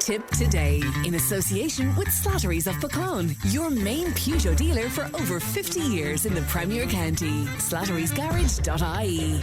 Tip today, in association with Slattery's of Pecan, your main Peugeot dealer for over 50 years in the Premier County. Slattery'sGarage.ie.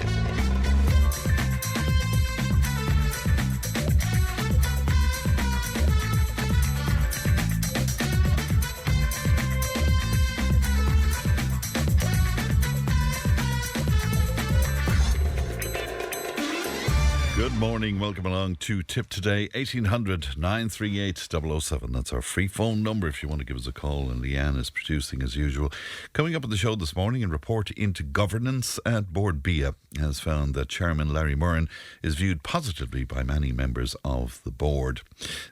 Good morning, welcome along to Tip Today, 1800 938 007. That's our free phone number if you want to give us a call, and Leanne is producing as usual. Coming up on the show this morning, a report into governance at Bord Bia has found that Chairman Larry Murrin is viewed positively by many members of the board.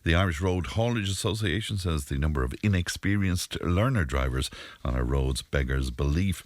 The Irish Road Haulage Association says the number of inexperienced learner drivers on our roads beggars belief.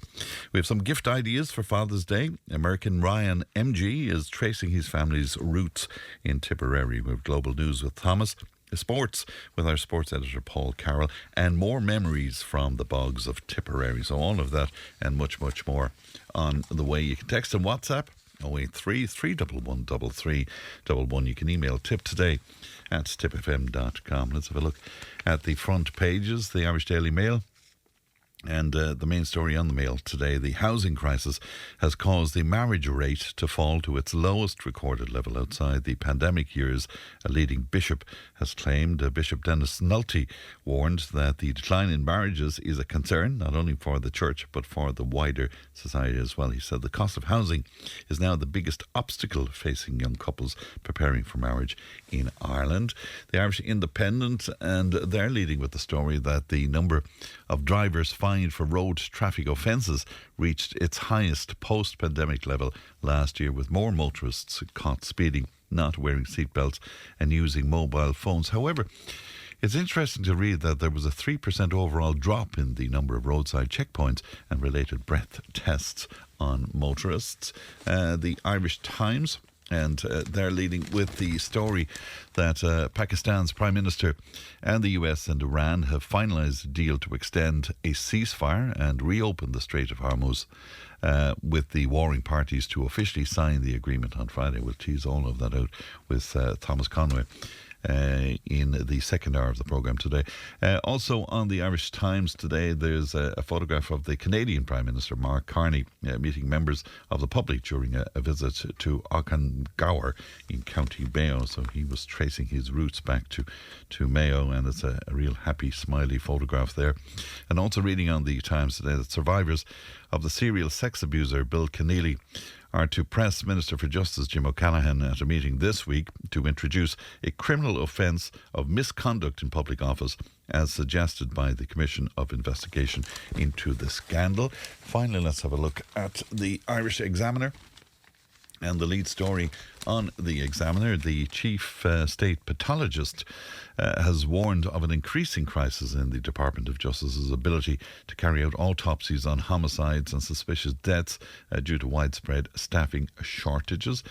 We have some gift ideas for Father's Day. American Ryan Emge is tracing his family's roots in Tipperary. We have global news with Thomas, sports with our sports editor Paul Carroll, and more memories from the bogs of Tipperary. So all of that and much, much more on the way. You can text and WhatsApp 083 311 3311. You can email tiptoday@tipfm.com. Let's have a look at the front pages. The Irish Daily Mail. And the main story on the Mail today: the housing crisis has caused the marriage rate to fall to its lowest recorded level outside the pandemic years, a leading bishop has claimed. Bishop Dennis Nulty warned that the decline in marriages is a concern not only for the church but for the wider society as well. He said the cost of housing is now the biggest obstacle facing young couples preparing for marriage in Ireland. The Irish Independent, and they're leading with the story that the number of drivers fined for road traffic offences reached its highest post-pandemic level last year, with more motorists caught speeding, not wearing seatbelts and using mobile phones. However, it's interesting to read that there was a 3% overall drop in the number of roadside checkpoints and related breath tests on motorists. The Irish Times, and they're leading with the story that Pakistan's Prime Minister and the US and Iran have finalised a deal to extend a ceasefire and reopen the Strait of Hormuz, with the warring parties to officially sign the agreement on Friday. We'll tease all of that out with Thomas Conway in the second hour of the programme today. Also on the Irish Times today, there's a photograph of the Canadian Prime Minister Mark Carney meeting members of the public during a visit to Auchengower in County Mayo. So he was tracing his roots back to Mayo, and it's a real happy, smiley photograph there. And also reading on the Times today that survivors of the serial sex abuser Bill Keneally are to press Minister for Justice Jim O'Callaghan at a meeting this week to introduce a criminal offence of misconduct in public office, as suggested by the Commission of Investigation into the scandal. Finally, let's have a look at the Irish Examiner. And the lead story on the Examiner: the chief state pathologist has warned of an increasing crisis in the Department of Justice's ability to carry out autopsies on homicides and suspicious deaths due to widespread staffing shortages.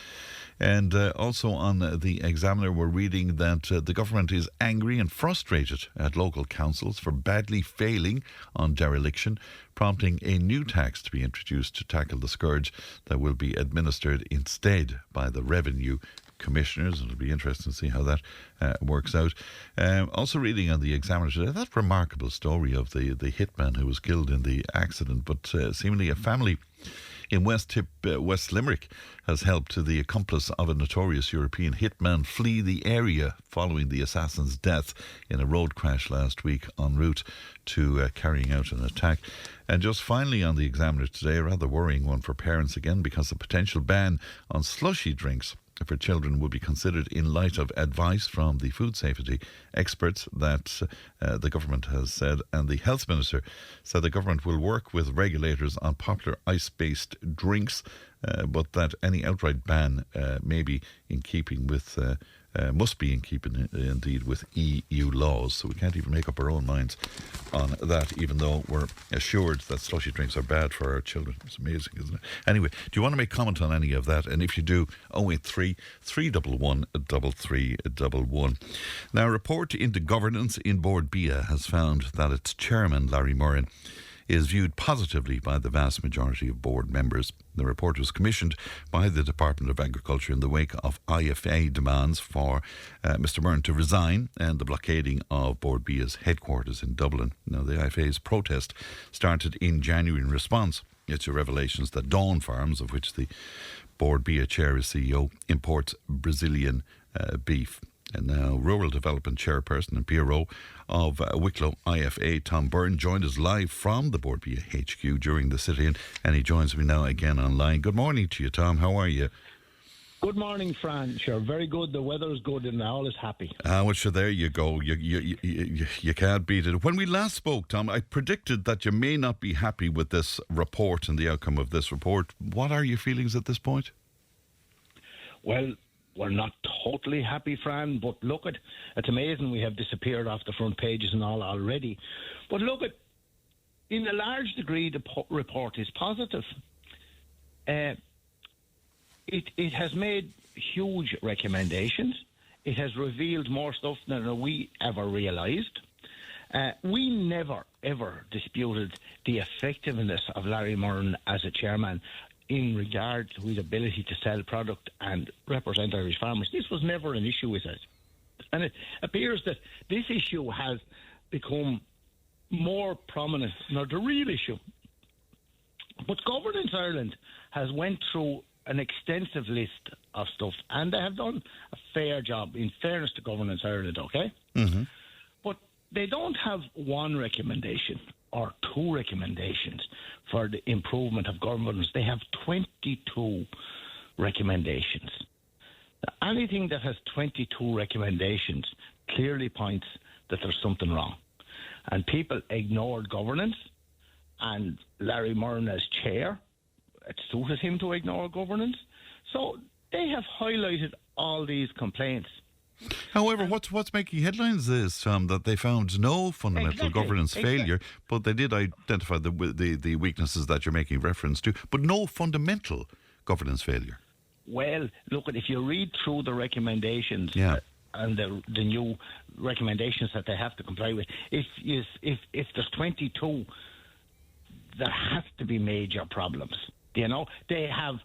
And also on the Examiner, we're reading that the government is angry and frustrated at local councils for badly failing on dereliction, prompting a new tax to be introduced to tackle the scourge that will be administered instead by the revenue commissioners. It'll be interesting to see how that works out. Also reading on the Examiner today, that remarkable story of the hitman who was killed in the accident, but seemingly a family in West Limerick has helped the accomplice of a notorious European hitman flee the area following the assassin's death in a road crash last week en route to carrying out an attack. And just finally on the Examiner today, a rather worrying one for parents again, because the potential ban on slushy drinks for children will be considered in light of advice from the food safety experts that the government has said. And the health minister said the government will work with regulators on popular ice-based drinks, but that any outright ban may be in keeping with must be in keeping indeed with EU laws. So we can't even make up our own minds on that, even though we're assured that slushy drinks are bad for our children. It's amazing, isn't it? Anyway, do you want to make comment on any of that? And if you do, 083 311 3311. Now, a report into governance in Bord Bia has found that its chairman, Larry Murrin, is viewed positively by the vast majority of board members. The report was commissioned by the Department of Agriculture in the wake of IFA demands for Mr Murrin to resign and the blockading of Bord Bia's headquarters in Dublin. Now, the IFA's protest started in January in response to revelations that Dawn Farms, of which the Bord Bia chair is CEO, imports Brazilian beef. And now, Rural Development Chairperson and PRO of Wicklow IFA, Tom Byrne, joined us live from the Bord Bia HQ during the sit-in, and he joins me now again online. Good morning to you, Tom. How are you? Good morning, Fran. Sure, very good. The weather is good and all is happy. Well, sure, there you go. You can't beat it. When we last spoke, Tom, I predicted that you may not be happy with this report and the outcome of this report. What are your feelings at this point? Well, we're not totally happy, Fran, but look, it's amazing we have disappeared off the front pages and all already. But look, in a large degree, the report is positive. It has made huge recommendations. It has revealed more stuff than we ever realised. We never, ever disputed the effectiveness of Larry Murrin as a chairman in regard to his ability to sell product and represent Irish farmers. This was never an issue with it. And it appears that this issue has become more prominent, not the real issue. But Governance Ireland has went through an extensive list of stuff, and they have done a fair job, in fairness to Governance Ireland, okay? Mm-hmm. But they don't have one recommendation or two recommendations for the improvement of governance. They have 22 recommendations. Now, anything that has 22 recommendations clearly points that there's something wrong. And people ignored governance, and Larry Murrin as chair, it suited him to ignore governance. So they have highlighted all these complaints. However, what's making headlines is that they found no fundamental governance failure, but they did identify the weaknesses that you're making reference to, but no fundamental governance failure. Well, look, if you read through the recommendations and the new recommendations that they have to comply with, if there's 22, there has to be major problems. You know, they have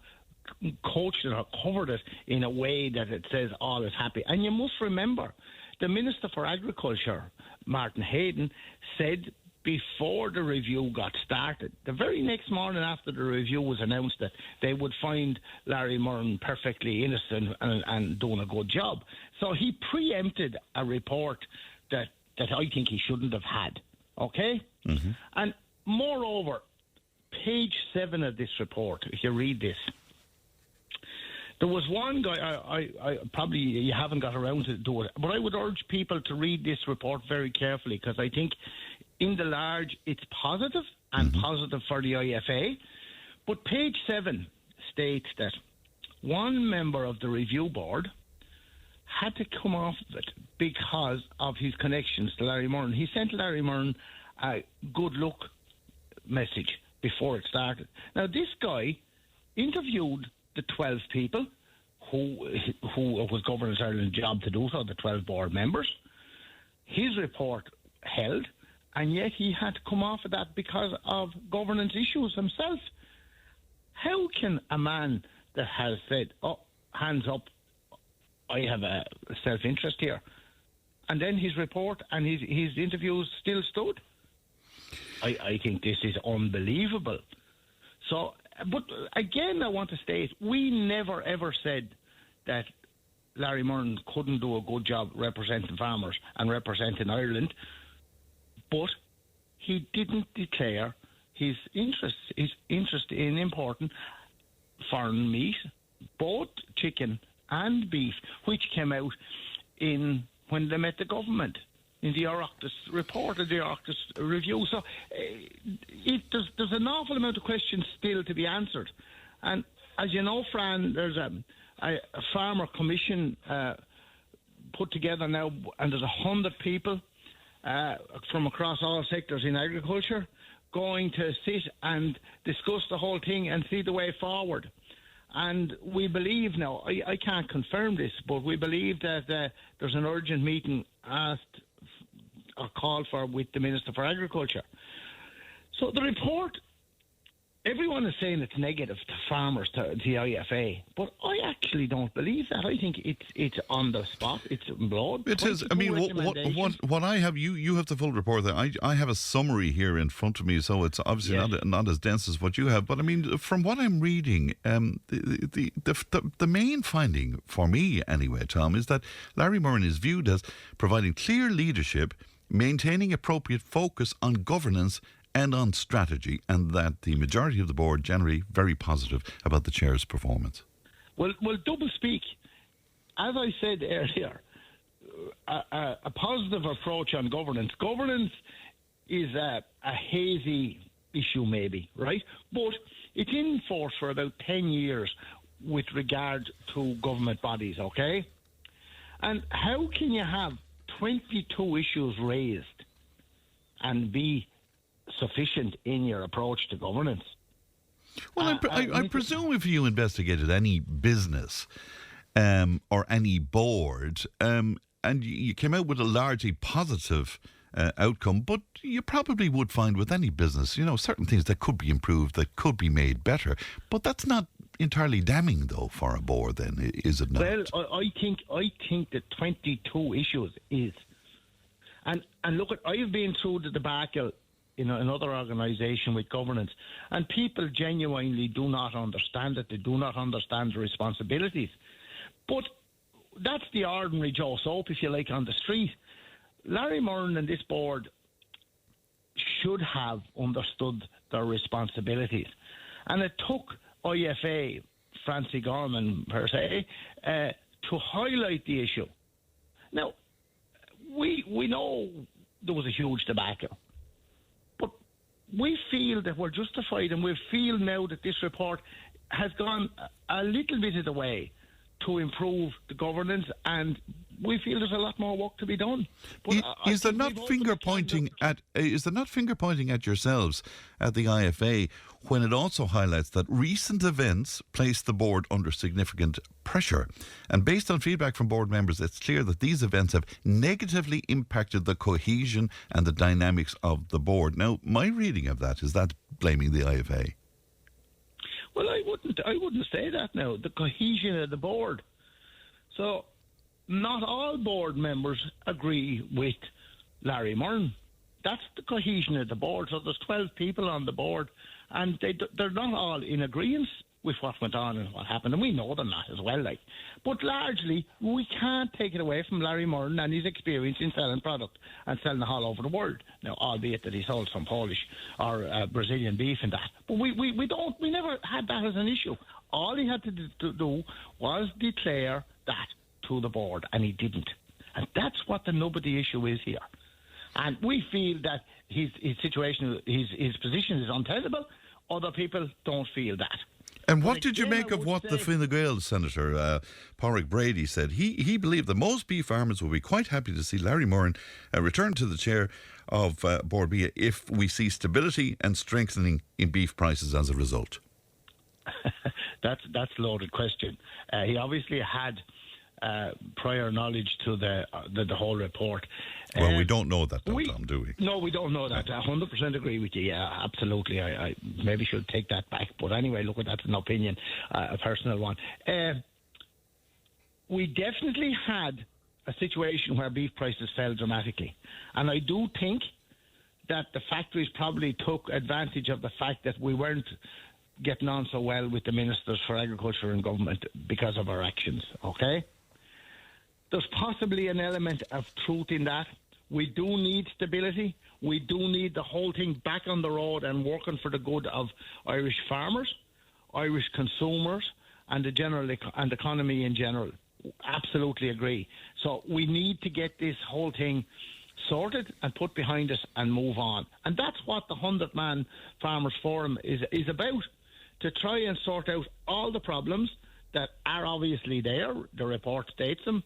coached it or covered it in a way that it says all is happy. And you must remember, the Minister for Agriculture, Martin Hayden, said before the review got started, the very next morning after the review was announced, that they would find Larry Murrin perfectly innocent and doing a good job. So he preempted a report that I think he shouldn't have had. Okay? Mm-hmm. And moreover, page 7 of this report, if you read this, there was one guy, I probably you haven't got around to do it, but I would urge people to read this report very carefully, because I think in the large it's positive and positive for the IFA. But page 7 states that one member of the review board had to come off of it because of his connections to Larry Murrin. He sent Larry Murrin a good luck message before it started. Now, this guy interviewed the 12 people who it was Governance Ireland's job to do so, the 12 board members. His report held, and yet he had to come off of that because of governance issues himself. How can a man that has said, oh, hands up, I have a self-interest here, and then his report and his interviews still stood? I think this is unbelievable. So, but again, I want to state, we never ever said that Larry Murrin couldn't do a good job representing farmers and representing Ireland, but he didn't declare his interest in importing foreign meat, both chicken and beef, which came out when they met the government in the Oireachtas report, of the Oireachtas review. So there's an awful amount of questions still to be answered. And as you know, Fran, there's a farmer commission put together now, and there's 100 people from across all sectors in agriculture going to sit and discuss the whole thing and see the way forward. And we believe now, I can't confirm this, but we believe that there's an urgent meeting asked or called for with the Minister for Agriculture. So the report, everyone is saying it's negative to farmers, to the IFA, but I actually don't believe that. I think it's on the spot. It's broad. It is. I mean, what I have, you have the full report there. I have a summary here in front of me, so it's obviously not as dense as what you have. But I mean, from what I'm reading, the main finding for me anyway, Tom, is that Larry Murrin is viewed as providing clear leadership, maintaining appropriate focus on governance and on strategy, and that the majority of the board generally very positive about the chair's performance. Well, double speak. As I said earlier, a positive approach on governance. Governance is a hazy issue, maybe, right? But it's in force for about 10 years with regard to government bodies, okay? And how can you have 22 issues raised and be sufficient in your approach to governance? Well, I presume if you investigated any business or any board and you came out with a largely positive outcome, but you probably would find with any business, certain things that could be improved, that could be made better. But that's not entirely damning, though, for a board, then, is it not? Well, I think the 22 issues is. And look, I've been through the debacle in another organisation with governance, and people genuinely do not understand it. They do not understand the responsibilities. But that's the ordinary Joe Soap, if you like, on the street. Larry Murrin and this board should have understood their responsibilities. And it took IFA, Francie Gorman per se, to highlight the issue. Now, we know there was a huge debacle. We feel that we're justified, and we feel now that this report has gone a little bit of the way to improve the governance, and we feel there's a lot more work to be done. But is there not finger pointing at yourselves at the IFA when it also highlights that recent events place the board under significant pressure? And based on feedback from board members, it's clear that these events have negatively impacted the cohesion and the dynamics of the board. Now, my reading of that is that blaming the IFA. Well, I wouldn't say that now. The cohesion of the board. So, not all board members agree with Larry Murrin. That's the cohesion of the board. So there's 12 people on the board, and they're not all in agreement with what went on and what happened, and we know they're not as well. But largely, we can't take it away from Larry Murrin and his experience in selling product and selling it all over the world. Now, albeit that he sold some Polish or Brazilian beef and that, but we never had that as an issue. All he had to do was declare that to the board, and he didn't. And that's what the nobody issue is here. And we feel that his situation, his position is untenable. Other people don't feel that. And what did you make of what the Fine Gael Senator, Pádraig Brady, said? He believed that most beef farmers will be quite happy to see Larry Murrin return to the chair of Bord Bia if we see stability and strengthening in beef prices as a result. That's a loaded question. He obviously had prior knowledge to the whole report. Well, we don't know that, Tom, do we? No, we don't know that. I 100% agree with you. Yeah, absolutely. I maybe should take that back. But anyway, look, that's an opinion, a personal one. We definitely had a situation where beef prices fell dramatically. And I do think that the factories probably took advantage of the fact that we weren't getting on so well with the ministers for agriculture and government because of our actions, okay? There's possibly an element of truth in that. We do need stability. We do need the whole thing back on the road and working for the good of Irish farmers, Irish consumers, and the general and economy in general. Absolutely agree. So we need to get this whole thing sorted and put behind us and move on. And that's what the 100-man Farmers Forum is about, to try and sort out all the problems that are obviously there. The report states them.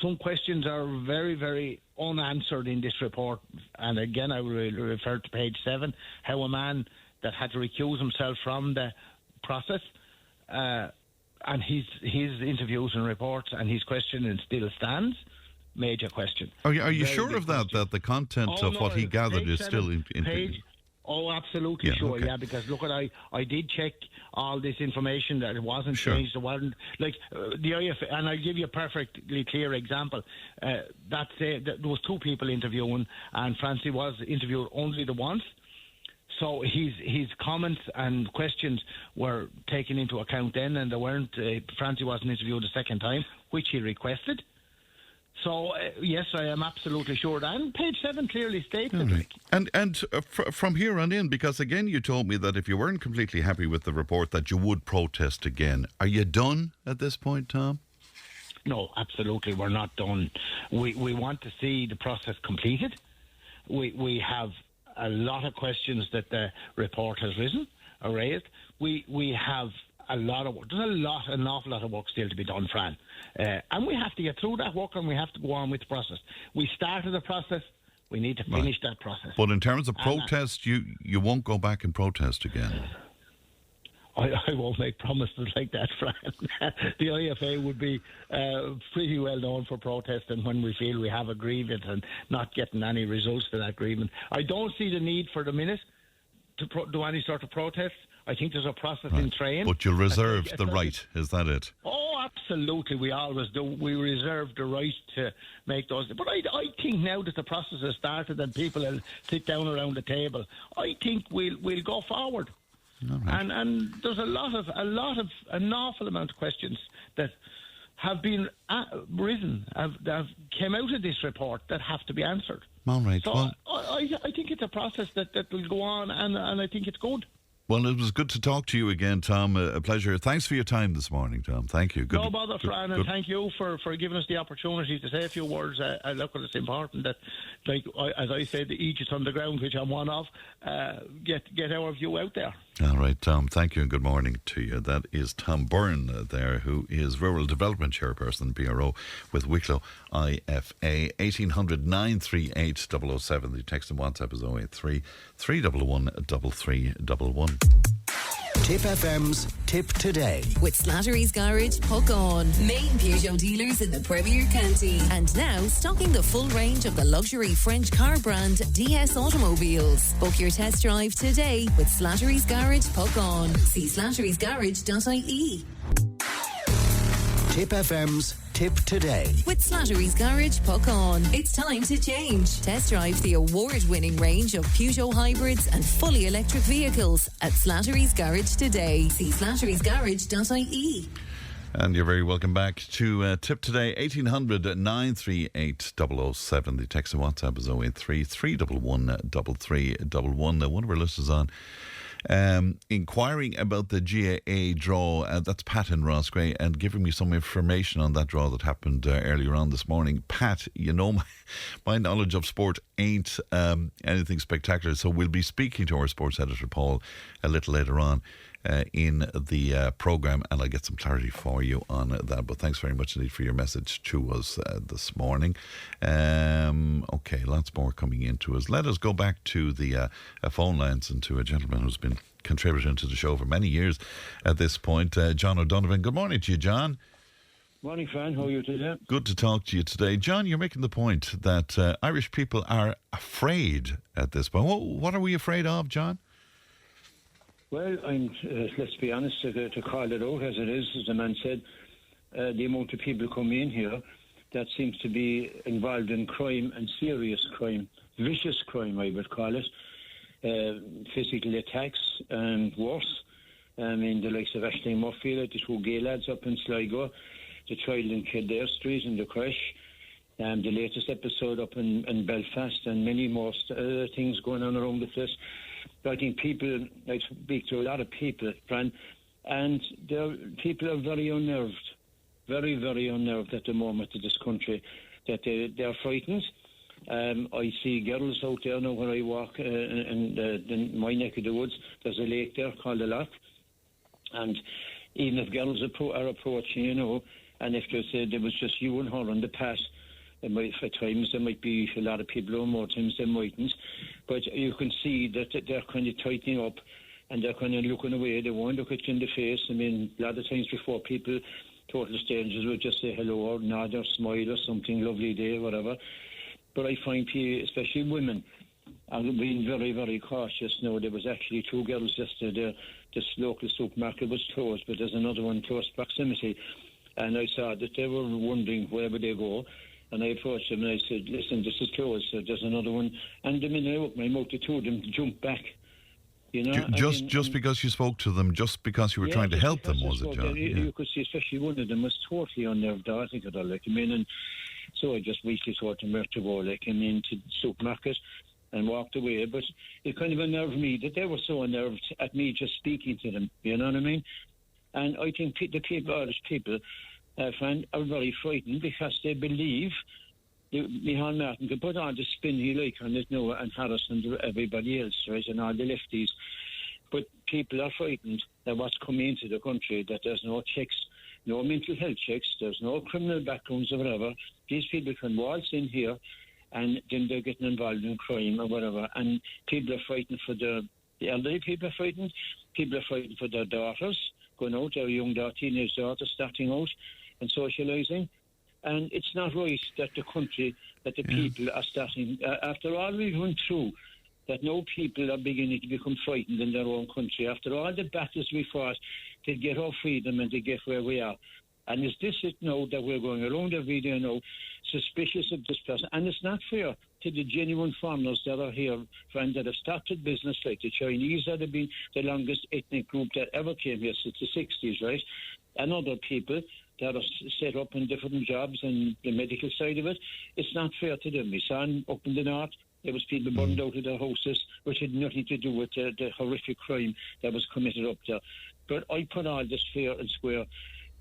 Some questions are very, very unanswered in this report. And again, I will refer to page 7, how a man that had to recuse himself from the process and his interviews and reports and his questioning still stands. major question. Are you sure of that? Question. That the content of what he gathered is still in page? Oh, absolutely sure. Okay. Yeah, because look, I did check all this information that it wasn't changed. It wasn't like the IFA, and I'll give you a perfectly clear example. There was 2 people interviewing, and Francie was interviewed only the once. So his comments and questions were taken into account then, and there weren't. Francie wasn't interviewed a second time, which he requested. So, yes, I am absolutely sure that. And page 7 clearly states it. And from here on in, because again you told me that if you weren't completely happy with the report that you would protest again. Are you done at this point, Tom? No, absolutely, we're not done. We want to see the process completed. We have a lot of questions that the report has raised. We have a lot of work. There's an awful lot of work still to be done, Fran. And we have to get through that work, and we have to go on with the process. We started the process. We need to finish that process. But in terms of protest, you won't go back and protest again? I won't make promises like that, Fran. The IFA would be pretty well known for protesting when we feel we have a grievance and not getting any results to that grievance. I don't see the need for the minute to do any sort of protest. I think there's a process in train. But you'll reserve the right, is that it? Oh, absolutely. We always do. We reserve the right to make those. But I think now that the process has started and people will sit down around the table, I think we'll go forward. Right. And there's an awful amount of questions that have been risen, that came out of this report that have to be answered. All right. So well, I think it's a process that will go on, and I think it's good. Well, it was good to talk to you again, Tom. A pleasure. Thanks for your time this morning, Tom. Thank you. No bother, Fran, and thank you for giving us the opportunity to say a few words. Look, it's important that, as I said, the Aegis on the ground, which I'm one of, get our view out there. All right, Tom. Thank you and good morning to you. That is Tom Byrne there, who is Rural Development Chairperson, PRO, with Wicklow IFA. 1800 938 007. The text and WhatsApp is 083 311 3311. Tipp FM's Tip Today. With Slattery's Garage, Hook On. Main Peugeot dealers in the Premier County. And now stocking the full range of the luxury French car brand DS Automobiles. Book your test drive today with Slattery's Garage, Hook On. See slatterysgarage.ie. Tipp FM's Tip Today. With Slattery's Garage, Puck On. It's time to change. Test drive the award-winning range of Peugeot hybrids and fully electric vehicles at Slattery's Garage today. See slatterysgarage.ie. And you're very welcome back to Tip Today. 1800 938 007. The text and WhatsApp is 083 311 3311. Now, one of our listeners on inquiring about the GAA draw. That's Pat in Roscrea, and giving me some information on that draw that happened earlier on this morning. Pat, you know, my knowledge of sport ain't anything spectacular, so we'll be speaking to our sports editor Paul a little later on in the programme, and I'll get some clarity for you on that. But thanks very much indeed for your message to us this morning. Okay, lots more coming into us. Let us go back to the phone lines and to a gentleman who's been contributing to the show for many years at this point, John O'Donovan. Good morning to you, John. Morning, Fran. How are you today? Good to talk to you today. John, you're making the point that Irish people are afraid at this point. What are we afraid of, John? Well, let's be honest, to call it out as it is, as the man said, the amount of people coming in here that seems to be involved in crime, and serious crime, vicious crime, I would call it, physical attacks and worse. I mean, the likes of Ashling Murphy, the 2 gay lads up in Sligo, the trial in Kildare Street and the crash, the latest episode up in Belfast, and many more things going on around the place. I think I speak to a lot of people, Fran, and people are very unnerved, very, very unnerved at the moment in this country, that they're frightened. I see girls out there now where I walk in my neck of the woods. There's a lake there called the Loch, and even if girls are approaching, you know, and if there was just you and her on the path, at times there might be a lot of people, or more times they mightn't, but you can see that they're kind of tightening up and they're kind of looking away. They won't look at you in the face. I mean, a lot of times before people total strangers would just say hello or nod or smile or something, lovely day, whatever. But I find people, especially women, are being very, very cautious now. There was actually 2 girls yesterday. This local supermarket was closed, but there's another one close proximity. And I saw that they were wondering where would they go. And I approached them and I said, listen, this is closed, so there's another one. And the minute I opened my mouth, the 2 of them jumped back. You know, just because you spoke to them, just because you were trying to help them, was it, John? You could see, especially one of them was totally unnerved. I think it all, like, I mean, and so I just weakly told them where to go, like, I mean, to the supermarket and walked away. But it kind of unnerved me that they were so unnerved at me just speaking to them, you know what I mean? And I think the people, Irish people, friend, are very frightened because they believe Micheál Martin can put on the spin he like on it now and Harris and everybody else, right, and all the lefties. But people are frightened that what's coming into the country, that there's no checks, no mental health checks, there's no criminal backgrounds or whatever. These people can waltz in here and then they're getting involved in crime or whatever. And people are frightened for the elderly people are frightened. People are frightened for their daughters going out, their young teenage daughters starting out and socialising. And it's not right that the country, that the people are starting, after all we've went through, that no people are beginning to become frightened in their own country. After all the battles we fought to get our freedom and to get where we are. And is this it now that we're going around every day now, suspicious of this person? And it's not fair to the genuine foreigners that are here, friends, that have started business, like the Chinese that have been the longest ethnic group that ever came here since the 60s, right? And other people that are set up in different jobs and the medical side of it. It's not fair to them. We saw up in the north, there was people burned out of their houses, which had nothing to do with the horrific crime that was committed up there. But I put all this fair and square,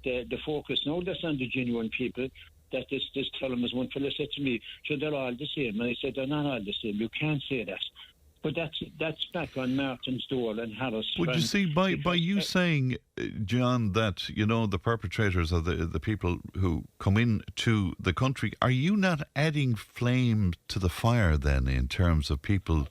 the focus now that's on the genuine people, that this term, as one fellow said to me, so they're all the same. And I said, they're not all the same. You can't say that. But that's back on Martin's door and Harris. Would you see, by you saying, John, that, you know, the perpetrators are the people who come into the country, are you not adding flame to the fire then in terms of people,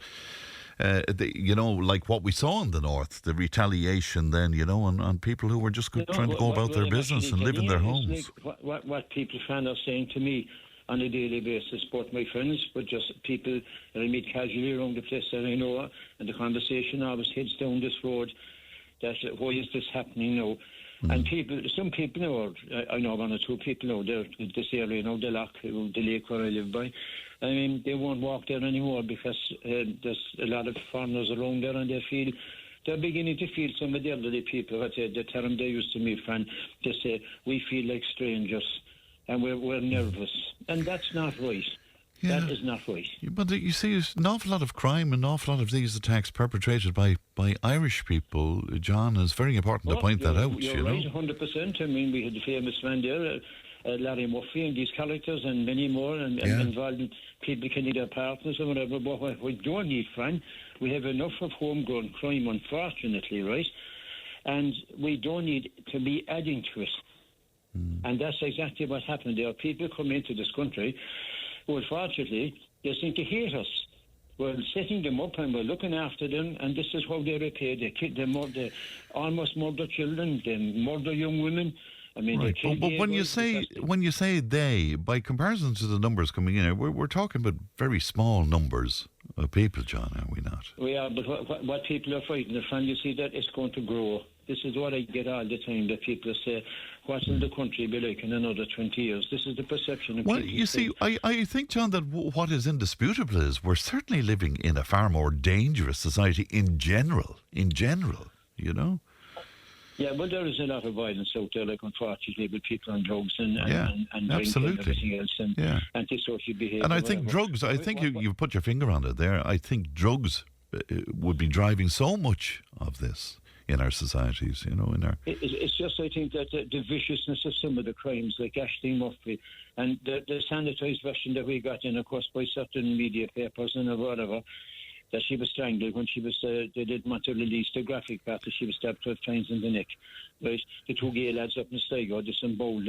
you know, like what we saw in the north, the retaliation then, you know, on people who were just trying to go about their business and live in their homes? Like what people are saying to me on a daily basis, both my friends, but just people that I meet casually around the place that I know, and the conversation always heads down this road, that why is this happening now? And some people know, I know 1 or 2 people know, they're in this area, the lock, the lake where I live by. I mean, they won't walk there anymore because there's a lot of foreigners around there, and they're beginning to feel, some of the elderly people, the term they used to me, friend, they say, we feel like strangers. And we're nervous. And that's not right. Yeah. That is not right. But you see, there's an awful lot of crime and an awful lot of these attacks perpetrated by Irish people, John. It's very important to point that out. You're right, 100%. I mean, we had the famous man there, Larry Murrin, and these characters and many more, and involving people can need their partners or whatever. But what we don't need, Fran, we have enough of homegrown crime, unfortunately, right? And we don't need to be adding to it. And that's exactly what happened. There are people come into this country who, unfortunately, they seem to hate us. We're setting them up and we're looking after them, and this is how they repay. They almost murder children, they murder young women. I mean, right. But when you say they, by comparison to the numbers coming in, we're talking about very small numbers of people, John, are we not? We are, but what people are frightened of, and you see that it's going to grow. This is what I get all the time, that people say, what will the country be like in another 20 years? This is the perception of people. Well, you see, I think, John, that what is indisputable is we're certainly living in a far more dangerous society in general, you know? Yeah, well, there is a lot of violence out there, like, unfortunately, with people on drugs and drink and everything else, and antisocial behaviour. And I think drugs, I think you put your finger on it there, I think drugs would be driving so much of this in our societies, you know, It's just, I think, that the viciousness of some of the crimes, like Ashling Murphy, and the sanitised version that we got in, of course, by certain media papers and whatever, that she was strangled when she was, they didn't want to release the graphic part that she was stabbed 12 times in the neck. Right? The 2 gay lads up in Sligo, disemboweled,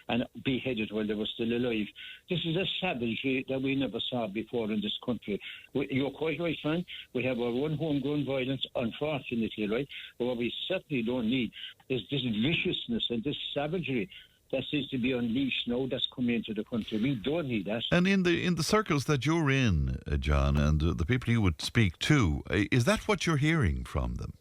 and beheaded while they were still alive. This is a savagery that we never saw before in this country. You're quite right, man. We have our own homegrown violence, unfortunately, right? But what we certainly don't need is this viciousness and this savagery that seems to be unleashed now that's coming into the country. We don't need that. And in the circles that you're in, John, and the people you would speak to, is that what you're hearing from them?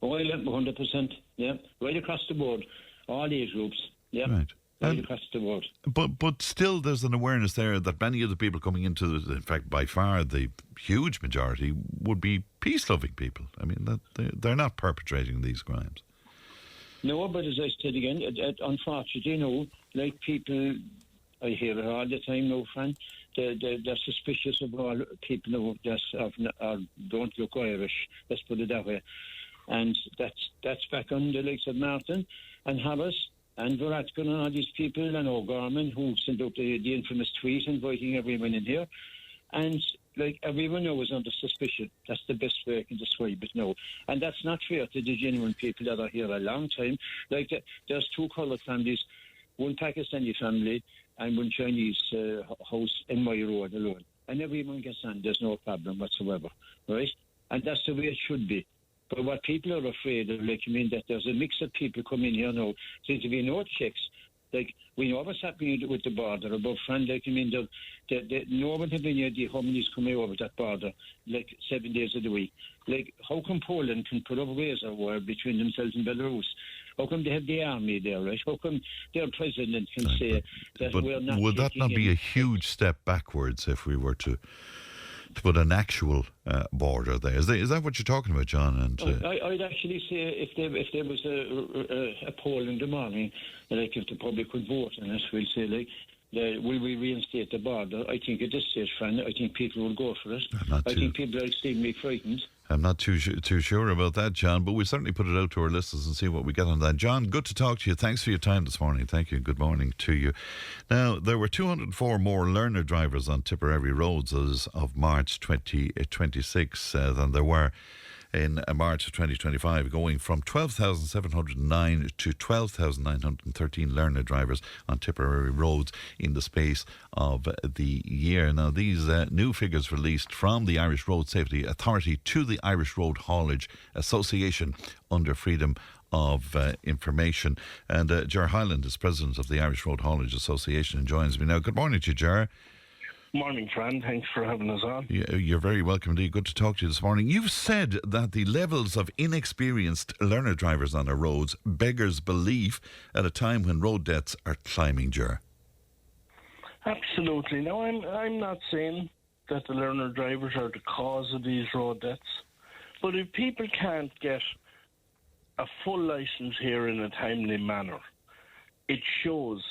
Oh, yeah, 100%. Yeah, right across the board, all age groups. Yeah, right across the board. But still, there's an awareness there that many of the people coming into, in fact, by far the huge majority, would be peace-loving people. I mean, that they're not perpetrating these crimes. No, but as I said again, unfortunately, like people, I hear it all the time now, Fran, they're suspicious of all people who don't look Irish, let's put it that way. And that's back on the likes of Martin and Harris and Varadkar and all these people and O'Gorman who sent out the infamous tweet inviting everyone in here. And everyone now is under suspicion. That's the best way I can describe it now. And that's not fair to the genuine people that are here a long time. There's 2 coloured families, one Pakistani family and one Chinese house in my road alone. And everyone gets on. There's no problem whatsoever, right? And that's the way it should be. But what people are afraid of, that there's a mix of people coming here now. Seems to be no checks. We know what's happening with the border above front. No one has any idea how many is coming over that border, 7 days of the week. How come Poland can put up razor wire between themselves and Belarus? How come they have the army there, right? How come their president can say that we're not... Would that not be a huge step backwards if we were to put an actual border there? Is that what you're talking about, John? And I'd actually say if there was a poll in the morning, if the public could vote on it, we'll say will we reinstate the border? I think at this stage, Fran, I think people will go for it. I think people are extremely frightened. I'm not too sure about that, John, but we'll certainly put it out to our listeners and see what we get on that. John, good to talk to you. Thanks for your time this morning. Thank you. Good morning to you. Now, there were 204 more learner drivers on Tipperary roads as of March 2026 than there were in March of 2025, going from 12,709 to 12,913 learner drivers on Tipperary roads in the space of the year. Now, these new figures released from the Irish Road Safety Authority to the Irish Road Haulage Association under Freedom of Information. And Ger Hyland is president of the Irish Road Haulage Association and joins me now. Good morning to you, Ger. Morning, Fran. Thanks for having us on. You're very welcome indeed. Good to talk to you this morning. You've said that the levels of inexperienced learner drivers on our roads beggars belief at a time when road deaths are climbing, Ger. Absolutely. Now, I'm not saying that the learner drivers are the cause of these road deaths, but if people can't get a full licence here in a timely manner, it shows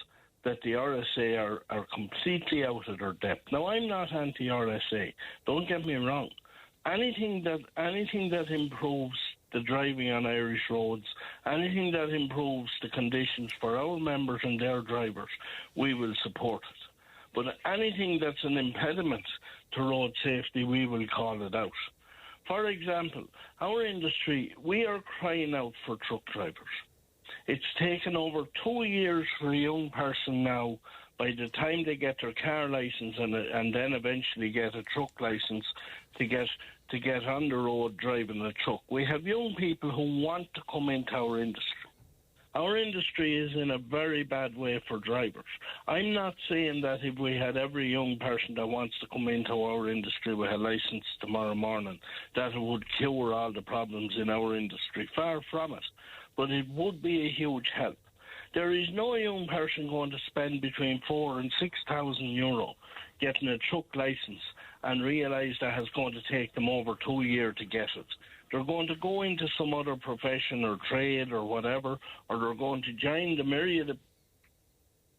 that the RSA are completely out of their depth. Now, I'm not anti-RSA. Don't get me wrong. Anything that improves the driving on Irish roads, anything that improves the conditions for our members and their drivers, we will support it. But anything that's an impediment to road safety, we will call it out. For example, our industry, we are crying out for truck drivers. It's taken over 2 years for a young person now, by the time they get their car licence and then eventually get a truck licence, to get on the road driving a truck. We have young people who want to come into our industry. Our industry is in a very bad way for drivers. I'm not saying that if we had every young person that wants to come into our industry with a licence tomorrow morning, that it would cure all the problems in our industry. Far from it. But it would be a huge help. There is no young person going to spend between 4,000 and 6,000 euro getting a truck licence and realise that it's going to take them over 2 years to get it. They're going to go into some other profession or trade or whatever, or they're going to join the myriad of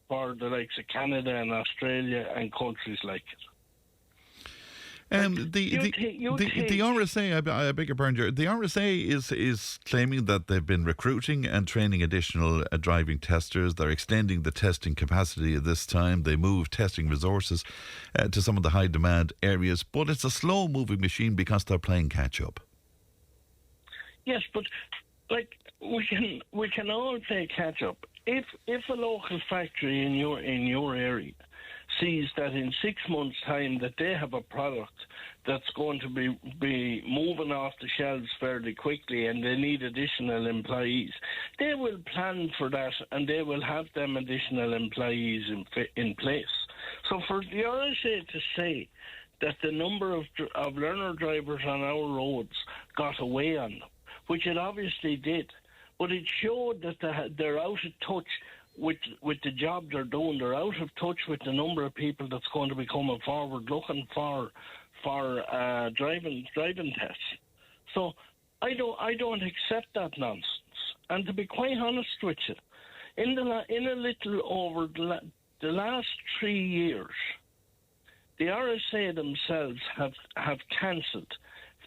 for the likes of Canada and Australia and countries like it. The RSA, I beg your pardon, Jared, the RSA is claiming that they've been recruiting and training additional driving testers. They're extending the testing capacity at this time. They move testing resources to some of the high demand areas, but it's a slow moving machine because they're playing catch up. Yes, but like we can all play catch up. If a local factory in your area sees that in 6 months' time that they have a product that's going to be moving off the shelves fairly quickly and they need additional employees, they will plan for that and they will have them additional employees in place. So for the RSA to say that the number of learner drivers on our roads got away on them, which it obviously did, but it showed that they're out of touch with the job they're doing. They're out of touch with the number of people that's going to be coming forward looking for driving tests. So I don't accept that nonsense. And to be quite honest with you, in a little over the last 3 years, the RSA themselves have cancelled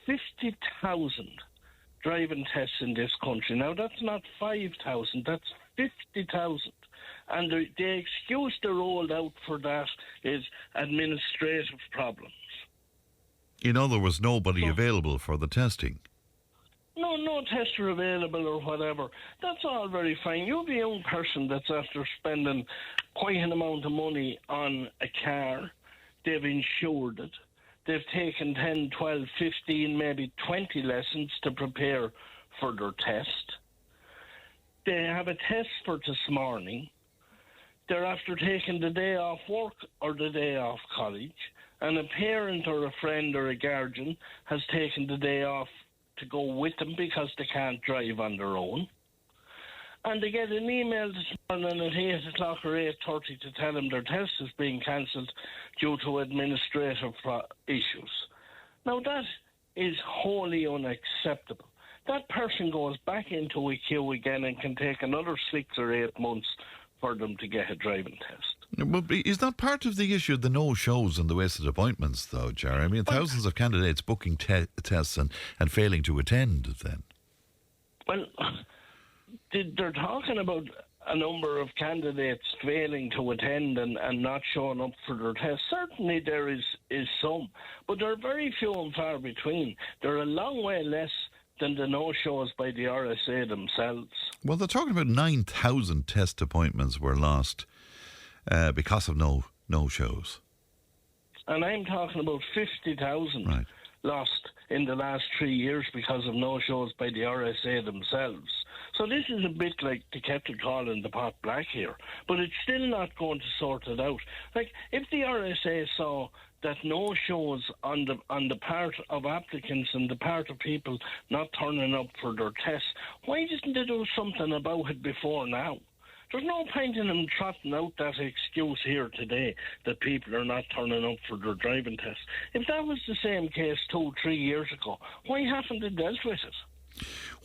50,000 driving tests in this country. Now, that's not 5,000, that's 50,000. And the excuse they rolled out for that is administrative problems. In other words, nobody available for the testing. No tester available or whatever. That's all very fine. You'll be a young person that's after spending quite an amount of money on a car. They've insured it. They've taken 10, 12, 15, maybe 20 lessons to prepare for their test. They have a test for this morning. They're after taking the day off work or the day off college, and a parent or a friend or a guardian has taken the day off to go with them because they can't drive on their own. And they get an email this morning at 8 o'clock or 8:30 to tell them their test is being cancelled due to administrative issues. Now that is wholly unacceptable. That person goes back into a queue again and can take another 6 or 8 months for them to get a driving test. But is that part of the issue, the no-shows and the wasted appointments, though, Jerry? I mean, thousands of candidates booking tests and failing to attend then. Well, they're talking about a number of candidates failing to attend and not showing up for their test. Certainly there is some, but they're very few and far between. They're a long way less than the no-shows by the RSA themselves. Well, they're talking about 9,000 test appointments were lost because of no-shows. And I'm talking about 50,000 lost in the last 3 years because of no-shows by the RSA themselves. So this is a bit like the kettle calling the pot black here, but it's still not going to sort it out. Like, if the RSA saw that no shows on the part of applicants and the part of people not turning up for their tests, why didn't they do something about it before now? There's no point in them trotting out that excuse here today that people are not turning up for their driving tests. If that was the same case 2-3 years ago, why haven't they dealt with it?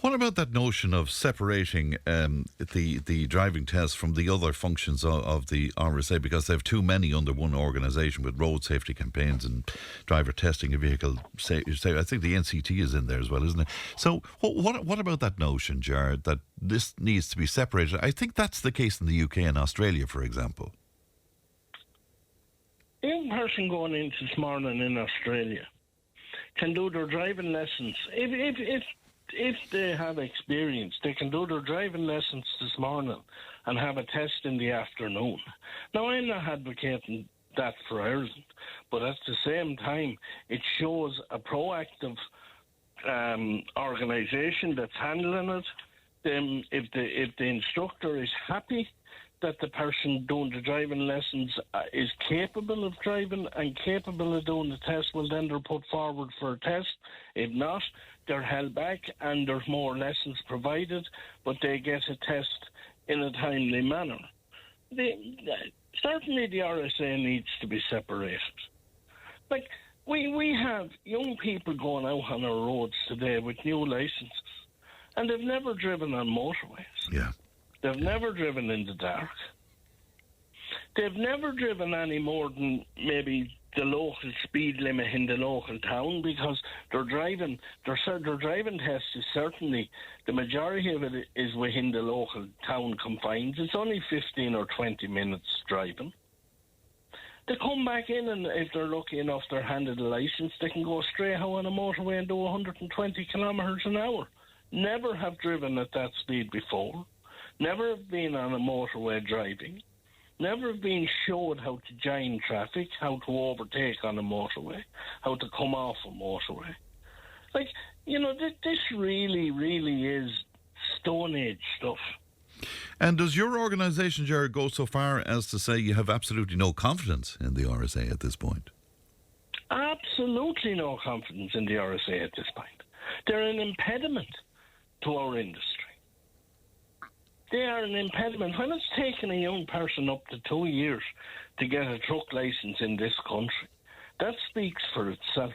What about that notion of separating the driving tests from the other functions of the RSA, because they have too many under one organisation with road safety campaigns and driver testing and vehicle safety? I think the NCT is in there as well, isn't it? So what about that notion, Jared, that this needs to be separated? I think that's the case in the UK and Australia, for example. A young person going in this morning in Australia can do their driving lessons. If they have experience, they can do their driving lessons this morning and have a test in the afternoon. Now, I'm not advocating that for Ireland, but at the same time, it shows a proactive organisation that's handling it. Then, if the instructor is happy that the person doing the driving lessons is capable of driving and capable of doing the test, well, then they're put forward for a test. If not, they're held back and there's more lessons provided, but they get a test in a timely manner. Certainly the RSA needs to be separated. Like, we have young people going out on our roads today with new licences, and they've never driven on motorways. Yeah. They've never driven in the dark. They've never driven any more than maybe the local speed limit in the local town, because their driving test is certainly, the majority of it is within the local town confines. It's only 15 or 20 minutes driving. They come back in, and if they're lucky enough, they're handed a licence, they can go straight out on a motorway and do 120 kilometres an hour. Never have driven at that speed before. Never have been on a motorway driving. Never have been showed how to join traffic, how to overtake on a motorway, how to come off a motorway. Like, you know, this really, really is Stone Age stuff. And does your organisation, Jared, go so far as to say you have absolutely no confidence in the RSA at this point? Absolutely no confidence in the RSA at this point. They're an impediment to our industry. They are an impediment. When it's taken a young person up to 2 years to get a truck licence in this country, that speaks for itself.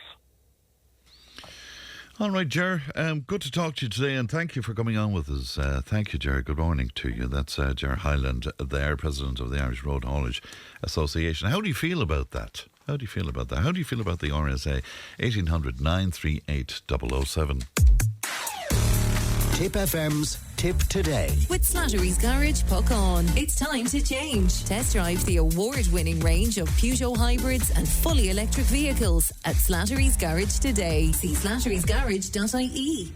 All right, Ger, good to talk to you today, and thank you for coming on with us. Thank you, Ger. Good morning to you. That's Ger Highland there, President of the Irish Road Haulage Association. How do you feel about that? How do you feel about that? How do you feel about the RSA? 1800 938 007. Tipp FM's Tipp Today. With Slattery's Garage, puck on. It's time to change. Test drive the award-winning range of Peugeot hybrids and fully electric vehicles at Slattery's Garage today. See slatterysgarage.ie.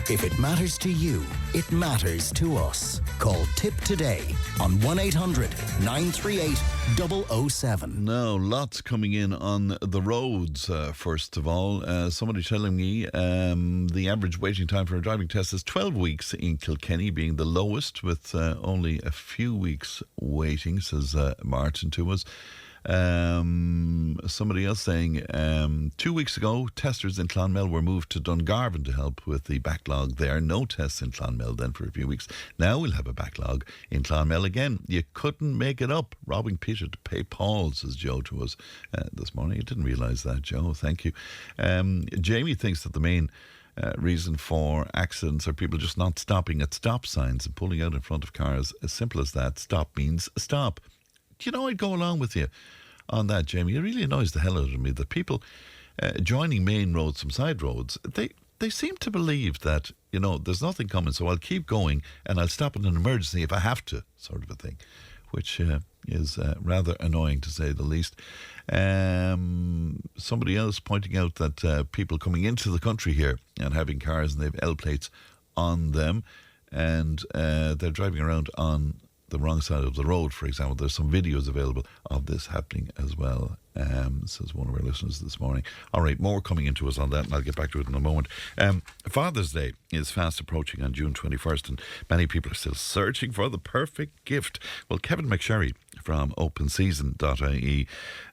If it matters to you, it matters to us. Call Tipp today on 1800 938 007. Now, lots coming in on the roads, first of all. Somebody telling me the average waiting time for a driving test is 12 weeks in Kilkenny, being the lowest, with only a few weeks waiting, says Martin to us. Somebody else saying 2 weeks ago, testers in Clonmel were moved to Dungarvan to help with the backlog there. No tests in Clonmel then for a few weeks. Now we'll have a backlog in Clonmel again. You couldn't make it up. Robbing Peter to pay Paul, says Joe to us this morning. I didn't realise that, Joe. Thank you. Jamie thinks that the main reason for accidents are people just not stopping at stop signs and pulling out in front of cars. As simple as that. Stop means stop. Do you know, I'd go along with you on that, Jamie. It really annoys the hell out of me that people joining main roads from side roads, they seem to believe that, you know, there's nothing coming, so I'll keep going and I'll stop in an emergency if I have to, sort of a thing, which is rather annoying to say the least. Somebody else pointing out that people coming into the country here and having cars and they have L plates on them and they're driving around on the wrong side of the road, for example. There's some videos available of this happening as well, says one of our listeners this morning. All right, more coming into us on that, and I'll get back to it in a moment. Father's Day is fast approaching on June 21st, and many people are still searching for the perfect gift. Well, Kevin McSherry from openseason.ie,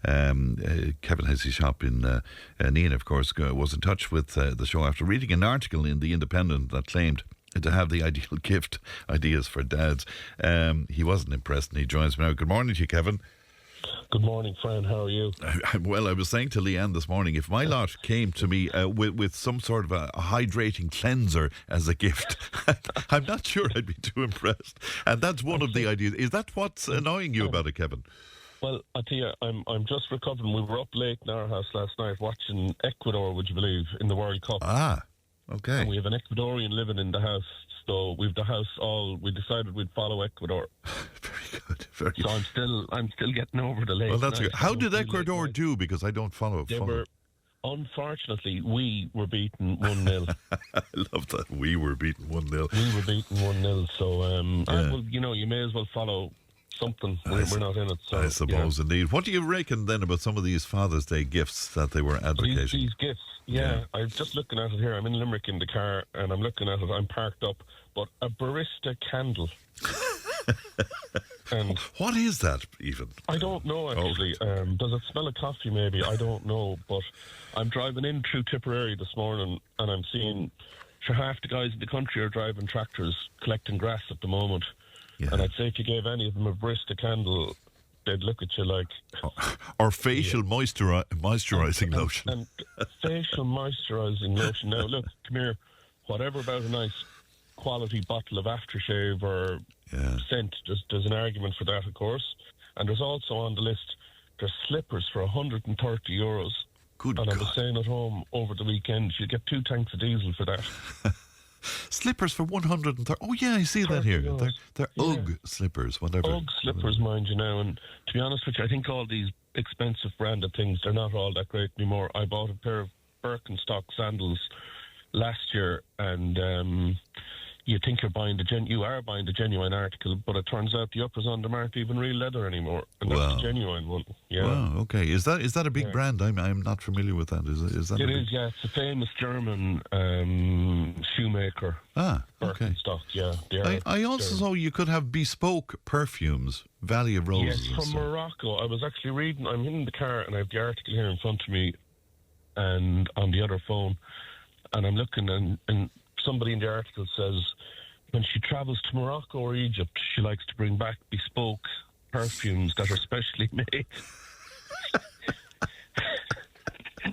Kevin has his shop in Nina, of course, was in touch with the show after reading an article in The Independent that claimed to have the ideal gift ideas for dads. He wasn't impressed, and he joins me now. Good morning to you, Kevin. Good morning, friend. How are you? Well, I was saying to Leanne this morning, if my lot came to me with some sort of a hydrating cleanser as a gift, I'm not sure I'd be too impressed. And that's one of the ideas. Is that what's annoying you about it, Kevin? Well, I tell you, I'm just recovering. We were up late in our house last night watching Ecuador, would you believe, in the World Cup. Ah. Okay. And we have an Ecuadorian living in the house, so we've the house all. We decided we'd follow Ecuador. Very good. Very good. So I'm still getting over the late. Well, that's night. good. How did Ecuador do? Because I don't follow. Unfortunately, we were beaten 1-0. I love that. We were beaten 1-0. We were beaten 1-0. So, well, you know, you may as well follow something. We're not in it. So, I suppose, indeed. What do you reckon then about some of these Father's Day gifts that they were advocating? These gifts, yeah. I'm just looking at it here. I'm in Limerick in the car, and I'm looking at it. I'm parked up, but a barista candle. And what is that even? I don't know, actually. Does it smell of coffee, maybe? I don't know, but I'm driving in through Tipperary this morning, and I'm seeing half the guys in the country are driving tractors collecting grass at the moment. Yeah. And I'd say if you gave any of them a barista candle, they'd look at you like... Or facial moisturising lotion. And facial moisturising lotion. Now, look, come here. Whatever about a nice quality bottle of aftershave or scent, there's an argument for that, of course. And there's also on the list there's slippers for €130. Good and God. I was saying at home over the weekend, you get 2 tanks of diesel for that. Slippers for 130. Oh, yeah, I see that here. They're Ugg slippers, whatever. Ugg slippers, mind you now. And to be honest with you, I think all these expensive branded things, they're not all that great anymore. I bought a pair of Birkenstock sandals last year, and you think you are buying the genuine article, but it turns out the uppers on them aren't even real leather anymore, and that's the genuine one. Yeah. Wow. Okay. Is that a big brand? I'm not familiar with that. Is that? It is. Yeah, it's a famous German shoemaker. Okay. Birkenstock. Yeah. I also saw you could have bespoke perfumes, Valley of Roses. Yes, from Morocco. I was actually reading. I'm in the car, and I have the article here in front of me, and on the other phone, and I'm looking, and somebody in the article says when she travels to Morocco or Egypt, she likes to bring back bespoke perfumes that are specially made.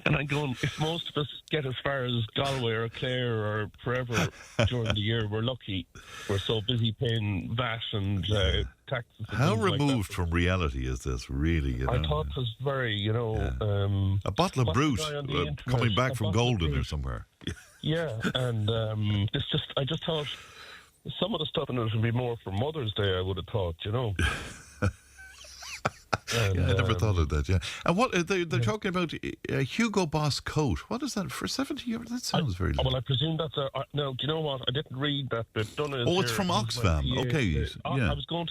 And I'm going, if most of us get as far as Galway or Clare or forever during the year, we're lucky. We're so busy paying VAT and taxes. And how removed from reality is this, really? You know? I thought it was very, a bottle of Brut coming back from Golden or somewhere. Yeah, and I just thought some of the stuff in it would be more for Mother's Day, I would have thought, And, I never thought of that, yeah. And what they're talking about a Hugo Boss coat. What is that, for 70 euros? That sounds very little. Well, I presume that's no, do you know what? I didn't read that bit. It's from Oxfam. Okay, yeah. I was going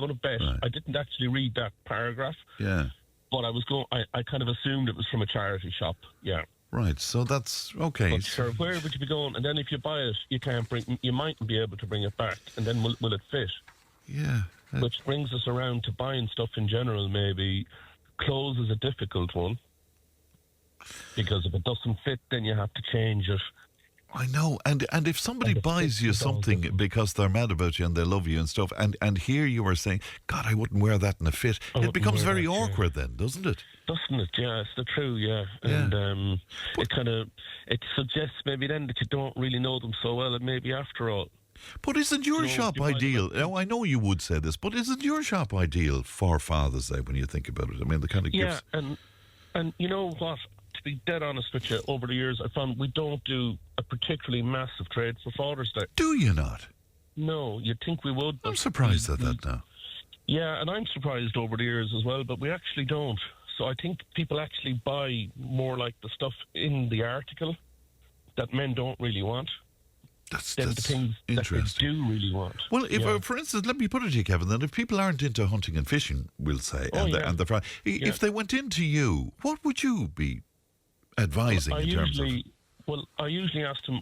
to bet. Right. I didn't actually read that paragraph. Yeah. But I kind of assumed it was from a charity shop, yeah. Right, so that's okay. But sure, where would you be going? And then if you buy it, you mightn't be able to bring it back. And then will it fit? Yeah. Which brings us around to buying stuff in general, maybe. Clothes is a difficult one. Because if it doesn't fit, then you have to change it. I know, and if somebody buys you something because they're mad about you and they love you and stuff, and here you are saying, God, I wouldn't wear that in a fit, it becomes very awkward then, doesn't it? Doesn't it? Yeah, it's the true, yeah. And it suggests maybe then that you don't really know them so well, and maybe after all. But isn't your shop ideal? Now, I know you would say this, but isn't your shop ideal for Father's Day when you think about it? I mean, the kind of gifts. Yeah, and you know what? To be dead honest with you, over the years, I found we don't do a particularly massive trade for Father's Day. Do you not? No, you'd think we would. I'm surprised at that now. Yeah, and I'm surprised over the years as well, but we actually don't. So I think people actually buy more like the stuff in the article that men don't really want. That's the things that they do really want. Well, if for instance, let me put it to you, Kevin, that if people aren't into hunting and fishing, we'll say, if they went into you, what would you be advising in terms of? Well, I usually ask them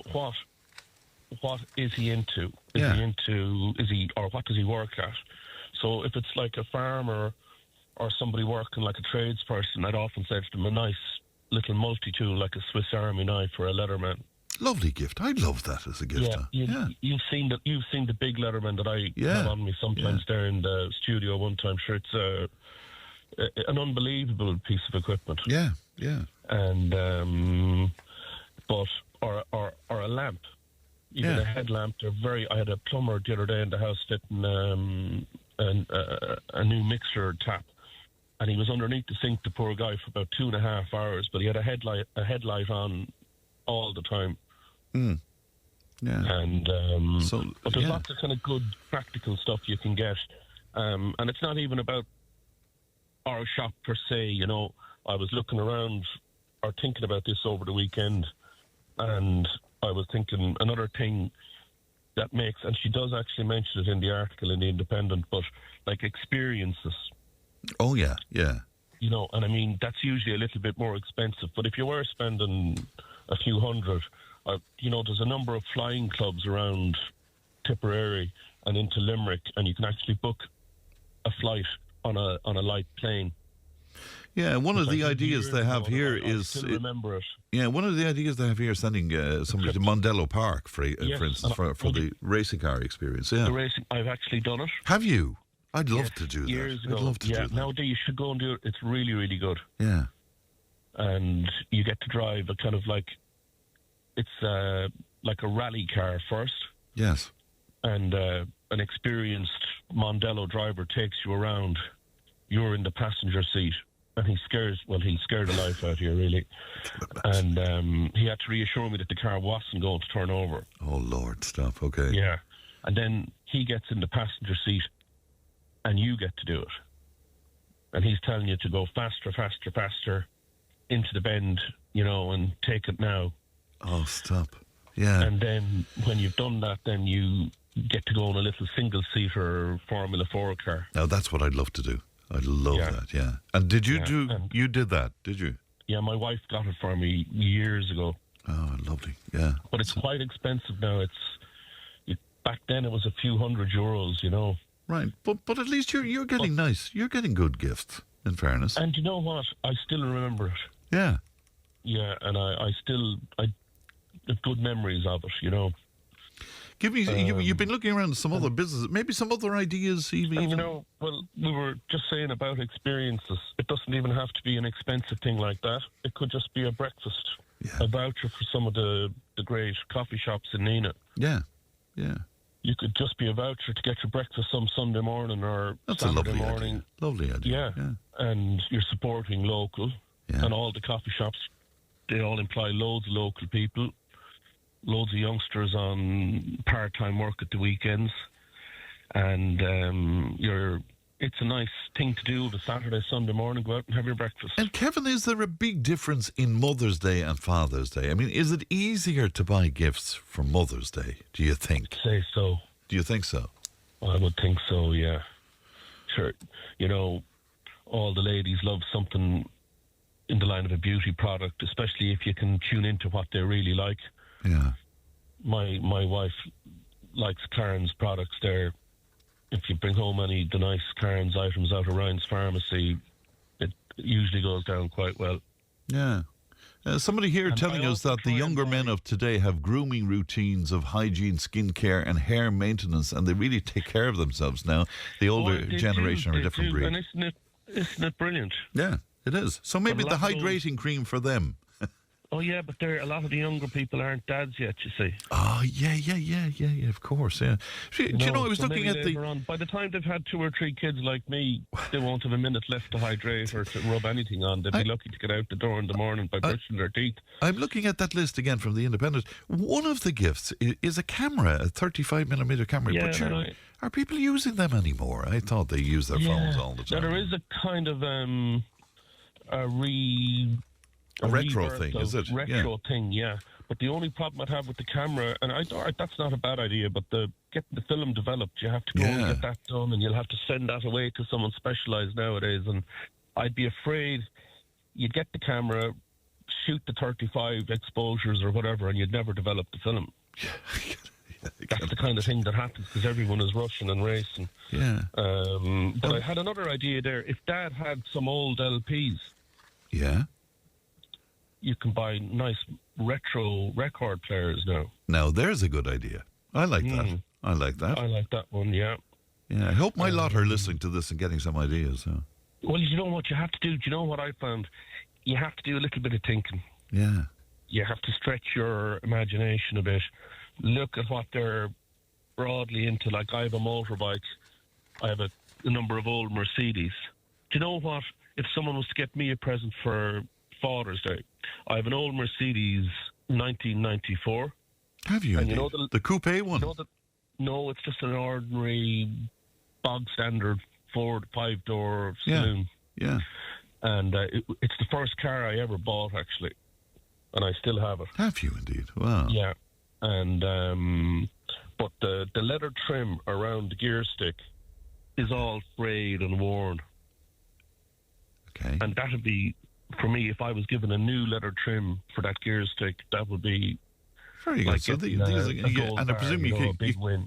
what is he into? Or what does he work at? So if it's like a farmer or somebody working like a tradesperson, I'd often say to them a nice little multi-tool like a Swiss Army knife or a Leatherman. Lovely gift. I'd love that as a gift. You've seen the big Leatherman that I have on me sometimes there in the studio one time. Sure, it's an unbelievable piece of equipment. Yeah. And but or a lamp, even a headlamp. I had a plumber the other day in the house fitting a new mixer tap, and he was underneath the sink, the poor guy, for about 2.5 hours. But he had a headlight on all the time. Mm. Yeah. And but there's lots of kind of good practical stuff you can get, and it's not even about our shop per se. I was looking around or thinking about this over the weekend, and I was thinking another thing that makes, and she does actually mention it in the article in the Independent, but like experiences. Oh yeah. And I mean that's usually a little bit more expensive, but if you were spending a few hundred, there's a number of flying clubs around Tipperary and into Limerick, and you can actually book a flight on a light plane. Yeah, one of the ideas they have here I still remember it. Yeah, one of the ideas they have here is sending somebody to Mondello Park, for instance, for the racing car experience. Yeah, the racing. I've actually done it. Have you? I'd love to do that. Years ago. I'd love to do that. Nowadays, you should go and do it. It's really, really good. Yeah. And you get to drive a kind of like, it's like a rally car first. Yes. And an experienced Mondello driver takes you around. You're in the passenger seat. and he scared the life out of you, really. And he had to reassure me that the car wasn't going to turn over. Oh, Lord, stop, okay. Yeah. And then he gets in the passenger seat, and you get to do it. And he's telling you to go faster, faster, faster into the bend, and take it now. Oh, stop. Yeah. And then when you've done that, then you get to go in a little single-seater Formula 4 car. Now, that's what I'd love to do. I'd love that, yeah. And did you you did that, did you? Yeah, my wife got it for me years ago. Oh, lovely, yeah. But it's quite expensive now. Back then it was a few €100, Right, but at least you're getting nice. You're getting good gifts, in fairness. And you know what? I still remember it. Yeah. Yeah, and I have good memories of it, Give me. You've been looking around at some other businesses, maybe some other ideas. Even. Well, we were just saying about experiences. It doesn't even have to be an expensive thing like that. It could just be a breakfast, a voucher for some of the great coffee shops in Neenah. Yeah. You could just be a voucher to get your breakfast some Sunday morning or Saturday morning. Idea. Lovely idea. Yeah, and you're supporting local, and all the coffee shops. They all employ loads of local people. Loads of youngsters on part-time work at the weekends, and it's a nice thing to do the Saturday, Sunday morning, go out and have your breakfast. And Kevin, is there a big difference in Mother's Day and Father's Day? I mean, is it easier to buy gifts for Mother's Day, do you think? I'd say so. Do you think so? I would think so, yeah. Sure, all the ladies love something in the line of a beauty product, especially if you can tune into what they really like. Yeah. My wife likes Cairns products there. If you bring home any of the nice Cairns items out of Ryan's Pharmacy, it usually goes down quite well. Yeah. Somebody here telling us that the younger men of today have grooming routines of hygiene, skincare and hair maintenance, and they really take care of themselves now. The older generation are a different breed. And isn't it brilliant? Yeah, it is. So maybe the hydrating cream for them. Oh, yeah, but a lot of the younger people aren't dads yet, you see. Oh, yeah, of course, yeah. Do you know, I was looking at by the time they've had 2 or 3 kids like me, they won't have a minute left to hydrate or to rub anything on. They'd be lucky to get out the door in the morning by brushing their teeth. I'm looking at that list again from The Independent. One of the gifts is a camera, a 35mm camera. Yeah, but are people using them anymore? I thought they use their phones all the time. Now, there is a kind of a retro thing, is it? Retro thing, yeah. But the only problem I'd have with the camera, and that's not a bad idea, but getting the film developed, you have to go and get that done, and you'll have to send that away to someone specialised nowadays. And I'd be afraid you'd get the camera, shoot the 35 exposures or whatever, and you'd never develop the film. That's the kind of thing that happens because everyone is rushing and racing. Yeah. But I had another idea there. If Dad had some old LPs, you can buy nice retro record players now. Now, there's a good idea. I like that. I like that one, yeah. Yeah, I hope my lot are listening to this and getting some ideas. Well, you know what you have to do? Do you know what I found? You have to do a little bit of thinking. Yeah. You have to stretch your imagination a bit. Look at what they're broadly into. Like, I have a motorbike. I have a number of old Mercedes. Do you know what? If someone was to get me a present for Father's Day, I have an old Mercedes 1994. Have you? And you know the coupe one? No, it's just an ordinary bog standard Ford 5-door saloon. Yeah. And it's the first car I ever bought, actually, and I still have it. Have you indeed? Wow. Yeah, and but the leather trim around the gear stick is all frayed and worn. Okay. And that would be, for me, if I was given a new leather trim for that gear stick, that would be very good. Like so and I presume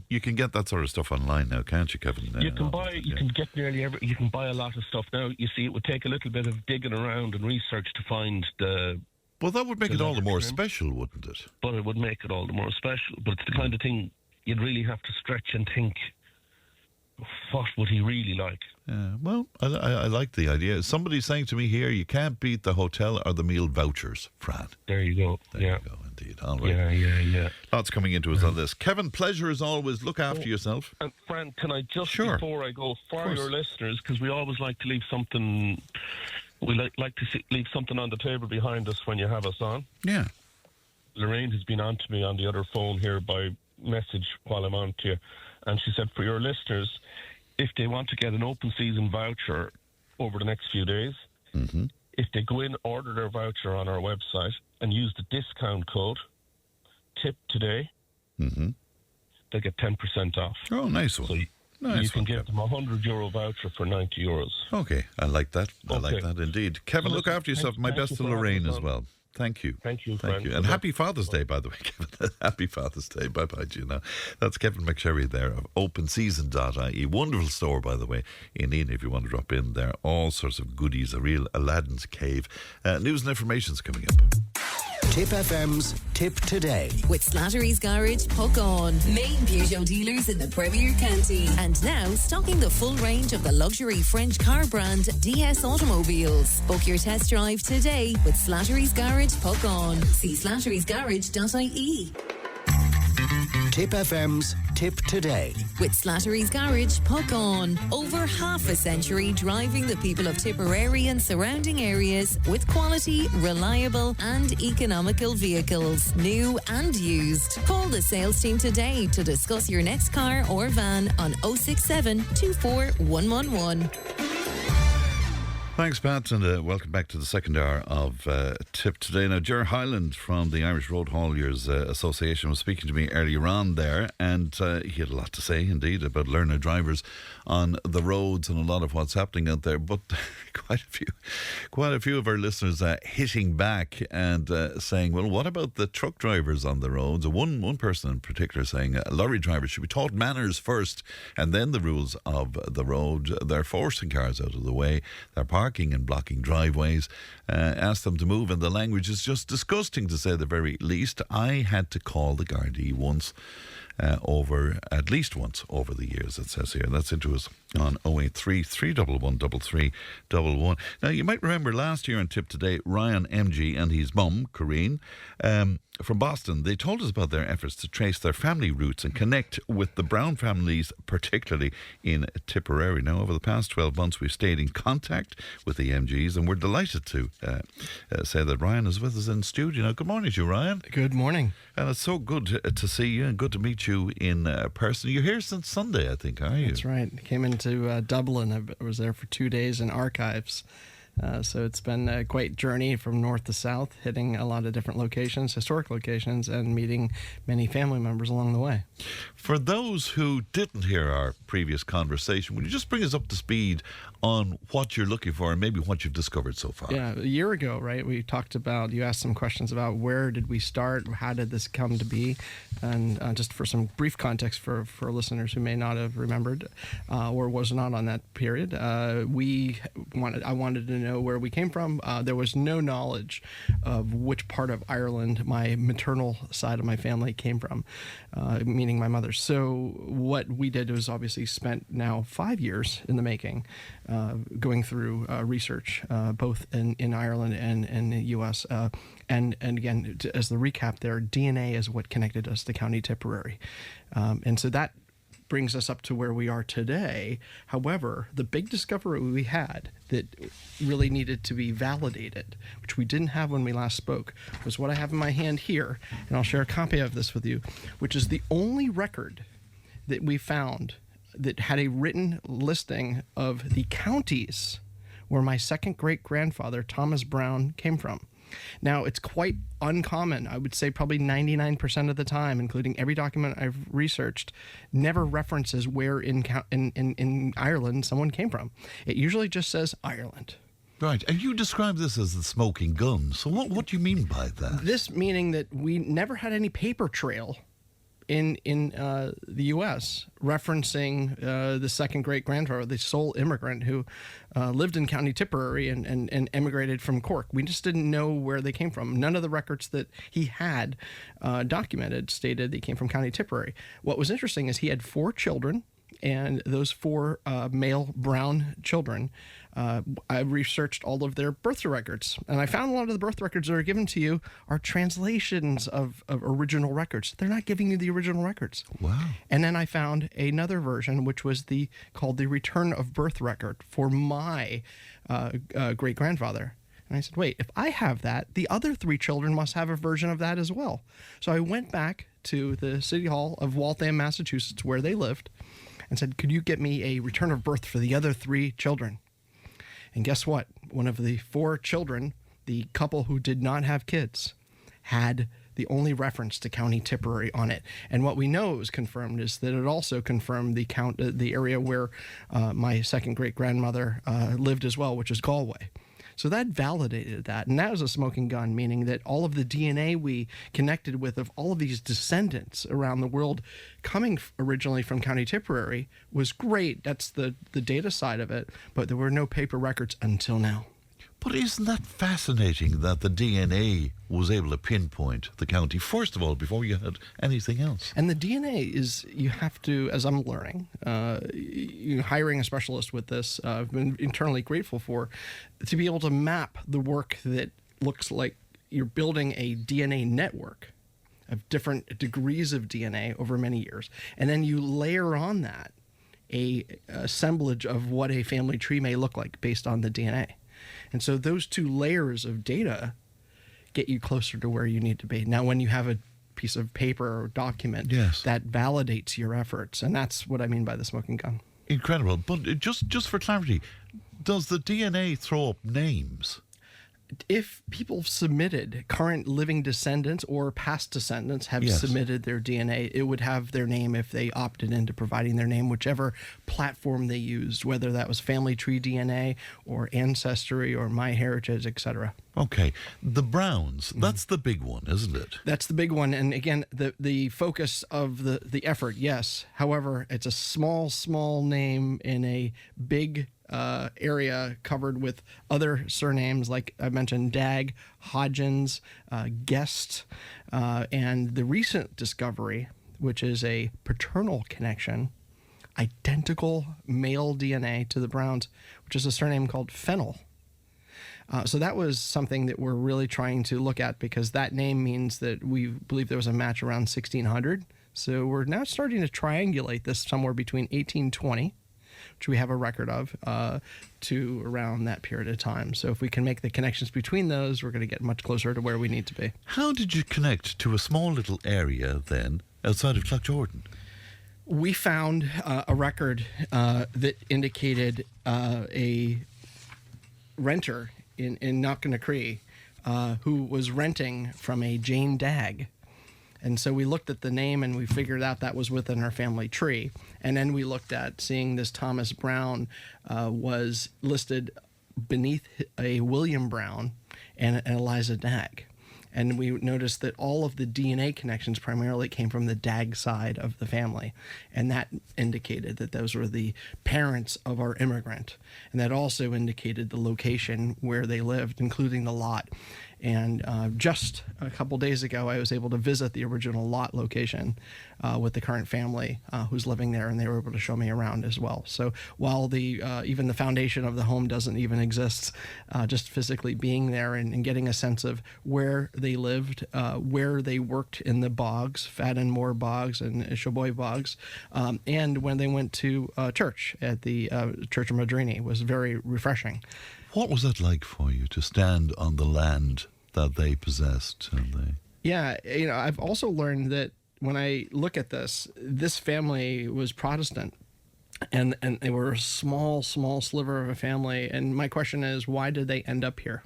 you can get that sort of stuff online now, can't you, Kevin? You can buy. You can get nearly every. You can buy a lot of stuff now. You see, it would take a little bit of digging around and research to find the. Well, that would make it all the more special, wouldn't it? But it would make it all the more special. But it's the kind of thing you'd really have to stretch and think. What would he really like? Yeah, well, I like the idea. Somebody's saying to me here, you can't beat the hotel or the meal vouchers, Fran. There you go. There you go, indeed. All right. Yeah. Lots coming into us on this. Kevin, pleasure as always. Look after yourself. And Fran, can I just, before I go, for your listeners, because we always like to leave something We like to leave something on the table behind us when you have us on. Yeah. Lorraine has been on to me on the other phone here by message while I'm on to you, and she said for your listeners, if they want to get an open season voucher over the next few days, if they go in, order their voucher on our website and use the discount code Tipp today, they'll get 10% off. Oh, nice one. So you can give them a €100 voucher for €90. Okay, I like that. I like that indeed. Kevin, look after yourself. My best to Lorraine as well. Thank you. Thank you, Thank you. And happy Father's Day, by the way, Kevin. Happy Father's Day. Bye-bye to you now. That's Kevin McSherry there of openseason.ie. Wonderful store, by the way, in Ian, if you want to drop in there. All sorts of goodies, a real Aladdin's cave. News and information's coming up. Tipp FM's Tipp Today. With Slattery's Garage, Puckon. Main Peugeot dealers in the Premier County. And now stocking the full range of the luxury French car brand DS Automobiles. Book your test drive today with Slattery's Garage, Puckon. See slatterysgarage.ie. Tipp FM's Tipp Today. With Slattery's Garage, Puckon. Over half a century driving the people of Tipperary and surrounding areas with quality, reliable and economical vehicles, new and used. Call the sales team today to discuss your next car or van on 067 24111. Thanks, Pat, and welcome back to the second hour of Tipp Today. Now, Ger Hyland from the Irish Road Haulage Association was speaking to me earlier on there, and he had a lot to say, indeed, about learner drivers on the roads and a lot of what's happening out there. But quite a few of our listeners hitting back and saying, well, what about the truck drivers on the roads? One person in particular saying lorry drivers should be taught manners first and then the rules of the road. They're forcing cars out of the way. They're parking and blocking driveways. Ask them to move, and the language is just disgusting, to say the very least. I had to call the Gardaí once, at least once over the years, it says here. That's into us on 083 311 3311. Now, you might remember last year on Tipp Today, Ryan Emge and his mum, Corrine, from Boston, they told us about their efforts to trace their family roots and connect with the Brown families, particularly in Tipperary. Now, over the past 12 months, we've stayed in contact with the MGs, and we're delighted to say that Ryan is with us in studio. Now, good morning to you, Ryan. Good morning. And it's so good to see you and good to meet you in person. You're here since Sunday, I think, are you? That's right. Came into Dublin. I was there for 2 days in archives. So it's been a great journey from north to south, hitting a lot of different locations, historic locations, and meeting many family members along the way. For those who didn't hear our previous conversation, would you just bring us up to speed on what you're looking for and maybe what you've discovered so far? Yeah, a year ago, right, we talked about, you asked some questions about where did we start, how did this come to be, and just for some brief context for listeners who may not have remembered or was not on that period, I wanted to know where we came from. There was no knowledge of which part of Ireland my maternal side of my family came from, meaning my mother. So what we did was obviously spent now 5 years in the making, going through research, both in Ireland and in the U.S. And again, as the recap there, DNA is what connected us to County Tipperary. And so that brings us up to where we are today. However, the big discovery we had that really needed to be validated, which we didn't have when we last spoke, was what I have in my hand here, and I'll share a copy of this with you, which is the only record that we found that had a written listing of the counties where my second great-grandfather, Thomas Brown, came from. Now, it's quite uncommon. I would say probably 99% of the time, including every document I've researched, never references where in Ireland someone came from. It usually just says Ireland. Right, and you describe this as the smoking gun. So what do you mean by that? This meaning that we never had any paper trail in the U.S. referencing the second great-grandfather, the sole immigrant who lived in County Tipperary and emigrated from Cork. We just didn't know where they came from. None of the records that he had documented stated they came from County Tipperary. What was interesting is he had 4 children, and those 4 male brown children I researched all of their birth records, and I found a lot of the birth records that are given to you are translations of original records. They're not giving you the original records. Wow. And then I found another version, which was called the return of birth record for my great-grandfather. And I said, wait, if I have that, the other 3 children must have a version of that as well. So I went back to the City Hall of Waltham, Massachusetts, where they lived, and said, could you get me a return of birth for the other 3 children? And guess what? One of the 4 children, the couple who did not have kids, had the only reference to County Tipperary on it. And what we know is confirmed is that it also confirmed the area where my second great-grandmother lived as well, which is Galway. So that validated that. And that was a smoking gun, meaning that all of the DNA we connected with of all of these descendants around the world coming originally from County Tipperary was great. That's the data side of it. But there were no paper records until now. But isn't that fascinating that the DNA was able to pinpoint the county, first of all, before you had anything else? And the DNA is, you have to, as I'm learning, hiring a specialist with this, I've been internally grateful for, to be able to map the work that looks like you're building a DNA network of different degrees of DNA over many years. And then you layer on that a assemblage of what a family tree may look like based on the DNA. And so those 2 layers of data get you closer to where you need to be. Now, when you have a piece of paper or document, yes, that validates your efforts. And that's what I mean by the smoking gun. Incredible. But just for clarity, does the DNA throw up names? If people submitted, current living descendants or past descendants have submitted their DNA, it would have their name if they opted into providing their name, whichever platform they used, whether that was Family Tree DNA or Ancestry or MyHeritage, etc. Okay. The Browns, that's the big one, isn't it? That's the big one. And again, the focus of the effort, yes. However, it's a small name in a big area covered with other surnames, like I mentioned, Dag, Hodgins, Guest, and the recent discovery, which is a paternal connection, identical male DNA to the Browns, which is a surname called Fennell. So that was something that we're really trying to look at, because that name means that we believe there was a match around 1600. So we're now starting to triangulate this somewhere between 1820, which we have a record of, to around that period of time. So if we can make the connections between those, we're going to get much closer to where we need to be. How did you connect to a small little area then outside of Cloughjordan? We found a record that indicated a renter in Knocknacrie who was renting from a Jane Dag. And so we looked at the name and we figured out that was within our family tree. And then we looked at seeing this Thomas Brown was listed beneath a William Brown and an Eliza Dag. And we noticed that all of the DNA connections primarily came from the Dag side of the family. And that indicated that those were the parents of our immigrant. And that also indicated the location where they lived, including the lot. And just a couple days ago, I was able to visit the original lot location with the current family who's living there, and they were able to show me around as well. So while the even the foundation of the home doesn't even exist, just physically being there and getting a sense of where they lived, where they worked in the bogs, Faddenmore bogs and Shoboy bogs, and when they went to church at the Church of Madrini was very refreshing. What was that like for you to stand on the land that they possessed? Yeah, I've also learned that when I look at this family was Protestant, and they were a small sliver of a family. And my question is, why did they end up here?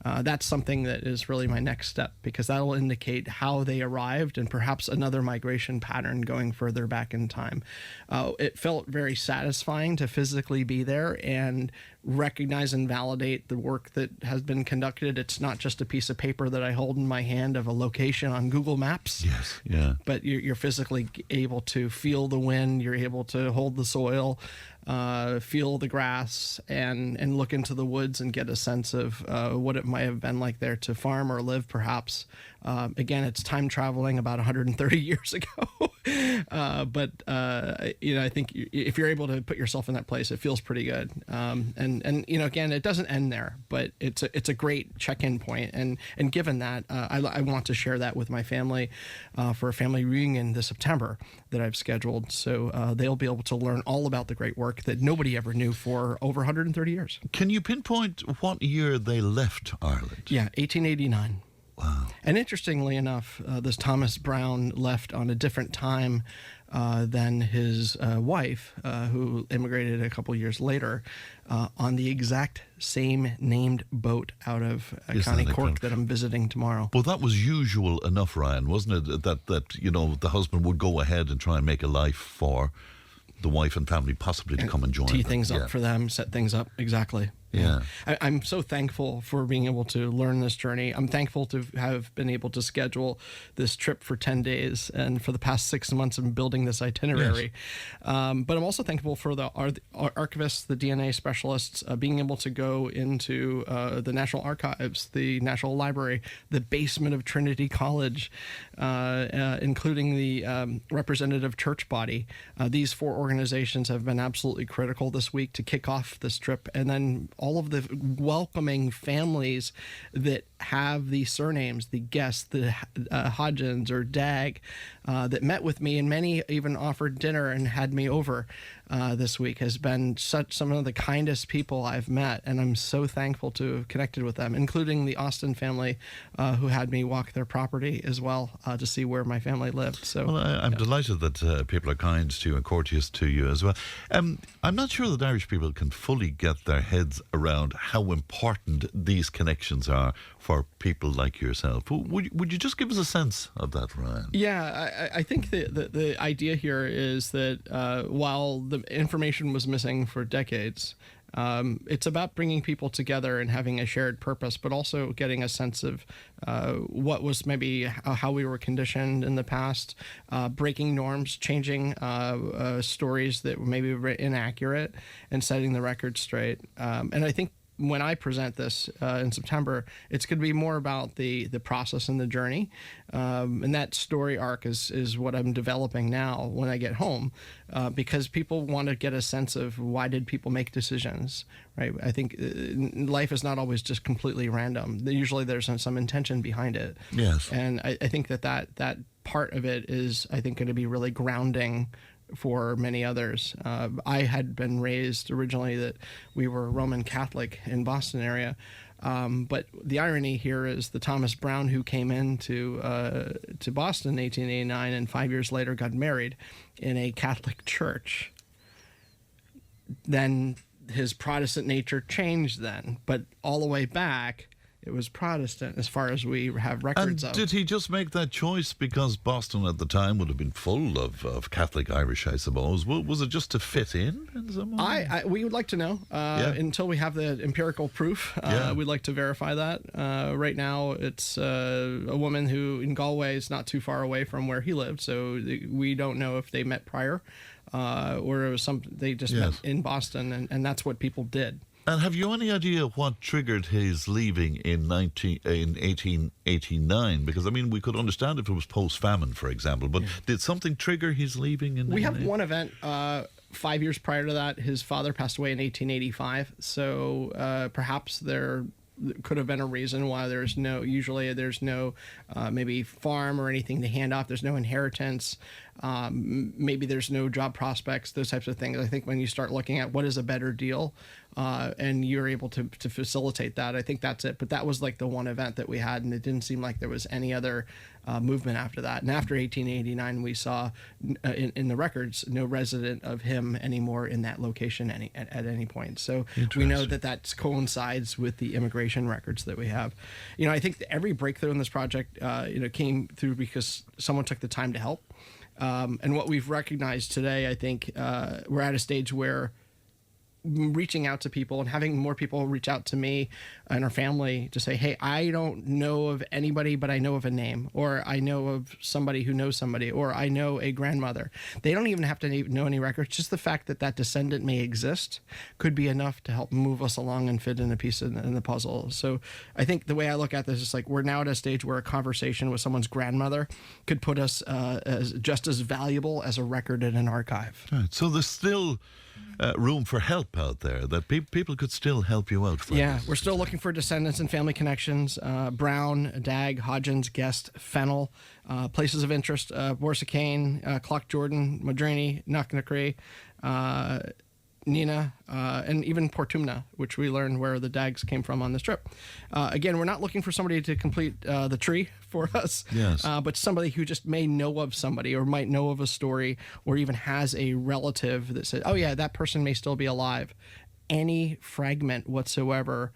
That's something that is really my next step, because that will indicate how they arrived and perhaps another migration pattern going further back in time. It felt very satisfying to physically be there and recognize and validate the work that has been conducted. It's not just a piece of paper that I hold in my hand of a location on Google Maps. Yes, yeah. But you're physically able to feel the wind, you're able to hold the soil, feel the grass, and look into the woods and get a sense of what it might have been like there to farm or live, perhaps. Again, it's time traveling about 130 years ago. But I think if you're able to put yourself in that place, it feels pretty good. And again, it doesn't end there, but it's a great check-in point. And given that, I want to share that with my family for a family reunion this September that I've scheduled. So they'll be able to learn all about the great work that nobody ever knew for over 130 years. Can you pinpoint what year they left Ireland? Yeah, 1889. Wow. And interestingly enough, this Thomas Brown left on a different time than his wife, who immigrated a couple years later, on the exact same named boat out of County Cork that I'm visiting tomorrow. Well, that was usual enough, Ryan, wasn't it? That the husband would go ahead and try and make a life for the wife and family, possibly to come and join. Tee things up for them, set things up, exactly. Yeah. I'm so thankful for being able to learn this journey. I'm thankful to have been able to schedule this trip for 10 days and for the past 6 months of building this itinerary. Yes. But I'm also thankful for the archivists, the DNA specialists, being able to go into the National Archives, the National Library, the basement of Trinity College, including the representative church body. These 4 organizations have been absolutely critical this week to kick off this trip. And then all of the welcoming families that have the surnames, the guests, the Hodgins or Dag, that met with me, and many even offered dinner and had me over this week, has been some of the kindest people I've met, and I'm so thankful to have connected with them, including the Austin family, who had me walk their property as well to see where my family lived. So, well, I'm delighted that people are kind to you and courteous to you as well. I'm not sure that Irish people can fully get their heads around how important these connections are for people like yourself. Would you just give us a sense of that, Ryan? Yeah, I think the idea here is that while the information was missing for decades, it's about bringing people together and having a shared purpose, but also getting a sense of what was maybe how we were conditioned in the past, breaking norms, changing stories that maybe were inaccurate, and setting the record straight. And I think when I present this in September, it's going to be more about the process and the journey. And that story arc is what I'm developing now when I get home, because people want to get a sense of why did people make decisions, right? I think life is not always just completely random. Usually there's some intention behind it. Yes. And I think that part of it is, I think, going to be really grounding for many others. I had been raised originally that we were Roman Catholic in Boston area, but the irony here is the Thomas Brown who came into to Boston in 1889 and 5 years later got married in a Catholic church. Then his Protestant nature changed then, but all the way back, it was Protestant as far as we have records of. Did he just make that choice because Boston at the time would have been full of Catholic Irish, I suppose? Was it just to fit in some way? We would like to know. Until we have the empirical proof, we'd like to verify that. Right now, it's a woman who in Galway is not too far away from where he lived, so we don't know if they met prior or it was they just met in Boston, and that's what people did. And have you any idea what triggered his leaving in 1889? Because, I mean, we could understand if it was post-famine, for example, but did something trigger his leaving? We have one event 5 years prior to that. His father passed away in 1885, so perhaps there could have been a reason why there's no maybe farm or anything to hand off. There's no inheritance. Maybe there's no job prospects, those types of things. I think when you start looking at what is a better deal, and you're able to facilitate that, I think that's it. But that was like the one event that we had, and it didn't seem like there was any other movement after that. And after 1889, we saw in the records no resident of him anymore in that location at any point. So we know that coincides with the immigration records that we have. I think every breakthrough in this project, came through because someone took the time to help. And what we've recognized today, I think we're at a stage where reaching out to people and having more people reach out to me and our family to say, hey, I don't know of anybody, but I know of a name, or I know of somebody who knows somebody, or I know a grandmother. They don't even have to know any records. Just the fact that that descendant may exist could be enough to help move us along and fit in a piece in the puzzle. So I think the way I look at this is like we're now at a stage where a conversation with someone's grandmother could put us as just as valuable as a record in an archive. Right. So there's still room for help out there, that people could still help you out. Yeah, we're still looking for descendants and family connections. Brown, Dag, Hodgins, Guest, Fennel. Places of interest, Borsicane, Clock Jordan, Madrini, Knocknacrie, Nina, and even Portumna, which we learned where the Dags came from on this trip. Again, we're not looking for somebody to complete the tree for us, yes, but somebody who just may know of somebody or might know of a story or even has a relative that says, oh yeah, that person may still be alive. Any fragment whatsoever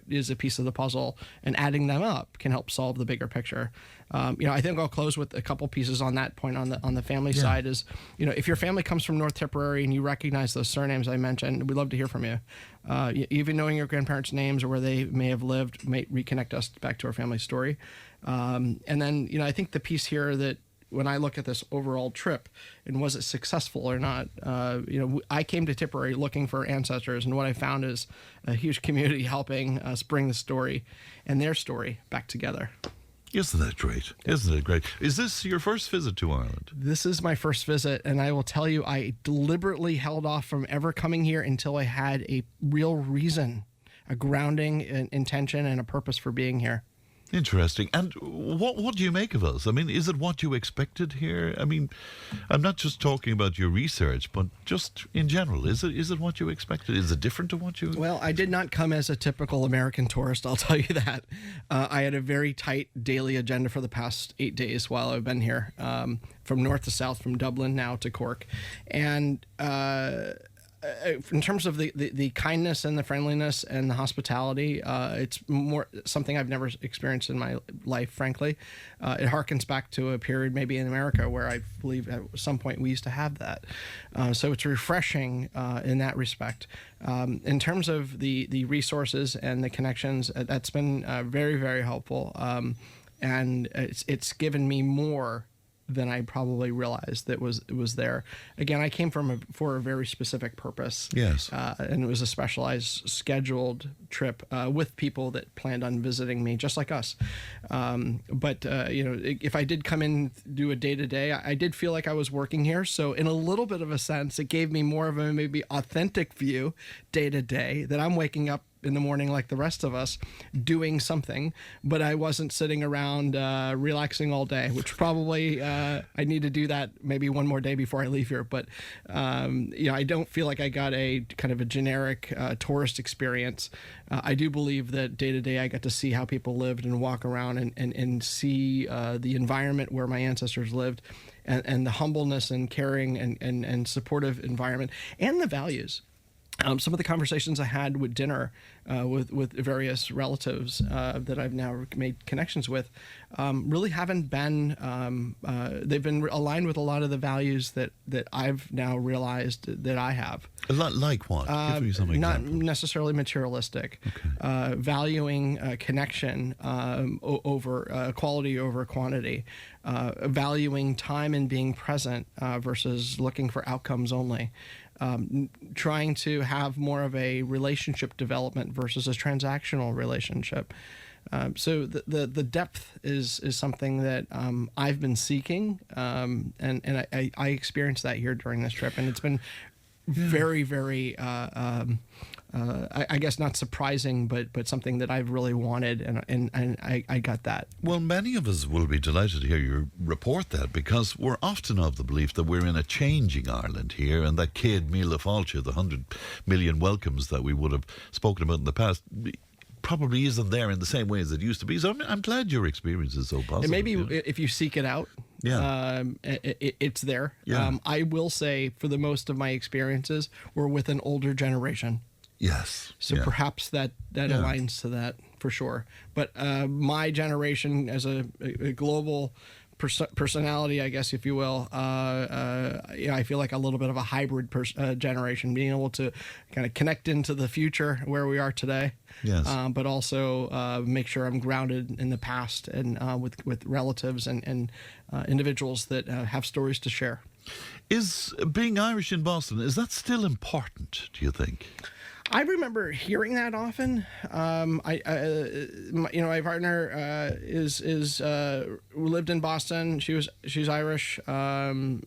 is a piece of the puzzle, and adding them up can help solve the bigger picture. I think I'll close with a couple pieces on that point on the family side is, if your family comes from North Tipperary and you recognize those surnames I mentioned, we'd love to hear from you. Even knowing your grandparents' names or where they may have lived may reconnect us back to our family story. And then, I think the piece here that when I look at this overall trip and was it successful or not, I came to Tipperary looking for ancestors, and what I found is a huge community helping us bring the story and their story back together. Isn't that great? Isn't it great? Is this your first visit to Ireland? This is my first visit, and I will tell you, I deliberately held off from ever coming here until I had a real reason, a grounding, an intention, and a purpose for being here. Interesting. And what do you make of us? I mean, is it what you expected here? I mean, I'm not just talking about your research, but just in general. Is it what you expected? Is it different to what you... Well, I did not come as a typical American tourist, I'll tell you that. I had a very tight daily agenda for the past 8 days while I've been here, from north to south, from Dublin now to Cork. And... in terms of the kindness and the friendliness and the hospitality, it's more something I've never experienced in my life, frankly. It harkens back to a period maybe in America where I believe at some point we used to have that. So it's refreshing in that respect. In terms of the resources and the connections, that's been very, very helpful. And it's given me more than I probably realized that was there. Again, I came for a very specific purpose. Yes. And it was a specialized, scheduled trip with people that planned on visiting me, just like us. But if I did come in, do a day-to-day, I did feel like I was working here. So in a little bit of a sense, it gave me more of a maybe authentic view day-to-day that I'm waking up in the morning like the rest of us doing something, but I wasn't sitting around relaxing all day, which probably I need to do that maybe one more day before I leave here. But I don't feel like I got a kind of a generic tourist experience. I do believe that day to day I got to see how people lived and walk around and see the environment where my ancestors lived, and the humbleness and caring and supportive environment and the values. Some of the conversations I had with dinner with various relatives that I've now made connections with really haven't been, they've been aligned with a lot of the values that I've now realized that I have. A lot like what? Give me some Not examples. necessarily materialistic. Okay. Valuing connection over quality over quantity. Valuing time and being present versus looking for outcomes only. Trying to have more of a relationship development versus a transactional relationship. So the depth is something that I've been seeking, and I experienced that here during this trip, and it's been very, very, I guess not surprising, but something that I've really wanted, and I got that. Well, many of us will be delighted to hear you report that, because we're often of the belief that we're in a changing Ireland here, and that Céad Míle Fáilte, the 100 million welcomes that we would have spoken about in the past, probably isn't there in the same way as it used to be. So I'm glad your experience is so positive. And maybe if you seek it out, it's there. Yeah. I will say, for the most of my experiences, we're with an older generation. Yes. So perhaps that aligns to that for sure. But my generation, as a global personality, I guess, if you will. I feel like a little bit of a hybrid generation, being able to kind of connect into the future where we are today. Yes. But also make sure I'm grounded in the past and with relatives and individuals that have stories to share. Is being Irish in Boston, is that still important, do you think? I remember hearing that often. My partner is lived in Boston. She's Irish. I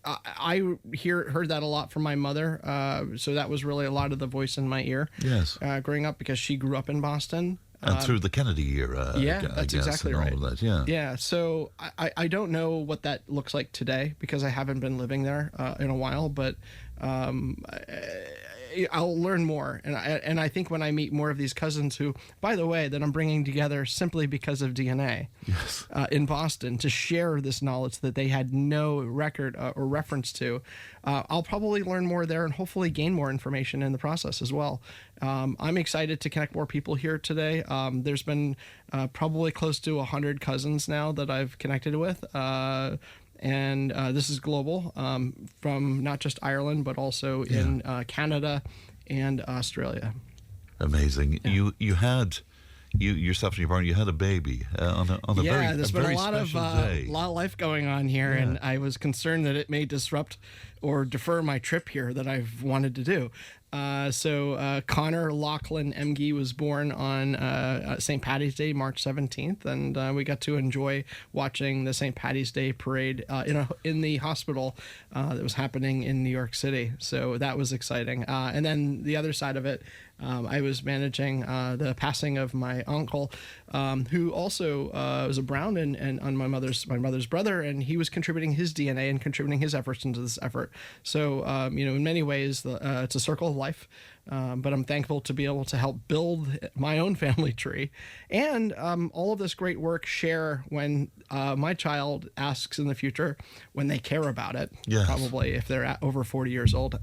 heard that a lot from my mother. So that was really a lot of the voice in my ear. Yes. Growing up, because she grew up in Boston. And through the Kennedy era. That's exactly right. All of that, Yeah. So I don't know what that looks like today, because I haven't been living there in a while, but I'll learn more, and I think when I meet more of these cousins who, by the way, that I'm bringing together simply because of DNA, yes, in Boston, to share this knowledge that they had no record or reference to, I'll probably learn more there and hopefully gain more information in the process as well. I'm excited to connect more people here today. There's been probably close to 100 cousins now that I've connected with. And this is global, from not just Ireland, but also in Canada and Australia. Amazing. Yeah. Yourself and your partner, you had a baby on a very there's been a lot of day. lot of life going on here, and I was concerned that it may disrupt or defer my trip here that I've wanted to do. So Connor Lachlan Emge was born on St. Paddy's Day, March 17th, and we got to enjoy watching the St. Paddy's Day parade in the hospital that was happening in New York City. So that was exciting. And then the other side of it, I was managing the passing of my uncle, who also was a Brown and on my mother's brother, and he was contributing his DNA and contributing his efforts into this effort. So in many ways, it's a circle of life. But I'm thankful to be able to help build my own family tree, and all of this great work share when my child asks in the future, when they care about it. Yes. Probably if they're over 40 years old,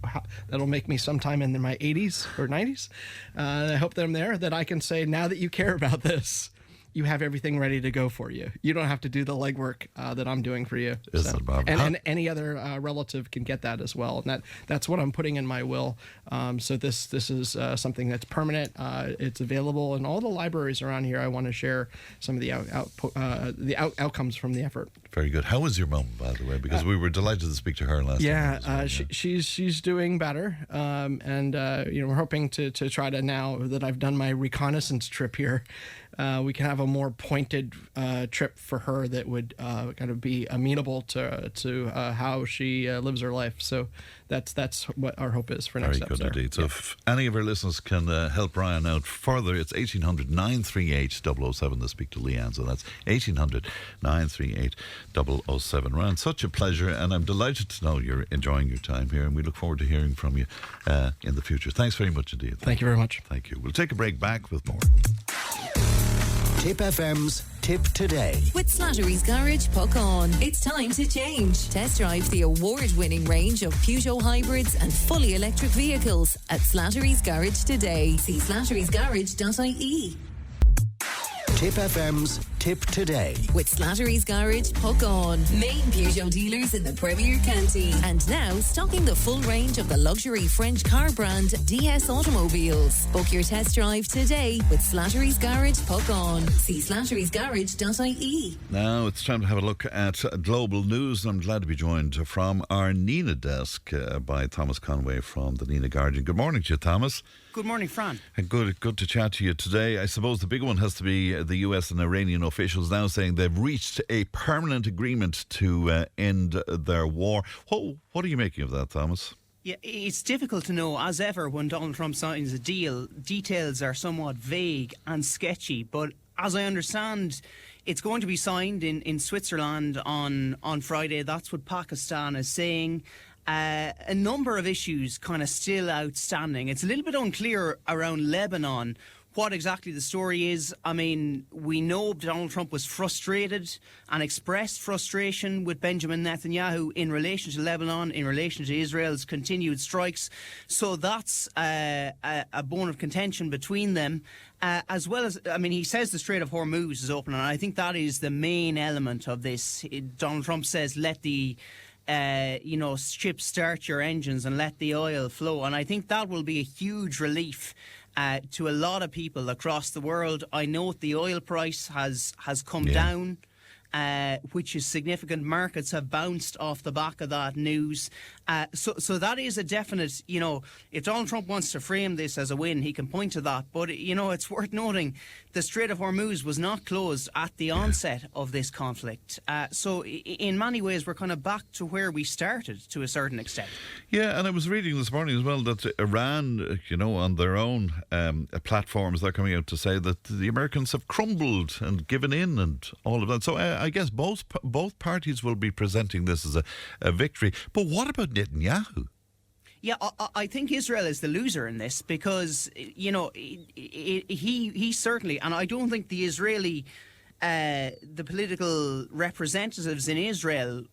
that'll make me sometime in my 80s or 90s. I hope that I'm there, that I can say, now that you care about this, you have everything ready to go for you. You don't have to do the legwork that I'm doing for you. And any other relative can get that as well. And that's what I'm putting in my will. So this is something that's permanent. It's available in all the libraries around here. I want to share some of the outcomes from the effort. Very good. How is your mum, by the way? Because we were delighted to speak to her last time. Well. She's doing better. And we're hoping to try to, now that I've done my reconnaissance trip here, we can have a more pointed trip for her that would kind of be amenable to how she lives her life. So that's what our hope is for next episode. Very good indeed. So if any of our listeners can help Brian out further, it's 1800 938 007 to speak to Leanne. So that's 1800 938 007. Ryan, such a pleasure, and I'm delighted to know you're enjoying your time here, and we look forward to hearing from you in the future. Thanks very much indeed. Thank you very much. Thank you. We'll take a break, back with more. Tipp FM's Tipp Today. With Slattery's Garage, puck on. It's time to change. Test drive the award-winning range of Peugeot hybrids and fully electric vehicles at Slattery's Garage today. See slatterysgarage.ie. Tipp FM's Tipp Today. With Slattery's Garage, puck on. Main Peugeot dealers in the Premier County. And now stocking the full range of the luxury French car brand DS Automobiles. Book your test drive today with Slattery's Garage, puck on. See slatterysgarage.ie. Now it's time to have a look at global news. I'm glad to be joined from our Nina desk by Thomas Conway from the Nina Guardian. Good morning to you, Thomas. Good morning, Fran. And good to chat to you today. I suppose the big one has to be the US and Iranian officials now saying they've reached a permanent agreement to end their war. What are you making of that, Thomas? Yeah, it's difficult to know, as ever, when Donald Trump signs a deal. Details are somewhat vague and sketchy, but as I understand, it's going to be signed in Switzerland on Friday. That's what Pakistan is saying. A number of issues kind of still outstanding. It's a little bit unclear around Lebanon what exactly the story is. I mean, we know Donald Trump was frustrated and expressed frustration with Benjamin Netanyahu in relation to Lebanon, in relation to Israel's continued strikes. So that's a bone of contention between them. As well as, I mean, he says the Strait of Hormuz is open, and I think that is the main element of this. Donald Trump says, let the ships start your engines and let the oil flow. And I think that will be a huge relief to a lot of people across the world. I note the oil price has come down, which is significant. Markets have bounced off the back of that news. So that is a definite, if Donald Trump wants to frame this as a win, he can point to that. But, it's worth noting the Strait of Hormuz was not closed at the onset of this conflict. So in many ways, we're kind of back to where we started to a certain extent. Yeah, and I was reading this morning as well that Iran, on their own platforms, they're coming out to say that the Americans have crumbled and given in and all of that. So I guess both parties will be presenting this as a victory. But what about Netanyahu? Yeah, I think Israel is the loser in this because, he certainly, and I don't think the Israeli, the political representatives in Israel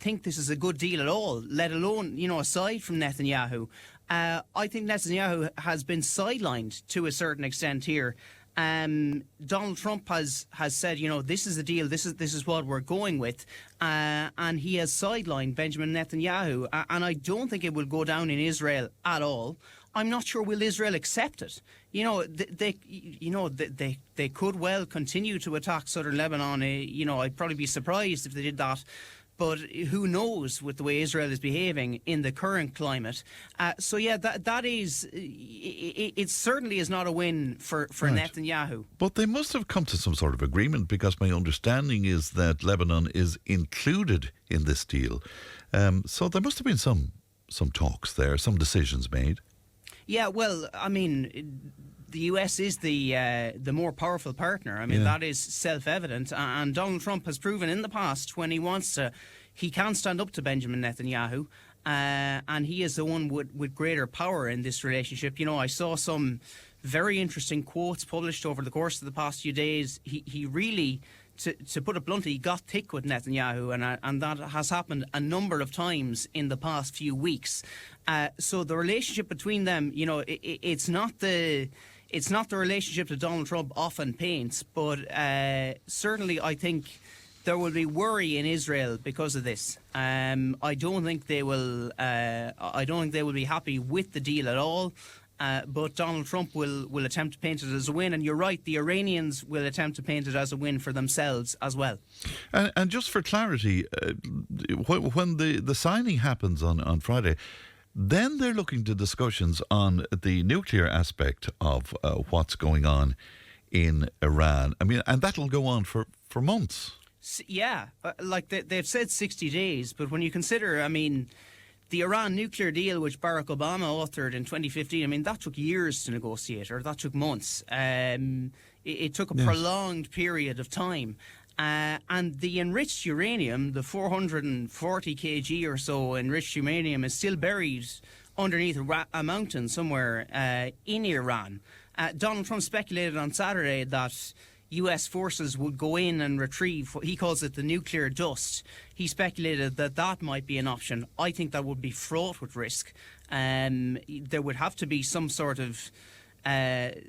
think this is a good deal at all, let alone, aside from Netanyahu. I think Netanyahu has been sidelined to a certain extent here. Donald Trump has said, this is the deal, this is what we're going with, and he has sidelined Benjamin Netanyahu, and I don't think it will go down in Israel at all. I'm not sure will Israel accept it. They could well continue to attack southern Lebanon. I'd probably be surprised if they did that. But who knows with the way Israel is behaving in the current climate. That is, it certainly is not a win for right. Netanyahu. But they must have come to some sort of agreement, because my understanding is that Lebanon is included in this deal. So there must have been some talks there, some decisions made. Yeah, well, I mean, the US is the more powerful partner. I mean, that is self-evident. And Donald Trump has proven in the past when he wants to, he can stand up to Benjamin Netanyahu. And he is the one with greater power in this relationship. I saw some very interesting quotes published over the course of the past few days. He really, to put it bluntly, got thick with Netanyahu, and that has happened a number of times in the past few weeks. So the relationship between them, it's not the relationship that Donald Trump often paints, but certainly I think there will be worry in Israel because of this. I don't think they will. I don't think they will be happy with the deal at all. But Donald Trump will attempt to paint it as a win, and you're right, the Iranians will attempt to paint it as a win for themselves as well. And just for clarity, when the signing happens on Friday, then they're looking to discussions on the nuclear aspect of what's going on in Iran. I mean, and that'll go on for months. Yeah, like they've said 60 days, but when you consider, I mean, the Iran nuclear deal, which Barack Obama authored in 2015, I mean, that took years to negotiate, or that took months. It took a prolonged period of time. And the enriched uranium, the 440 kg or so enriched uranium, is still buried underneath a mountain somewhere in Iran. Donald Trump speculated on Saturday that US forces would go in and retrieve what he calls it the nuclear dust. He speculated that might be an option. I think that would be fraught with risk. There would have to be some sort of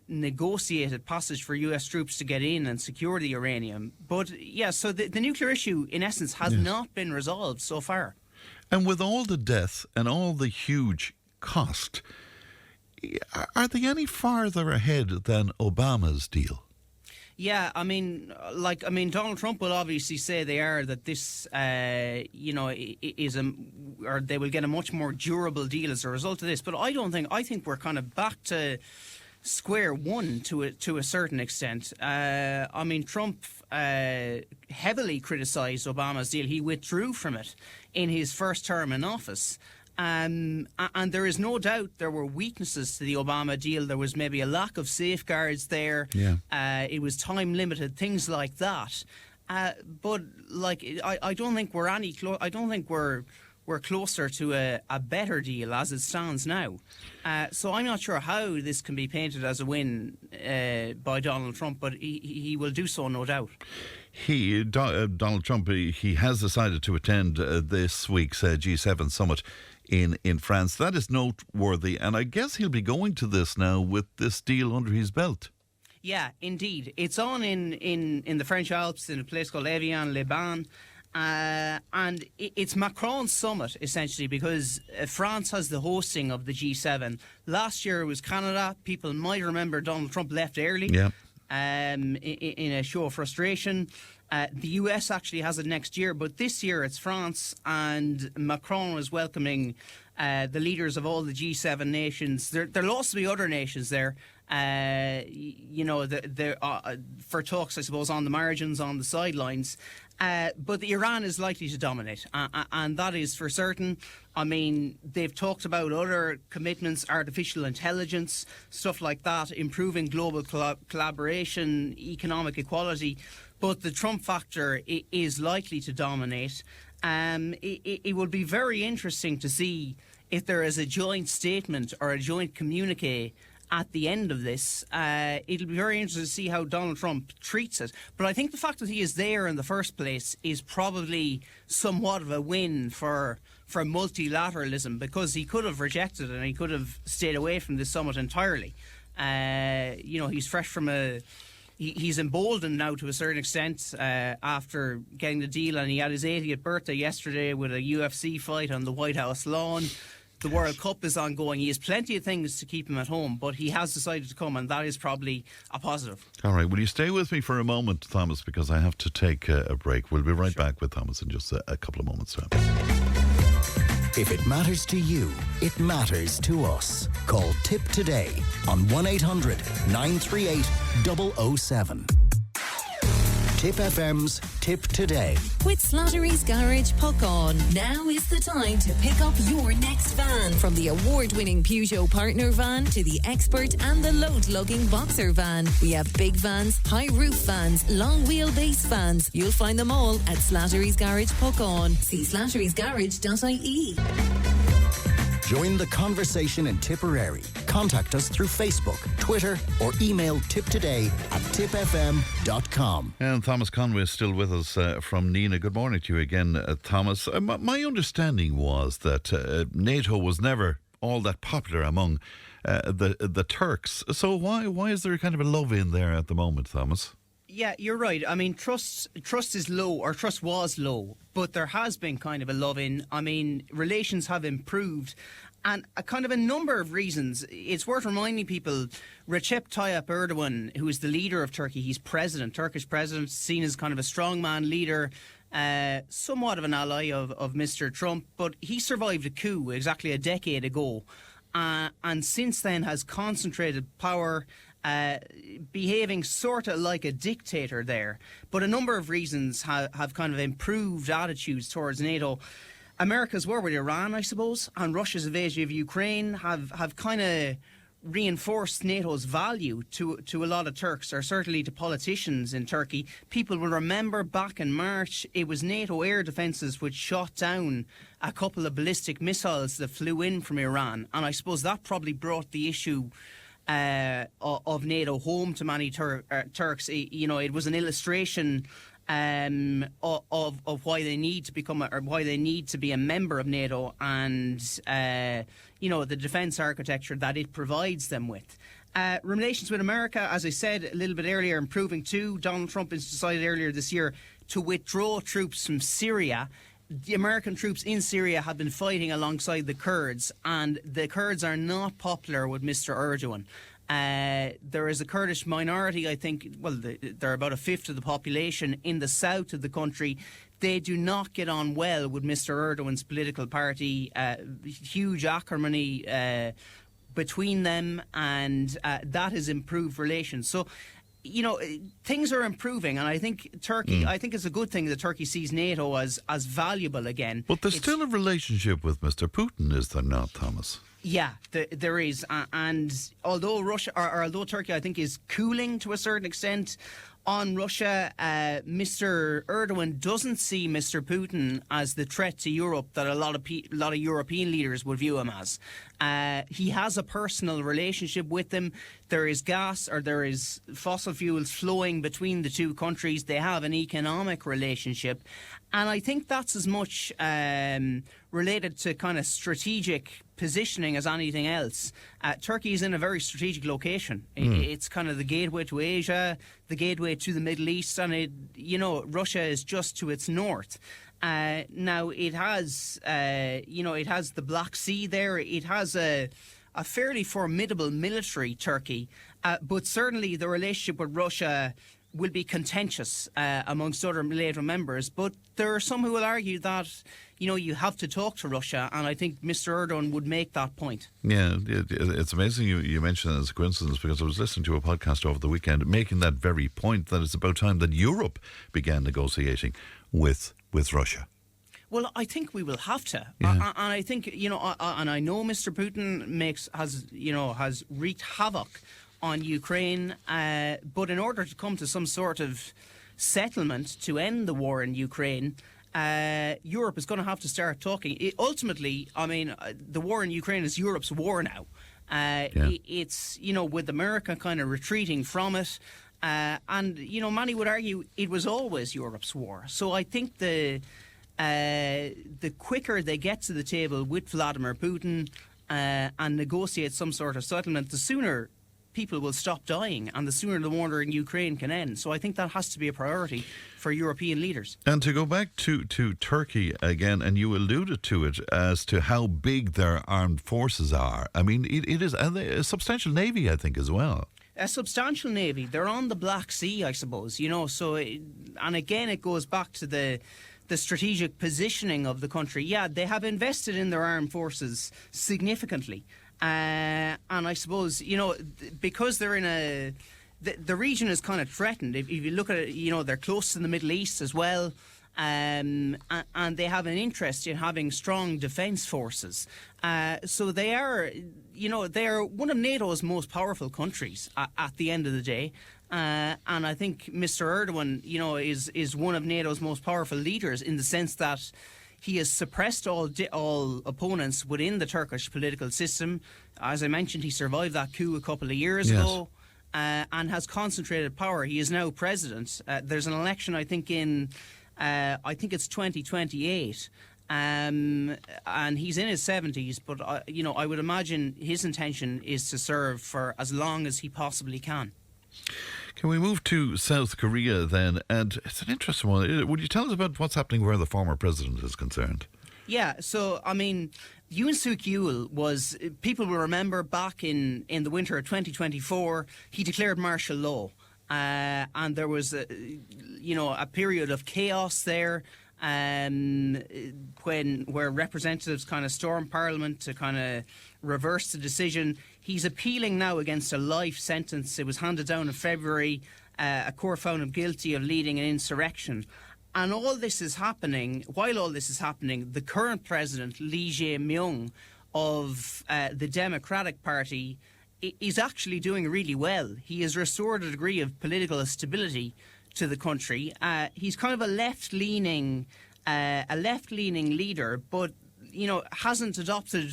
negotiated passage for US troops to get in and secure the uranium. But so the nuclear issue in essence has not been resolved so far. And with all the death and all the huge cost, are they any farther ahead than Obama's deal? Yeah, I mean, Donald Trump will obviously say they are, that this, is or they will get a much more durable deal as a result of this. But I think we're kind of back to square one to a certain extent. I mean, Trump heavily criticised Obama's deal. He withdrew from it in his first term in office. And there is no doubt there were weaknesses to the Obama deal. There was maybe a lack of safeguards there. It was time limited, things like that. But I don't think we're we're closer to a better deal as it stands now. So I'm not sure how this can be painted as a win by Donald Trump, but he will do so, no doubt. Donald Trump, he has decided to attend this week's G7 summit in France. That is noteworthy, and I guess he'll be going to this now with this deal under his belt. Yeah, indeed. It's on in the French Alps in a place called Evian-les-Bains. And it's Macron's summit, essentially, because France has the hosting of the G7. Last year it was Canada. People might remember Donald Trump left early in a show of frustration. The US actually has it next year, but this year it's France, and Macron is welcoming the leaders of all the G7 nations. There'll also be other nations there, for talks, I suppose, on the margins, on the sidelines. But Iran is likely to dominate, and that is for certain. I mean, they've talked about other commitments, artificial intelligence, stuff like that, improving global collaboration, economic equality. But the Trump factor is likely to dominate. It will be very interesting to see if there is a joint statement or a joint communique at the end of this. It'll be very interesting to see how Donald Trump treats it. But I think the fact that he is there in the first place is probably somewhat of a win for multilateralism, because he could have rejected it and he could have stayed away from this summit entirely. He's fresh from He's emboldened now to a certain extent after getting the deal, and he had his 80th birthday yesterday with a UFC fight on the White House lawn. The World Cup is ongoing. He has plenty of things to keep him at home, but he has decided to come, and that is probably a positive. All right, will you stay with me for a moment, Thomas, because I have to take a break. We'll be right back with Thomas in just a couple of moments' time. If it matters to you, it matters to us. Call Tipp today on 1800 938 007. Tipp FM's Tipp Today. With Slattery's Garage Puck On. Now is the time to pick up your next van. From the award-winning Peugeot Partner van to the Expert and the load-lugging Boxer van. We have big vans, high-roof vans, long-wheelbase vans. You'll find them all at Slattery's Garage Puck On. See slatterysgarage.ie. Join the conversation in Tipperary. Contact us through Facebook, Twitter, or email tiptoday@tippfm.com. And Thomas Conway is still with us from Nina. Good morning to you again, Thomas. My understanding was that NATO was never all that popular among the Turks. So why is there a kind of a love in there at the moment, Thomas? Yeah, you're right. I mean, trust is low, or trust was low, but there has been kind of a love in. I mean, relations have improved, and a kind of a number of reasons. It's worth reminding people, Recep Tayyip Erdogan, who is the leader of Turkey, he's Turkish president, seen as kind of a strongman leader, somewhat of an ally of Mr. Trump, but he survived a coup exactly a decade ago, and since then has concentrated power, behaving sort of like a dictator there. But a number of reasons have kind of improved attitudes towards NATO. America's war with Iran, I suppose, and Russia's invasion of Ukraine have kind of reinforced NATO's value to a lot of Turks, or certainly to politicians in Turkey. People will remember back in March, it was NATO air defences which shot down a couple of ballistic missiles that flew in from Iran, and I suppose that probably brought the issue of NATO home to many Turks. It was an illustration of why they need to why they need to be a member of NATO, and the defence architecture that it provides them with. Relations with America, as I said a little bit earlier, improving too. Donald Trump has decided earlier this year to withdraw troops from Syria. The American troops in Syria have been fighting alongside the Kurds, and the Kurds are not popular with Mr. Erdogan. There is a Kurdish minority, I think, they're about a fifth of the population in the south of the country. They do not get on well with Mr. Erdogan's political party. Huge acrimony between them, and that has improved relations. So, things are improving, and I think Turkey, I think it's a good thing that Turkey sees NATO as valuable again. But there's still a relationship with Mr. Putin, is there not, Thomas? Yeah, there is. And although although Turkey, I think, is cooling to a certain extent, On Russia, Mr. Erdogan doesn't see Mr. Putin as the threat to Europe that a lot of European leaders would view him as. He has a personal relationship with them. There is gas, or there is fossil fuels flowing between the two countries. They have an economic relationship. And I think that's as much related to kind of strategic positioning as anything else. Turkey is in a very strategic location. It's kind of the gateway to Asia, the gateway to the Middle East, and Russia is just to its north. Now it has, it has the Black Sea there. It has a fairly formidable military, Turkey, but certainly the relationship with Russia will be contentious amongst other NATO members. But there are some who will argue that, you have to talk to Russia, and I think Mr. Erdogan would make that point. Yeah, it's amazing you mentioned that as a coincidence, because I was listening to a podcast over the weekend making that very point, that it's about time that Europe began negotiating with Russia. Well, I think we will have to, Yeah. and I think and I know Mr. Putin has wreaked havoc on Ukraine, but in order to come to some sort of settlement to end the war in Ukraine, Europe is going to have to start talking. Ultimately, the war in Ukraine is Europe's war now. It's with America kind of retreating from it. And many would argue it was always Europe's war. So I think the quicker they get to the table with Vladimir Putin and negotiate some sort of settlement, the sooner people will stop dying, and the sooner the war in Ukraine can end. So I think that has to be a priority for European leaders. And to go back to Turkey again, and you alluded to it as to how big their armed forces are. I mean, it is a substantial navy, I think, as well. A substantial navy. They're on the Black Sea, I suppose, So, and again, it goes back to the strategic positioning of the country. Yeah, they have invested in their armed forces significantly. And I suppose, because they're in the region is kind of threatened. If you look at it, they're close to the Middle East as well. And they have an interest in having strong defence forces. So they are one of NATO's most powerful countries at the end of the day. And I think Mr. Erdogan, is one of NATO's most powerful leaders, in the sense that he has suppressed all opponents within the Turkish political system. As I mentioned, he survived that coup a couple of years ago. And has concentrated power. He is now president. There's an election, I think, it's 2028, and he's in his 70s. But I would imagine his intention is to serve for as long as he possibly can. Can we move to South Korea then? And it's an interesting one. Would you tell us about what's happening where the former president is concerned? Yeah, so Yoon Suk Yeol was, people will remember, back in the winter of 2024, he declared martial law. And there was a period of chaos there, where representatives kind of stormed Parliament to kind of reverse the decision. He's appealing now against a life sentence. It was handed down in February. A court found him guilty of leading an insurrection. And while all this is happening, the current president, Lee Jae-myung, of the Democratic Party, is actually doing really well. He has restored a degree of political stability to the country. He's kind of a left-leaning leader, but hasn't adopted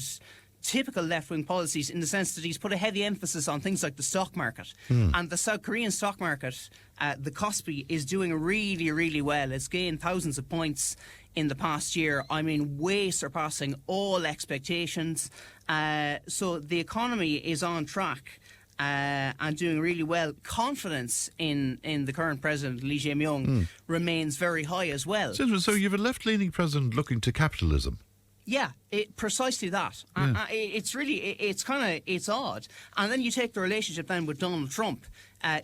typical left-wing policies, in the sense that he's put a heavy emphasis on things like the stock market. And the South Korean stock market, the Kospi, is doing really, really well. It's gained thousands of points in the past year. Way surpassing all expectations. So the economy is on track and doing really well. Confidence in the current president, Lee Jae-myung, remains very high as well. So you have a left-leaning president looking to capitalism. Yeah, precisely that. Yeah. It's odd. And then you take the relationship then with Donald Trump.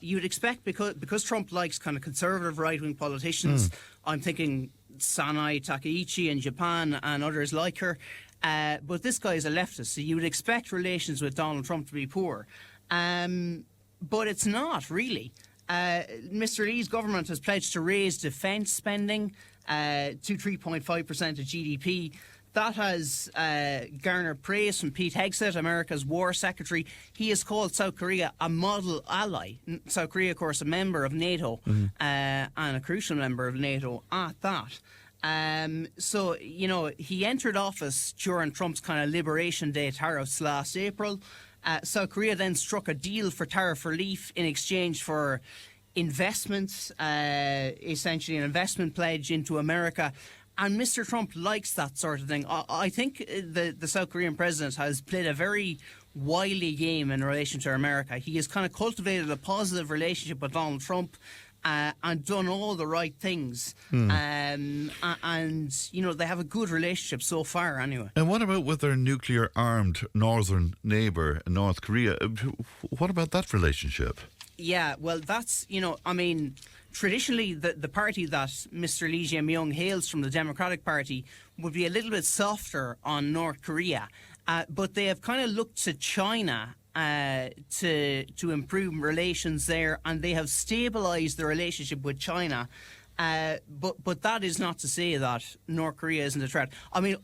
You'd expect, because Trump likes kind of conservative right-wing politicians, I'm thinking Sanai Takaichi in Japan and others like her, but this guy is a leftist, so you would expect relations with Donald Trump to be poor. But it's not, really. Mr. Lee's government has pledged to raise defence spending to 3.5% of GDP. that has garnered praise from Pete Hegseth, America's War Secretary. He has called South Korea a model ally. South Korea, of course, a member of NATO and a crucial member of NATO at that. So, he entered office during Trump's kind of Liberation Day tariffs last April. South Korea then struck a deal for tariff relief in exchange for investments, essentially an investment pledge into America. And Mr. Trump likes that sort of thing. I think the South Korean president has played a very wily game in relation to America. He has kind of cultivated a positive relationship with Donald Trump and done all the right things. And, they have a good relationship so far anyway. And what about with their nuclear-armed northern neighbour, North Korea? What about that relationship? Yeah, well, that's, traditionally the party that Mr. Lee Jae-myung hails from, the Democratic Party, would be a little bit softer on North Korea. But they have kind of looked to China to improve relations there, and they have stabilised the relationship with China. But that is not to say that North Korea isn't a threat.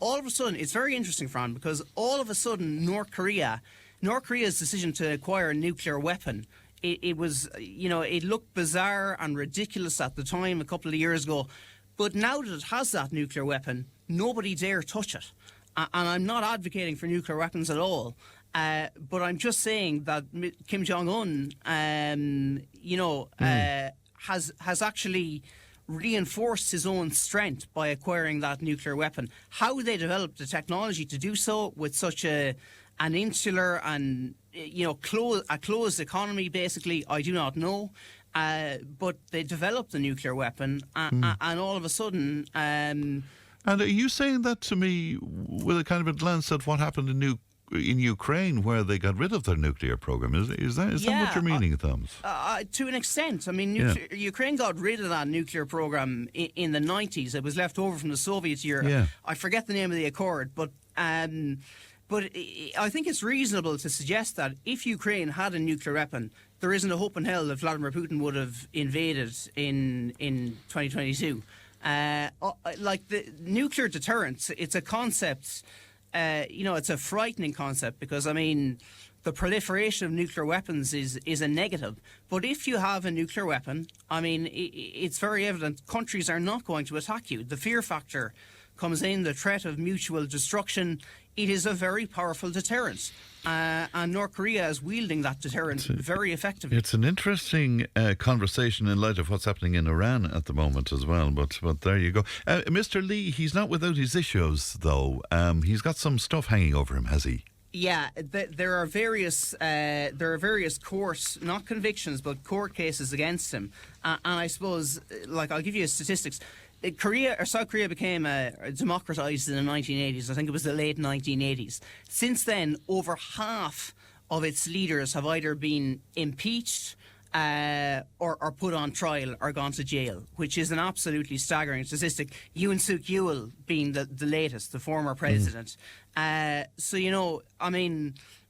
All of a sudden, it's very interesting, Fran, because all of a sudden North Korea's decision to acquire a nuclear weapon, it was, it looked bizarre and ridiculous at the time a couple of years ago. But now that it has that nuclear weapon, nobody dare touch it. And I'm not advocating for nuclear weapons at all. But I'm just saying that Kim Jong-un, has actually reinforced his own strength by acquiring that nuclear weapon. How they developed the technology to do so with such an insular and a closed economy, basically, I do not know. But they developed the nuclear weapon, and all of a sudden. And are you saying that to me with a kind of a glance at what happened in Ukraine, where they got rid of their nuclear program? Is that what you're meaning, Thomas? To an extent. Ukraine got rid of that nuclear program in the 90s. It was left over from the Soviet era. Yeah. I forget the name of the accord, but I think it's reasonable to suggest that if Ukraine had a nuclear weapon, there isn't a hope in hell that Vladimir Putin would have invaded in 2022. Like the nuclear deterrence, it's a concept. It's a frightening concept because, the proliferation of nuclear weapons is a negative. But if you have a nuclear weapon, it's very evident countries are not going to attack you. The fear factor comes in, the threat of mutual destruction. It is a very powerful deterrent. And North Korea is wielding that deterrent very effectively. It's an interesting conversation in light of what's happening in Iran at the moment as well. But there you go. Mr. Lee, he's not without his issues, though. He's got some stuff hanging over him, has he? Yeah, there are various court, not convictions, but court cases against him. And I suppose, I'll give you statistics. South Korea became democratized in the 1980s. I think it was the late 1980s. Since then, over half of its leaders have either been impeached or put on trial or gone to jail, which is an absolutely staggering statistic. Yoon Suk Yeol being the latest, the former president.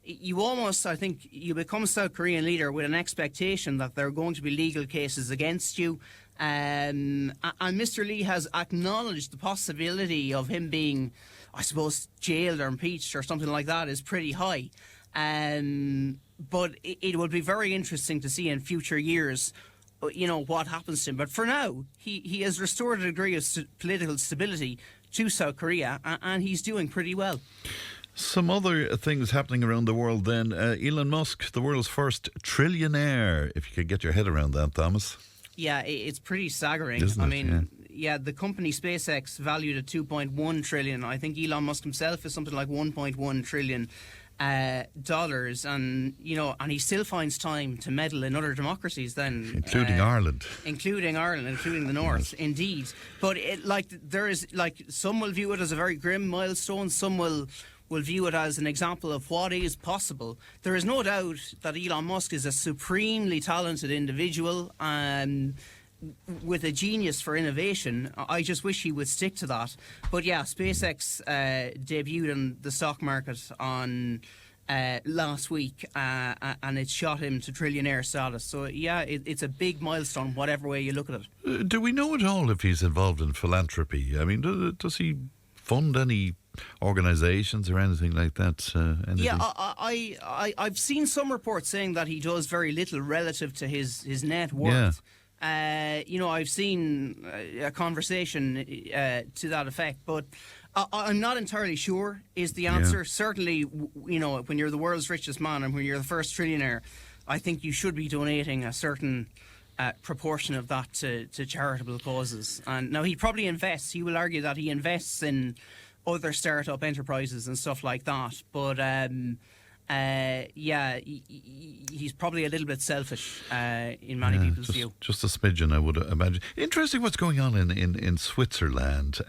You almost, I think, you become a South Korean leader with an expectation that there are going to be legal cases against you. And Mr. Lee has acknowledged the possibility of him being, I suppose, jailed or impeached or something like that is pretty high. But it will be very interesting to see in future years, what happens to him. But for now, he has restored a degree of political stability to South Korea, and he's doing pretty well. Some other things happening around the world then. Elon Musk, the world's first trillionaire, if you could get your head around that, Thomas. Yeah, it's pretty staggering. Isn't it? Yeah, the company SpaceX valued at $2.1 trillion. I think Elon Musk himself is something like $1.1 trillion. Dollars, and he still finds time to meddle in other democracies then, including Ireland, including the North. Yes. Indeed. But some will view it as a very grim milestone, some will view it as an example of what is possible. There is no doubt that Elon Musk is a supremely talented individual with a genius for innovation. I just wish he would stick to that. But yeah, SpaceX debuted in the stock market on last week, and it shot him to trillionaire status. So yeah, it's a big milestone, whatever way you look at it. Do we know at all if he's involved in philanthropy? Does he fund any organisations or anything like that? Yeah, I've seen some reports saying that he does very little relative to his net worth. I've seen a conversation to that effect, but I'm not entirely sure is the answer. Yeah. Certainly, when you're the world's richest man and when you're the first trillionaire, I think you should be donating a certain proportion of that to charitable causes. And now he probably invests. He will argue that he invests in other startup enterprises and stuff like that. But he's probably a little bit selfish in many people's view. Just a smidgen, I would imagine. Interesting what's going on in Switzerland.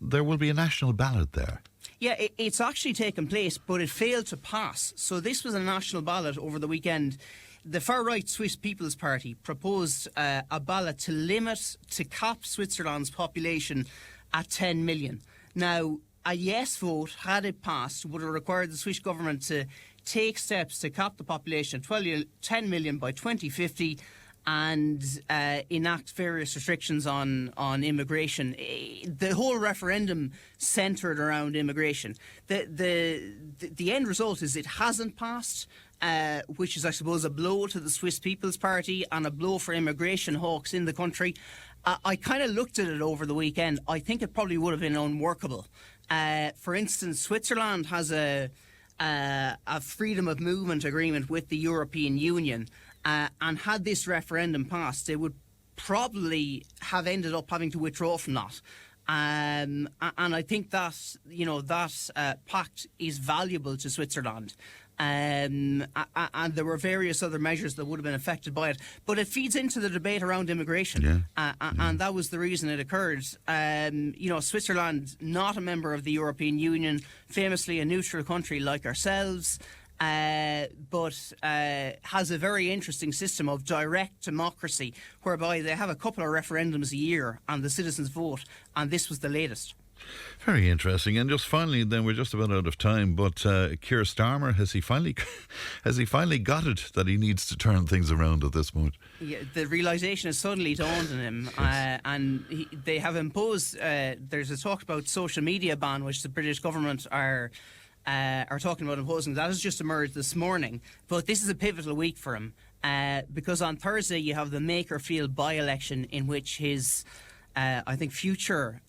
There will be a national ballot there. Yeah, it's actually taken place, but it failed to pass. So this was a national ballot over the weekend. The far-right Swiss People's Party proposed a ballot to cap Switzerland's population at 10 million. Now, a yes vote, had it passed, would have required the Swiss government to take steps to cap the population at 10 million by 2050 and enact various restrictions on immigration. The whole referendum centred around immigration. The end result is it hasn't passed, which is, I suppose, a blow to the Swiss People's Party and a blow for immigration hawks in the country. I kind of looked at it over the weekend. I think it probably would have been unworkable. For instance, Switzerland has a freedom of movement agreement with the European Union, and had this referendum passed, they would probably have ended up having to withdraw from that. And I think that pact is valuable to Switzerland. And there were various other measures that would have been affected by it. But it feeds into the debate around immigration. And that was the reason it occurred. Switzerland, not a member of the European Union, famously a neutral country like ourselves, but has a very interesting system of direct democracy, whereby they have a couple of referendums a year and the citizens vote, and this was the latest. Very interesting. And just finally, then we're just about out of time, but Keir Starmer, has he finally got it that he needs to turn things around at this moment? Yeah, the realisation has suddenly dawned on him. Yes. And they have imposed, there's a talk about social media ban, which the British government are talking about imposing. That has just emerged this morning. But this is a pivotal week for him, because on Thursday you have the Makerfield by-election, in which his I think future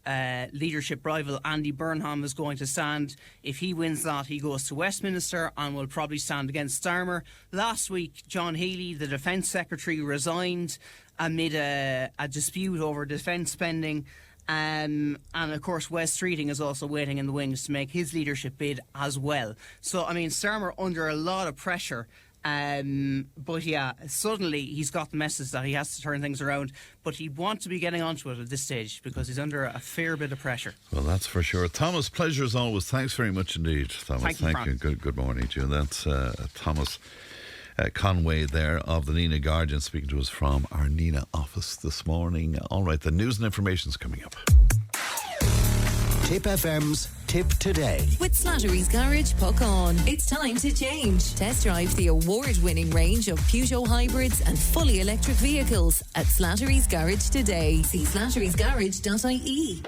leadership rival Andy Burnham is going to stand. If he wins that, he goes to Westminster and will probably stand against Starmer. Last week, John Healey, the Defence Secretary, resigned amid a dispute over defence spending. And of course, Wes Streeting is also waiting in the wings to make his leadership bid as well. So, I mean, Starmer under a lot of pressure. But yeah, suddenly he's got the message that he has to turn things around, but he'd want to be getting onto it at this stage because he's under a fair bit of pressure. Well, that's for sure. Thomas, pleasure as always. Thanks very much indeed, Thomas. Thank you. Good morning to you. That's Thomas Conway there of the Nina Guardian speaking to us from our Nina office this morning. All right, the news and information's coming up. Tipp FM's Tipp Today. With Slattery's Garage, puck on. It's time to change. Test drive the award-winning range of Peugeot hybrids and fully electric vehicles at Slattery's Garage today. See slatterysgarage.ie.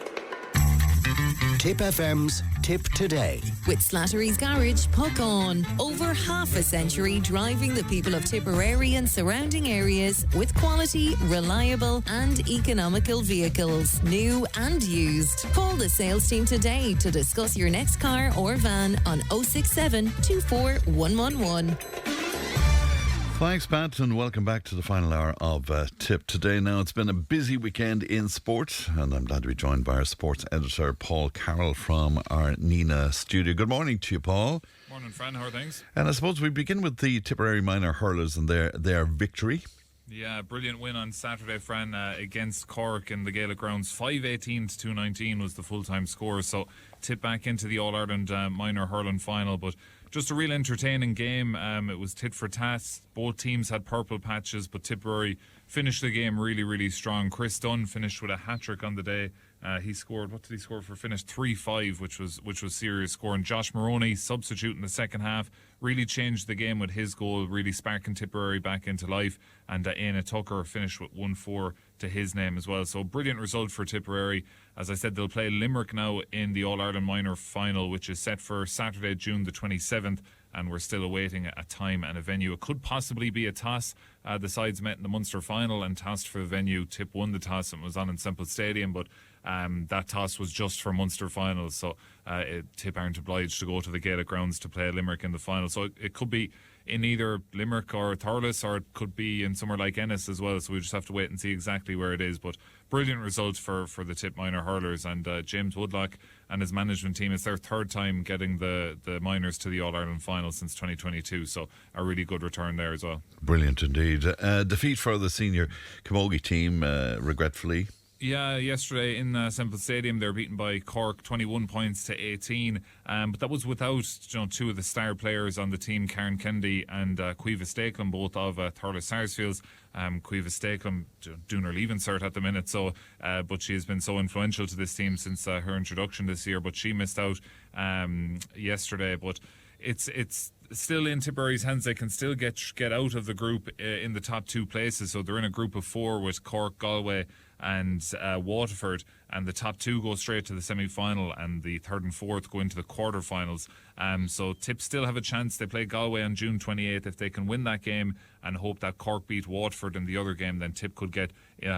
Tipp FM's Tipp Today. With Slattery's Garage, puck on. Over half a century driving the people of Tipperary and surrounding areas with quality, reliable and economical vehicles, new and used. Call the sales team today to discuss your next car or van on 067 24 111. Thanks, Pat, and welcome back to the final hour of Tipp Today. Now, it's been a busy weekend in sport, and I'm glad to be joined by our sports editor, Paul Carroll, from our Nina studio. Good morning to you, Paul. Morning, friend. How are things? And I suppose we begin with the Tipperary minor hurlers and their victory. Yeah, brilliant win on Saturday, Fran, against Cork in the Gaelic grounds. 5-18 to 2-19 was the full-time score, so Tipp back into the All-Ireland minor hurling final, but just a real entertaining game. It was tit for tat. Both teams had purple patches, but Tipperary finished the game really, really strong. Chris Dunn finished with a hat-trick on the day. He scored, what did he score for finish? 3-5, which was serious score. And Josh Maroney, substitute in the second half, really changed the game with his goal, really sparking Tipperary back into life. And Aina Tucker finished with 1-4 to his name as well. So brilliant result for Tipperary. As I said, they'll play Limerick now in the All-Ireland Minor Final, which is set for Saturday, June the 27th. And we're still awaiting a time and a venue. It could possibly be a toss. The sides met in the Munster final and tossed for the venue. Tipp won the toss and was on in Semple Stadium, but that toss was just for Munster finals, so Tipp aren't obliged to go to the Gaelic grounds to play Limerick in the final. So it could be in either Limerick or Thurles, or it could be in somewhere like Ennis as well. So we just have to wait and see exactly where it is. But brilliant result for the Tipp minor hurlers, and James Woodlock and his management team. It's their third time getting the minors to the All-Ireland final since 2022. So a really good return there as well. Brilliant indeed. Defeat for the senior Camogie team, regretfully. Yeah, yesterday in Semple Stadium they were beaten by Cork 21 points to 18, but that was without two of the star players on the team, Karen Kennedy and Caoimhe Stakelum, both of Thurles Sarsfields. Caoimhe Stakelum doing her leaving cert at the minute, so but she has been so influential to this team since her introduction this year, but she missed out yesterday. But it's still in Tipperary's hands. They can still get out of the group in the top two places, so they're in a group of four with Cork, Galway and Waterford, and the top two go straight to the semi-final, and the third and fourth go into the quarter-finals. So Tipp still have a chance. They play Galway on June 28th. If they can win that game and hope that Cork beat Waterford in the other game, then Tipp could get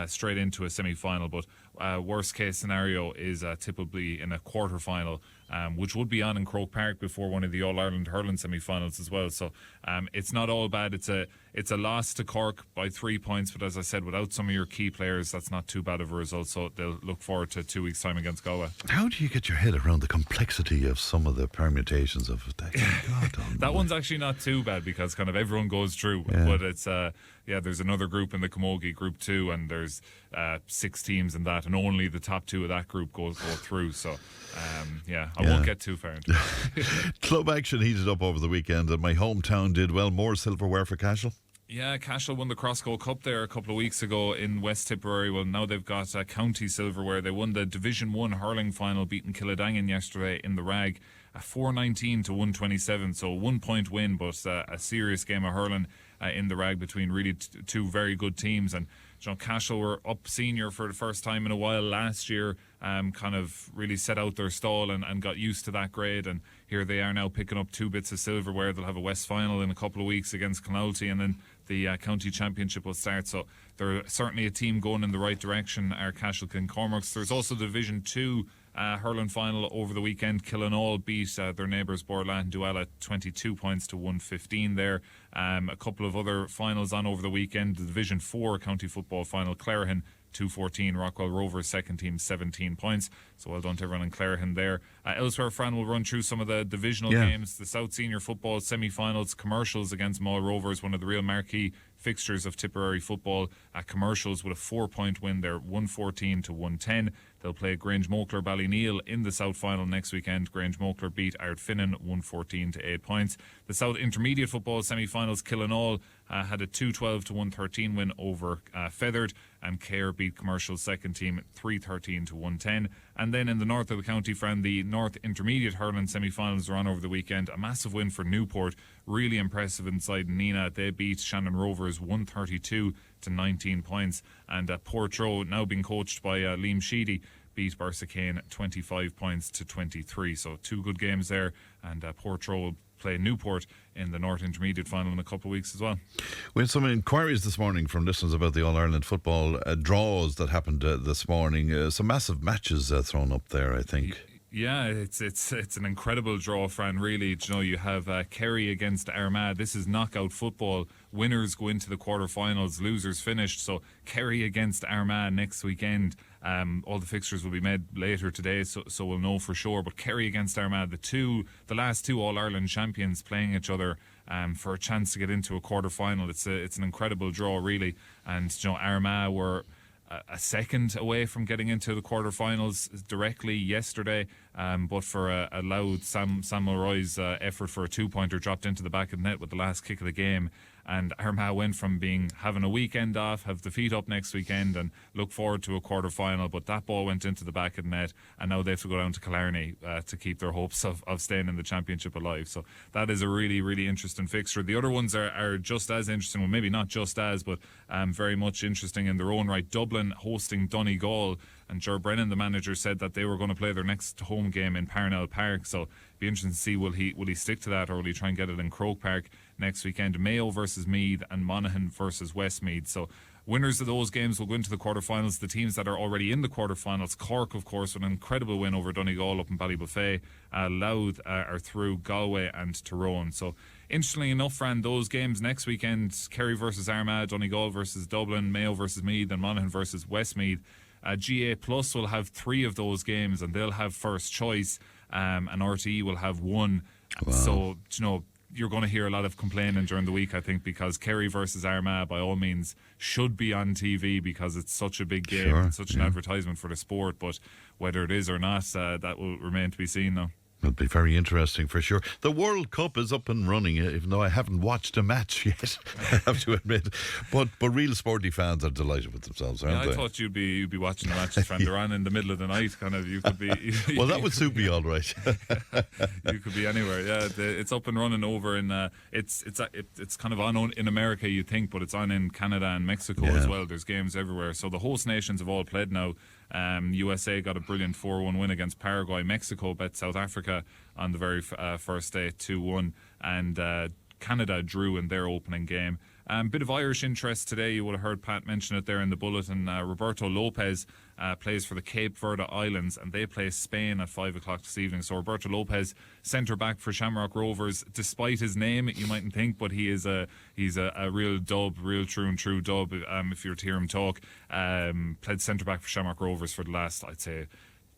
straight into a semi-final. But worst case scenario is Tipp will be in a quarter-final, which would be on in Croke Park before one of the All-Ireland hurling semi-finals as well. So it's not all bad. It's a loss to Cork by 3 points, but as I said, without some of your key players, that's not too bad of a result. So they'll look forward to 2 weeks' time against Galway. How do you get your head around the complexity of some of the permutations of that? That one's actually not too bad because kind of everyone goes through. Yeah. But it's there's another group in the Camogie, Group 2, and there's 6 teams in that, and only the top 2 of that group go through. So I won't get too far into it. Club action heated up over the weekend, and my hometown did well. More silverware for Cashel. Yeah, Cashel won the Crossgo Cup there a couple of weeks ago in West Tipperary. Well, now they've got county silverware. They won the Division 1 hurling final, beating Killadangan yesterday in the Rag, 419 to 127. So a 1 point win, but a serious game of hurling in the Rag between really two very good teams. And Cashel were up senior for the first time in a while last year, kind of really set out their stall and got used to that grade, and here they are now picking up 2 bits of silverware. They'll have a West final in a couple of weeks against Clonoulty, and then the county championship will start. So they're certainly a team going in the right direction, our Cashel Cormorants. There's also the Division 2 hurling final over the weekend. Killinall beat their neighbours Bord Bia and Duala 22 points to 115 there. A couple of other finals on over the weekend. The Division 4 county football final, Clarehan 214, Rockwell Rovers second team 17 points. So well done to everyone in Clarehan there. Elsewhere, Fran will run through some of the divisional games. The South Senior Football semi-finals, Commercials against Mull Rovers, one of the real marquee fixtures of Tipperary football. Commercials with a 4 point win there, 114 to 110. They'll play Grange Mokler Ballyneal in the South final next weekend. Grange Mokler beat Ardfinnan 114 to 8 points. The South Intermediate Football semi-finals, Killinall had a 212 to 113 win over Feathered, and Care beat Commercial's second team 313 to 110. And then in the north of the county, Fran, the North Intermediate hurling semi-finals are on over the weekend. A massive win for Newport, really impressive inside Nina. They beat Shannon Rovers 132 to 19 points, and Portrush, now being coached by Liam Sheedy, beat Barsakane 25 points to 23. So 2 good games there, and Portrush will play Newport in the North Intermediate final in a couple of weeks as well. We had some inquiries this morning from listeners about the All-Ireland football draws that happened this morning. Some massive matches thrown up there, I think. Yeah, it's an incredible draw, Fran, really. You have Kerry against Armagh. This is knockout football. Winners go into the quarterfinals, losers finished. So Kerry against Armagh next weekend. All the fixtures will be made later today, so we'll know for sure. But Kerry against Armagh, the last 2 All-Ireland champions playing each other for a chance to get into a quarter-final. It's an incredible draw, really. And Armagh were a second away from getting into the quarterfinals directly yesterday, but for a loud Sam Mulroy's effort for a 2-pointer dropped into the back of the net with the last kick of the game. And Armagh went from having a weekend off, have the feet up next weekend, and look forward to a quarter final. But that ball went into the back of the net, and now they have to go down to Killarney to keep their hopes of staying in the championship alive. So that is a really, really interesting fixture. The other ones are just as interesting. Well, maybe not just as, but very much interesting in their own right. Dublin hosting Donegal, and Ger Brennan, the manager, said that they were going to play their next home game in Parnell Park. So it'll be interesting to see will he stick to that, or will he try and get it in Croke Park next weekend. Mayo versus Meath and Monaghan versus Westmeath. So winners of those games will go into the quarterfinals. The teams that are already in the quarterfinals, Cork, of course, with an incredible win over Donegal up in Ballybuffet. Louth are through, Galway and Tyrone. So interestingly enough, Fran, those games next weekend, Kerry versus Armagh, Donegal versus Dublin, Mayo versus Meath and Monaghan versus Westmeath. GA Plus will have 3 of those games, and they'll have first choice, and RTE will have 1. Wow. So, you're going to hear a lot of complaining during the week, I think, because Kerry versus Armagh, by all means, should be on TV because it's such a big game and such an advertisement for the sport. But whether it is or not, that will remain to be seen now. It'll be very interesting for sure. The World Cup is up and running, even though I haven't watched a match yet, I have to admit. But real sporty fans are delighted with themselves, aren't they? I thought you'd be watching the matches, friend. They're on in the middle of the night, kind of. You could be. Well, that would suit me all right. You could be anywhere. Yeah, it's up and running over in. It's kind of on in America, you think, but it's on in Canada and Mexico as well. There's games everywhere. So the host nations have all played now. USA got a brilliant 4-1 win against Paraguay. Mexico bet South Africa on the very first day 2-1, and Canada drew in their opening game. Bit of Irish interest today. You would have heard Pat mention it there in the bulletin. Roberto Lopez plays for the Cape Verde Islands, and they play Spain at 5 o'clock this evening. So Roberto Lopez, centre back for Shamrock Rovers, despite his name, you mightn't think, but he's a real dub, real true dub. If you were to hear him talk, played centre back for Shamrock Rovers for the last, I'd say,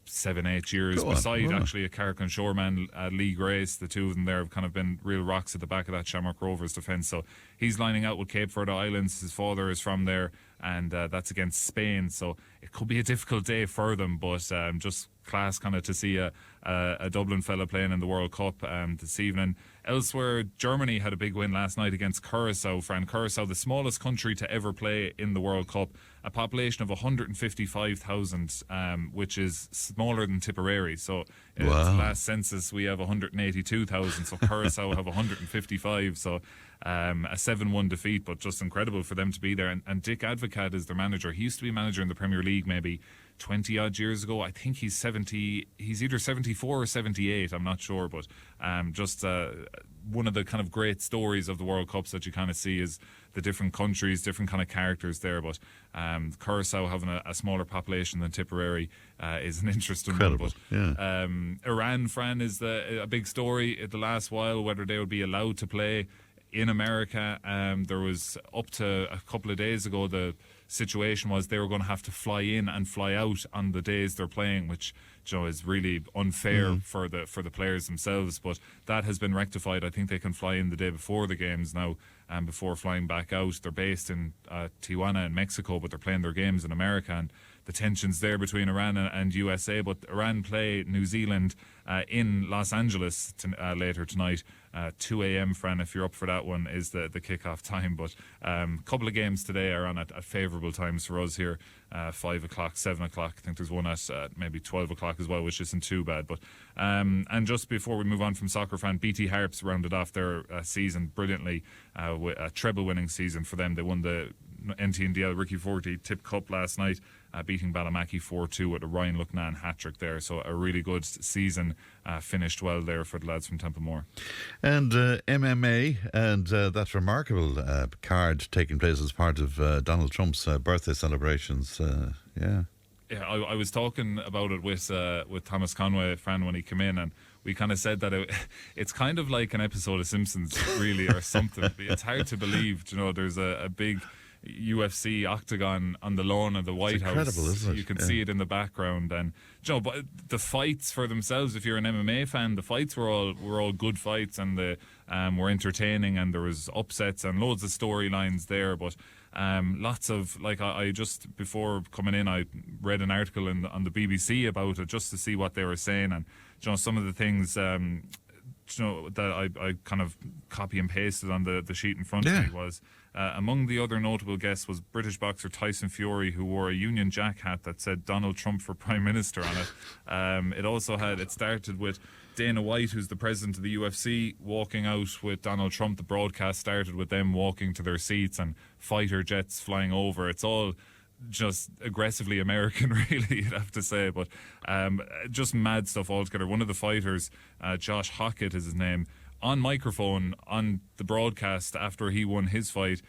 7-8 years, beside actually a Carrick and Shoreman, Lee Grace. The two of them there have kind of been real rocks at the back of that Shamrock Rovers defence. So he's lining out with Cape Verde Islands. His father is from there, and that's against Spain. So it could be a difficult day for them, but just class kind of to see a Dublin fella playing in the World Cup this evening. Elsewhere, Germany had a big win last night against Curaçao. Fran, Curaçao, the smallest country to ever play in the World Cup, a population of 155,000, which is smaller than Tipperary. So last census we have 182,000, so Curaçao have 155. So a 7-1 defeat, but just incredible for them to be there. And Dick Advocaat is their manager. He used to be manager in the Premier League maybe 20 odd years ago. I think he's either 74 or 78, I'm not sure, but just one of the kind of great stories of the World Cups that you kind of see is the different countries, different kind of characters there. But Curaçao having a smaller population than Tipperary is an interesting one. But Iran, Fran, is a big story the last while, whether they would be allowed to play in America. There was, up to a couple of days ago, the situation was they were going to have to fly in and fly out on the days they're playing, which is really unfair for the players themselves. But that has been rectified. I think they can fly in the day before the games now, and before flying back out. They're based in Tijuana in Mexico, but they're playing their games in America, and the tensions there between Iran and USA. But Iran play New Zealand in Los Angeles later tonight. 2 a.m, Fran, if you're up for that one, is the kickoff time. But a couple of games today are on at favourable times for us here. 5 o'clock, 7 o'clock. I think there's one at maybe 12 o'clock as well, which isn't too bad. But and just before we move on from soccer, Fran, BT Harps rounded off their season brilliantly with a treble-winning season for them. They won the NTNDL Ricky Forty Tipp Cup last night, beating Ballamackie 4-2 with a Ryan Lucknan hat-trick there. So a really good season, finished well there for the lads from Templemore. And MMA and that remarkable card taking place as part of Donald Trump's birthday celebrations. Yeah, I was talking about it with Thomas Conway, Fran, when he came in, and we kind of said that it's kind of like an episode of Simpsons, really, or something. It's hard to believe, there's a big UFC octagon on the lawn of the White House. Incredible, isn't it? You can see it in the background, and but the fights for themselves, if you're an MMA fan, the fights were all good fights, and were entertaining, and there was upsets and loads of storylines there. But lots of, I just before coming in, I read an article on the BBC about it just to see what they were saying, and some of the things that I kind of copy and pasted on the sheet in front of me was among the other notable guests was British boxer Tyson Fury, who wore a Union Jack hat that said Donald Trump for Prime Minister on it. It started with Dana White, who's the president of the UFC, walking out with Donald Trump. The broadcast started with them walking to their seats and fighter jets flying over. It's all just aggressively American, really, you'd have to say, but just mad stuff altogether. One of the fighters, Josh Hockett is his name, on microphone on the broadcast after he won his fight,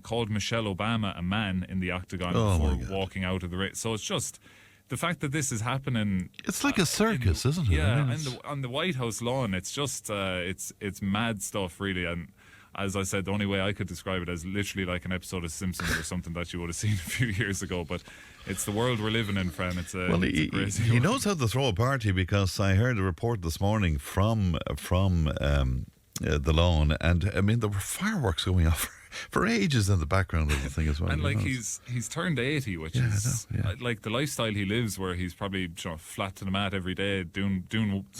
called Michelle Obama a man in the octagon before walking out of the ring. So it's just the fact that this is happening. It's like a circus, isn't it? Yeah, on the White House lawn. It's just it's mad stuff, really. And as I said, the only way I could describe it is literally like an episode of Simpsons or something that you would have seen a few years ago. But it's the world we're living in, Fran. It's a crazy he world. knows how to throw a party, because I heard a report this morning from the lawn, and I mean there were fireworks going off for ages in the background of the thing as well. And like he's turned 80, which is like the lifestyle he lives, where he's probably flat to the mat every day doing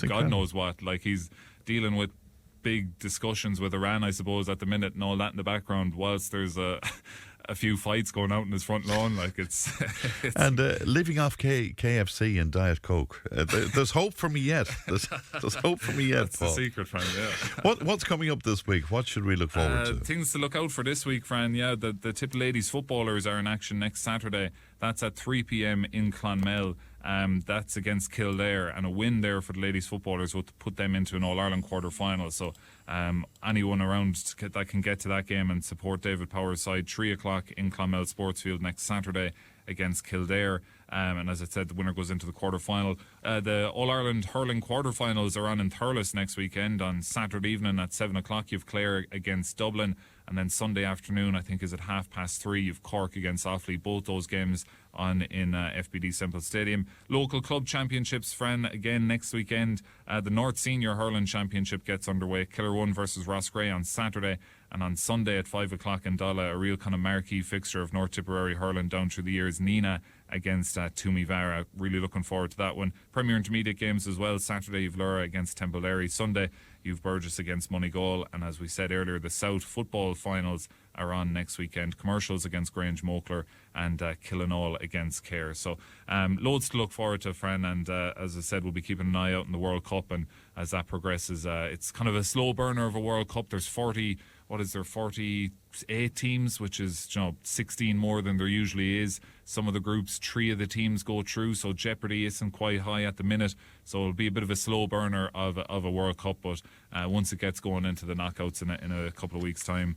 God knows what. Like he's dealing with big discussions with Iran, I suppose, at the minute, and all that in the background, whilst there's a few fights going out in his front lawn. Like it's and living off KFC and Diet Coke. There's hope for me yet. There's hope for me yet. That's Paul. the secret, Fran. Yeah. What's coming up this week? What should we look forward to? Things to look out for this week, Fran. Yeah, the Tipp ladies footballers are in action next Saturday. That's at 3 p.m. in Clonmel. That's against Kildare, and a win there for the ladies footballers would put them into an All-Ireland quarter-final. So anyone around that can get to that game and support David Power's side, 3 o'clock in Clonmel Sportsfield next Saturday against Kildare. And as I said, the winner goes into the quarter-final. The All-Ireland hurling quarter-finals are on in Thurles next weekend. On Saturday evening at 7 o'clock, you've Clare against Dublin. And then Sunday afternoon, I think, is at 3:30, you've Cork against Offaly. Both those games on in FBD Semple Stadium. Local club championships, Fran, again next weekend. The North Senior Hurling Championship gets underway. Killer 1 versus Rossgrey on Saturday. And on Sunday at 5 o'clock in Dalla, a real kind of marquee fixture of North Tipperary hurling down through the years. Nina against Toomevara. Really looking forward to that one. Premier Intermediate games as well. Saturday, you've Lura against Templelary. Sunday, you've Burgess against Moneygall. And as we said earlier, the South football finals are on next weekend. Commercials against Grange Mokler and Killinall against Cahir. So loads to look forward to, Fran. And as I said, we'll be keeping an eye out in the World Cup. And as that progresses, it's kind of a slow burner of a World Cup. There's 48 teams, which is 16 more than there usually is. Some of the groups, 3 of the teams go through, so jeopardy isn't quite high at the minute. So it'll be a bit of a slow burner of a World Cup, but once it gets going into the knockouts in a couple of weeks' time,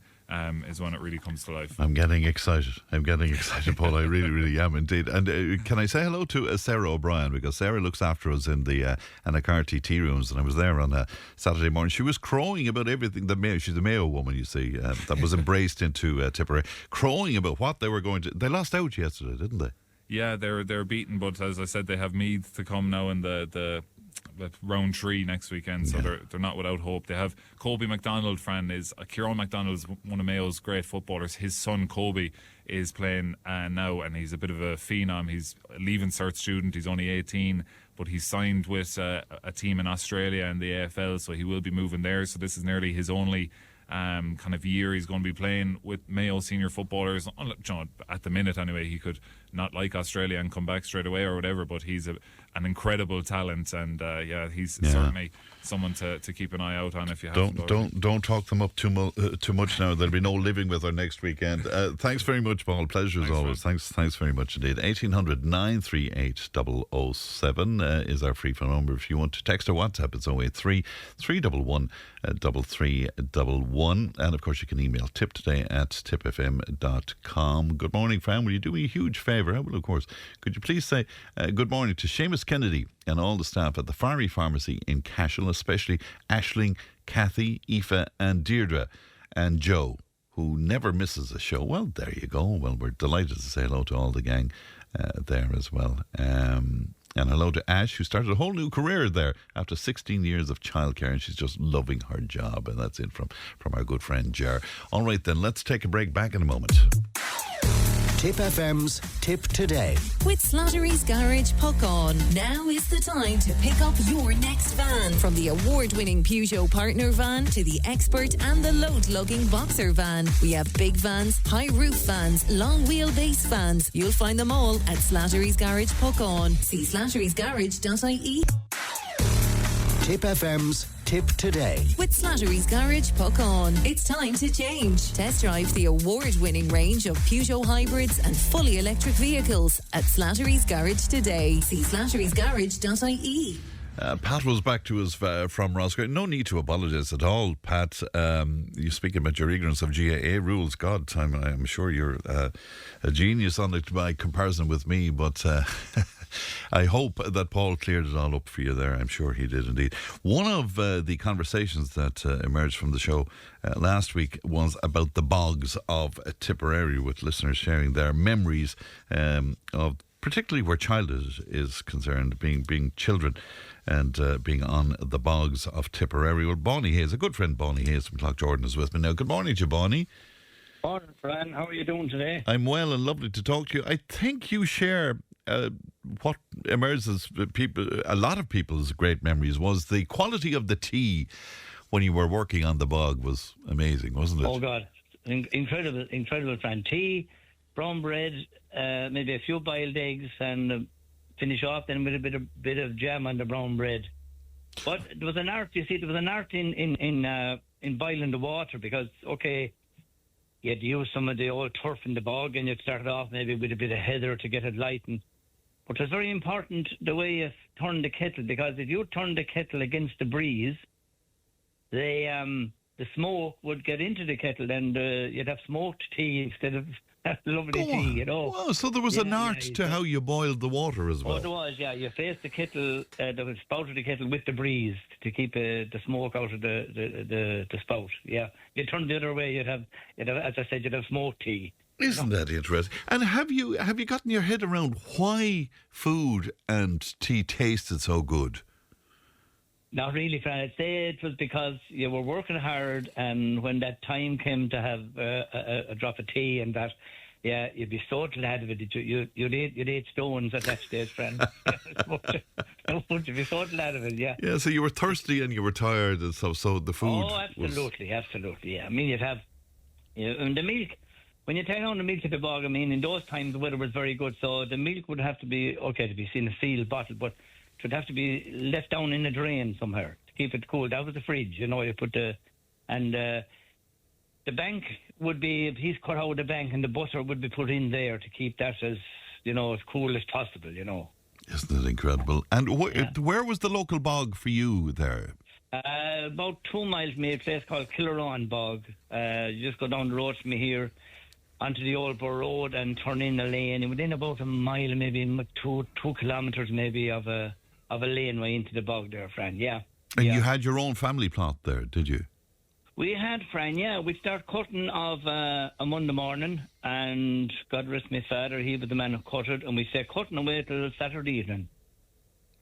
is when it really comes to life. I'm getting excited, Paul. I really, really am indeed. And can I say hello to Sarah O'Brien, because Sarah looks after us in the Anacarty tea rooms, and I was there on a Saturday morning. She was crowing about everything. She's a Mayo woman, you see, that was embraced into Tipperary, crowing about what they were going to. They lost out yesterday, didn't they? Yeah, they're beaten, but as I said, they have Meath to come now in the round 3 next weekend, so they're not without hope. They have Colby McDonald, Fran, Kieran McDonald is one of Mayo's great footballers. His son Colby is playing now, and he's a bit of a phenom. He's a Leaving Cert student, he's only 18, but he's signed with a team in Australia in the AFL, so he will be moving there. So this is nearly his only kind of year he's going to be playing with Mayo senior footballers. At the minute anyway, he could not like Australia and come back straight away or whatever, but he's an incredible talent, and he's certainly someone to keep an eye out on if you have. Don't talk them up too much now. There'll be no living with her next weekend. Thanks very much, Paul. Pleasure as always. Thanks very much indeed. 1800 938 007 is our free phone number. If you want to text or WhatsApp, it's 083 311 3311. And of course, you can email tiptoday@tipfm.com. Good morning, Fran. Will you do me a huge favour? I will, of course. Could you please say good morning to Seamus Kennedy and all the staff at the Fiery Pharmacy in Cashel, especially Aisling, Kathy, Aoife and Deirdre and Joe, who never misses a show. Well, there you go. Well, we're delighted to say hello to all the gang there as well. And hello to Ash, who started a whole new career there after 16 years of childcare, and she's just loving her job. And that's it from our good friend Ger. All right then, let's take a break. Back in a moment. Tipp FM's Tip Today. With Slattery's Garage Puck On. Now is the time to pick up your next van. From the award-winning Peugeot Partner van to the Expert and the load-lugging Boxer van. We have big vans, high roof vans, long wheelbase vans. You'll find them all at Slattery's Garage Puck On. See slatterysgarage.ie. Tipp FM's Tip Today. With Slattery's Garage Puck On. It's time to change. Test drive the award-winning range of Peugeot hybrids and fully electric vehicles at Slattery's Garage today. See slatterysgarage.ie. Pat was back to us from Roscoe. No need to apologise at all, Pat. You speaking about your ignorance of GAA rules. God, I'm sure you're a genius on it by comparison with me, but I hope that Paul cleared it all up for you there. I'm sure he did indeed. One of the conversations that emerged from the show last week was about the bogs of Tipperary, with listeners sharing their memories of particularly where childhood is concerned, being children and being on the bogs of Tipperary. Well, Bonnie Hayes, a good friend Bonnie Hayes from Clough-Jordan, is with me now. Good morning to you, Bonnie. Morning, Fran. How are you doing today? I'm well and lovely to talk to you. I think you share what emerges people, a lot of people's great memories was the quality of the tea when you were working on the bog was amazing, wasn't it? Oh God, incredible, Fran. Tea, brown bread, maybe a few boiled eggs, and finish off then with a bit of jam on the brown bread. But there was an art. You see, there was an art in boiling the water, because you had to use some of the old turf in the bog, and you'd start off maybe with a bit of heather to get it lightened. But it's very important the way you turn the kettle, because if you turn the kettle against the breeze, the smoke would get into the kettle, and you'd have smoked tea instead of lovely tea, you know. Wow, so there was an art to how you boiled the water as well. Oh, there was, yeah. You faced the kettle, the spout of the kettle with the breeze to keep the smoke out of the spout. Yeah, you turn the other way, you'd have, as I said, you'd have smoked tea. Isn't that interesting? And have you gotten your head around why food and tea tasted so good? Not really, Fran. I'd say it was because you were working hard, and when that time came to have a drop of tea and that, yeah, you'd be so glad of it. You'd eat stones at that stage, Fran. You'd be so glad of it, yeah. Yeah, so you were thirsty and you were tired, and so the food. Oh, absolutely, yeah. I mean, you'd have, and the milk. When you take on the milk at the bog, I mean, in those times the weather was very good, so the milk would have to be to be seen a sealed bottle, but it would have to be left down in a drain somewhere to keep it cool. That was the fridge, you put the bank would be a piece cut out of the bank, and the butter would be put in there to keep that as cool as possible, Isn't it incredible? And where was the local bog for you there? About 2 miles from me, a place called Killaron Bog. You just go down the road from me here onto the old Borough Road and turn in a lane, and within about a mile, maybe 2 kilometres maybe of a laneway into the bog there, Fran. Yeah. And you had your own family plot there, did you? We had, Fran, yeah. We'd start cutting of a Monday morning, and God rest my father, he was the man who cut it, and we'd say cutting away till Saturday evening.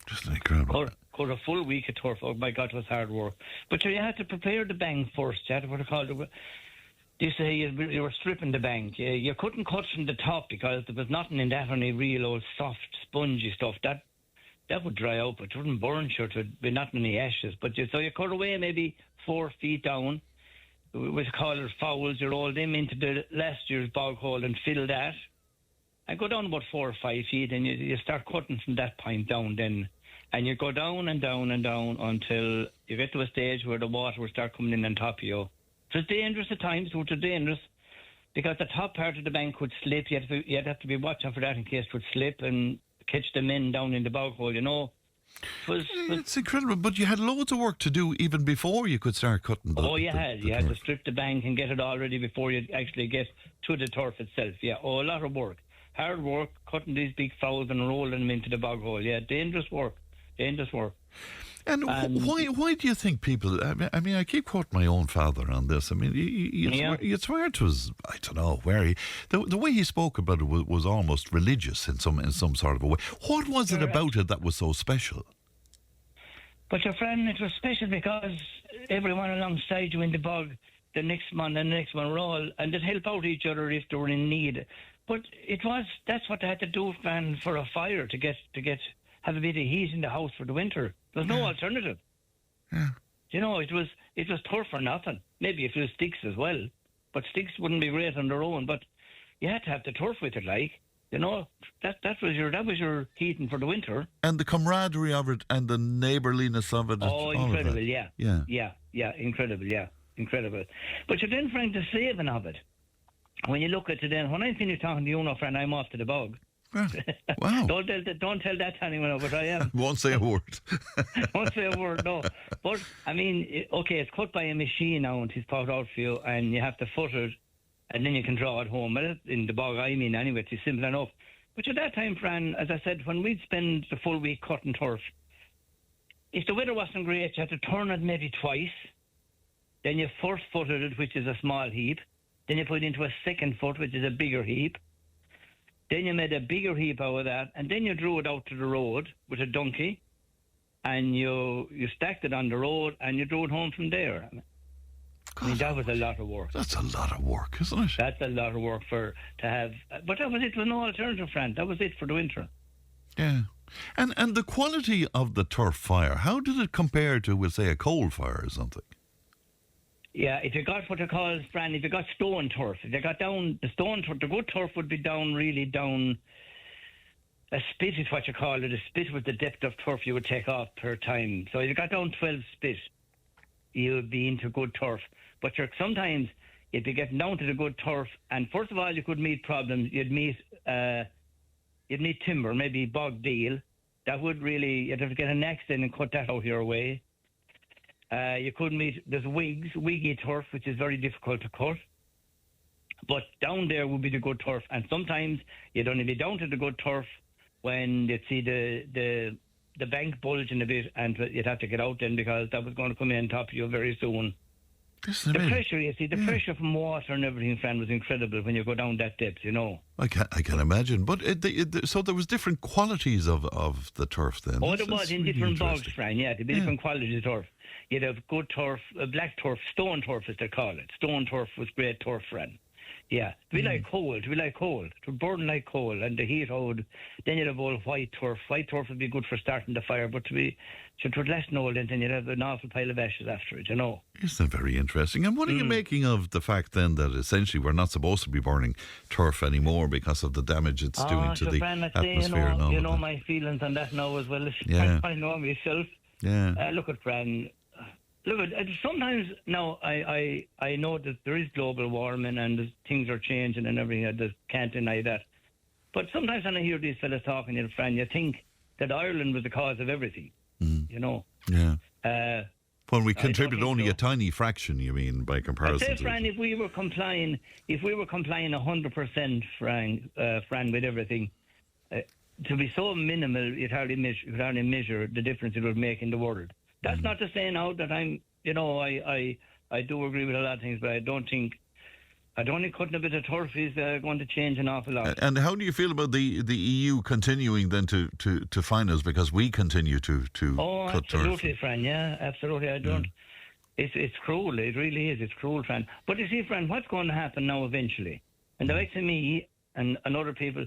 Just incredible. Cut a full week of turf. Oh my God, it was hard work. But you had to prepare the bank first. You had to what they called it. You say you were stripping the bank. You couldn't cut from the top because there was nothing in that, any real old soft, spongy stuff. That would dry out, but it wouldn't burn, sure. It would be not any ashes. But so you cut away maybe 4 feet down. We call it fouls. You roll them into the last year's bog hole and fill that. And go down about 4 or 5 feet, and you start cutting from that point down then. And you go down and down and down until you get to a stage where the water will start coming in on top of you. It was dangerous at times, it was dangerous, because the top part of the bank would slip. You'd have to be watching for that in case it would slip and catch the men down in the bog hole, It's incredible, but you had loads of work to do even before you could start cutting the you had to strip the bank and get it all ready before you actually get to the turf itself. Yeah, a lot of work. Hard work, cutting these big fouls and rolling them into the bog hole. Yeah, dangerous work. And why do you think people? I mean, I keep quoting my own father on this. I mean, you swear it was, I don't know where the way he spoke about it was almost religious in some sort of a way. What was it about it that was so special? But your friend, it was special because everyone alongside you in the bog, the next man and the next man were all, and they'd help out each other if they were in need. But that's what they had to do, Fran, for a fire to have a bit of heat in the house for the winter. There's no alternative. Yeah. You know, it was turf or nothing. Maybe if it was sticks as well, but sticks wouldn't be great on their own. But you had to have the turf with it, like. You know, that was your heating for the winter. And the camaraderie of it and the neighbourliness of it. Oh, incredible, yeah. Yeah, Incredible, yeah. Incredible. But you're then, Frank, the saving of it. When you look at it then, when I'm finished talking to you now, friend, I'm off to the bog. Wow. Don't tell that to anyone, but I am. Won't say a word. Won't say a word, no. But, I mean, okay, it's cut by a machine now and it's put out for you and you have to foot it and then you can draw it home. But in the bog, I mean, anyway, it's simple enough. But at that time, Fran, as I said, when we'd spend the full week cutting turf, if the weather wasn't great, you had to turn it maybe twice. Then you first footed it, which is a small heap. Then you put it into a second foot, which is a bigger heap. Then you made a bigger heap out of that. And then you drew it out to the road with a donkey. And you stacked it on the road and you drew it home from there. I mean, that was a lot of work. That's a lot of work, isn't it? That's a lot of work to have. But that was it. There was no alternative, friend. That was it for the winter. Yeah. And the quality of the turf fire, how did it compare to, we'll say, a coal fire or something? Yeah, if you got what they call, Fran, if you got stone turf, if you got down the stone turf, the good turf would be really down. A spit is what you call it. A spit was the depth of turf you would take off per time. So if you got down 12 spit, you would be into good turf. But sometimes you'd be getting down to the good turf, and first of all, you could meet problems. You'd meet timber, maybe bog deal. That would really, you'd have to get an axe in and cut that out your way. You could meet, there's wiggy turf, which is very difficult to cut. But down there would be the good turf, and sometimes you'd only be down to the good turf when you'd see the bank bulging a bit, and you'd have to get out then because that was going to come in on top of you very soon. The pressure, you see, the pressure from water and everything, Fran, was incredible when you go down that depth, you know. I can imagine. But so there was different qualities of the turf then. Oh, there was in different bogs, Fran, yeah. There'd be different qualities of turf. You'd have good turf, black turf, stone turf as they call it. Stone turf was great turf, Fran. Yeah, to be like coal, to burn like coal, and the heat would. Then you'd have all white turf. White turf would be good for starting the fire, but to put less old in, then you'd have an awful pile of ashes after it, you know. Isn't that very interesting? And what are you making of the fact then that essentially we're not supposed to be burning turf anymore because of the damage it's doing to the atmosphere? You know my feelings on that now as well. I know myself. Yeah. Look at Fran. Look, sometimes now I know that there is global warming and things are changing and everything. I just can't deny that. But sometimes when I hear these fellas talking, you think that Ireland was the cause of everything. You know. Yeah. Well, we contribute only a tiny fraction. You mean by comparison? I'd say, Fran, if we were complying 100%, Fran, with everything, to be so minimal, you'd hardly measure the difference it would make in the world. That's not to say now that I do agree with a lot of things, but I don't think cutting a bit of turf is going to change an awful lot. And how do you feel about the EU continuing then to fine us because we continue to cut turf? Absolutely, Fran. Yeah, absolutely. I don't. It's cruel. It really is. It's cruel, Fran. But you see, Fran, what's going to happen now eventually? And the likes of me and other people,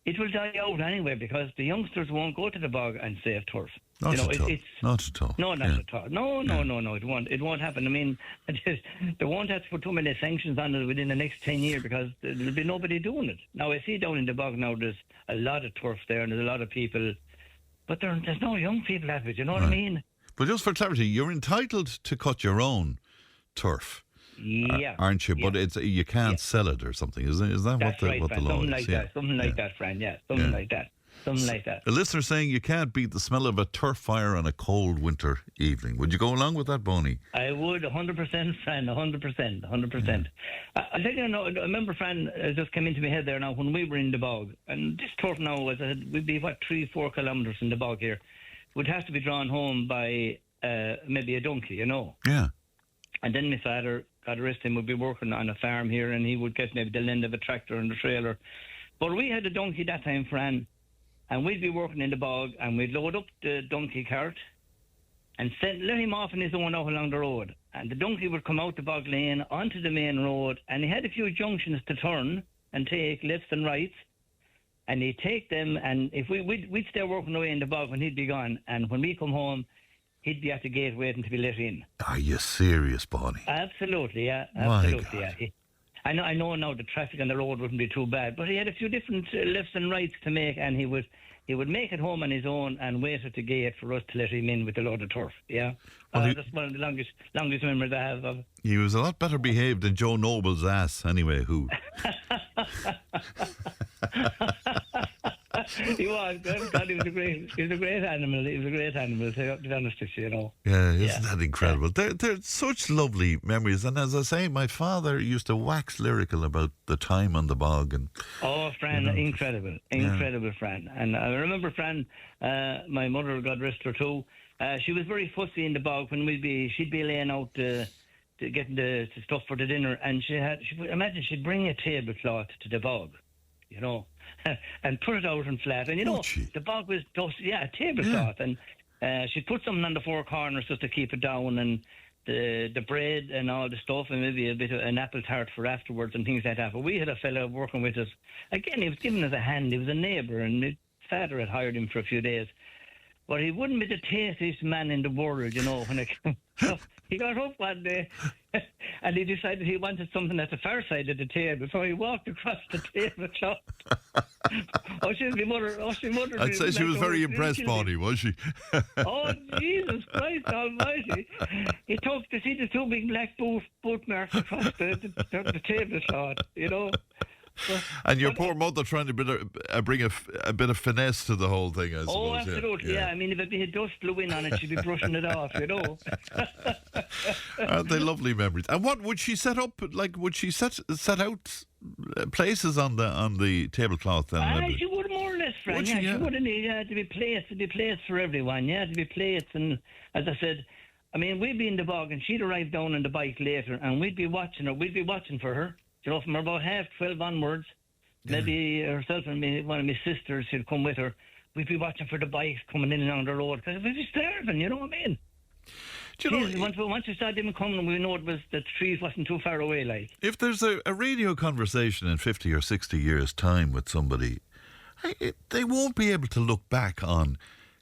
it will die out anyway because the youngsters won't go to the bog and save turf. Not at all. Not at all. No, not at all. No. It won't happen. I mean, they won't have to put too many sanctions on it within the next 10 years because there'll be nobody doing it. Now, I see down in the bog now there's a lot of turf there and there's a lot of people, but there's no young people at it, you know what I mean? But just for clarity, you're entitled to cut your own turf. Yeah. Aren't you? But you can't sell it or something, is that That's what the law something is? Something like that, Fran, something like that. Something like that. A listener saying you can't beat the smell of a turf fire on a cold winter evening. Would you go along with that, Boney? I would, 100%, Fran, 100%. I think I remember, Fran, it just came into my head there now when we were in the bog. And this turf now, we'd be, 3-4 kilometres in the bog here. It would have to be drawn home by maybe a donkey, you know. Yeah. And then my father, God rest him, would be working on a farm here and he would get maybe the end of a tractor and a trailer. But we had a donkey that time, Fran. And we'd be working in the bog and we'd load up the donkey cart and let him off on his own out along the road. And the donkey would come out the bog lane onto the main road and he had a few junctions to turn and take lefts and rights, and he'd take them, and if we'd stay working away in the bog when he'd be gone, and when we come home, he'd be at the gate waiting to be let in. Are you serious, Bonnie? Absolutely, yeah. My Absolutely, God. yeah. I know now the traffic on the road wouldn't be too bad, but he had a few different lefts and rights to make, and he would make it home on his own and wait at the gate for us to let him in with a load of turf. Yeah, Well, that's one of the longest memories I have of. He was a lot better behaved than Joe Noble's ass, anyway. Who? He was. God, he was a great animal. He was a great animal. To be honest with you, you know. Yeah, isn't that incredible? They're such lovely memories. And as I say, my father used to wax lyrical about the time on the bog. And Fran, incredible, Fran. And I remember Fran, my mother, God rest her too. She was very fussy in the bog when she'd be laying out getting the stuff for the dinner, and she'd bring a tablecloth to the bog, you know, and put it out and flat. And you know, the bog was dusty, a tablecloth, and she'd put something on the four corners just to keep it down, and the bread and all the stuff, and maybe a bit of an apple tart for afterwards and things like that. But we had a fella working with us. Again, he was giving us a hand. He was a neighbour, and his father had hired him for a few days. But he wouldn't be the tastiest man in the world, you know, when it came. So he got up one day and he decided he wanted something at the far side of the table. So he walked across the tablecloth. My mother. I'd say she was very impressed, Bonnie, was she? Oh, Jesus Christ almighty. He took to see the two big black boot marks across the tablecloth, you know. And your poor mother trying to bring a bit of finesse to the whole thing, I suppose. Oh, absolutely, yeah. I mean, if a bit of dust blew in on it, she'd be brushing it off, you know. Aren't they lovely memories? And what would she set up? Like, would she set out places on the tablecloth then? She would more or less, Fran. She would indeed. Yeah, to be plates for everyone. Yeah, to be plates. And as I said, I mean, we'd be in the bog, and she'd arrive down on the bike later, and we'd be watching her. We'd be watching for her. You know, from about 12:30 onwards, maybe herself and one of my sisters who'd come with her, we'd be watching for the bikes coming in and on the road, because we'd be starving, you know what I mean? Once we saw them coming, we know the trees wasn't too far away, like. If there's a radio conversation in 50 or 60 years' time with somebody, they won't be able to look back on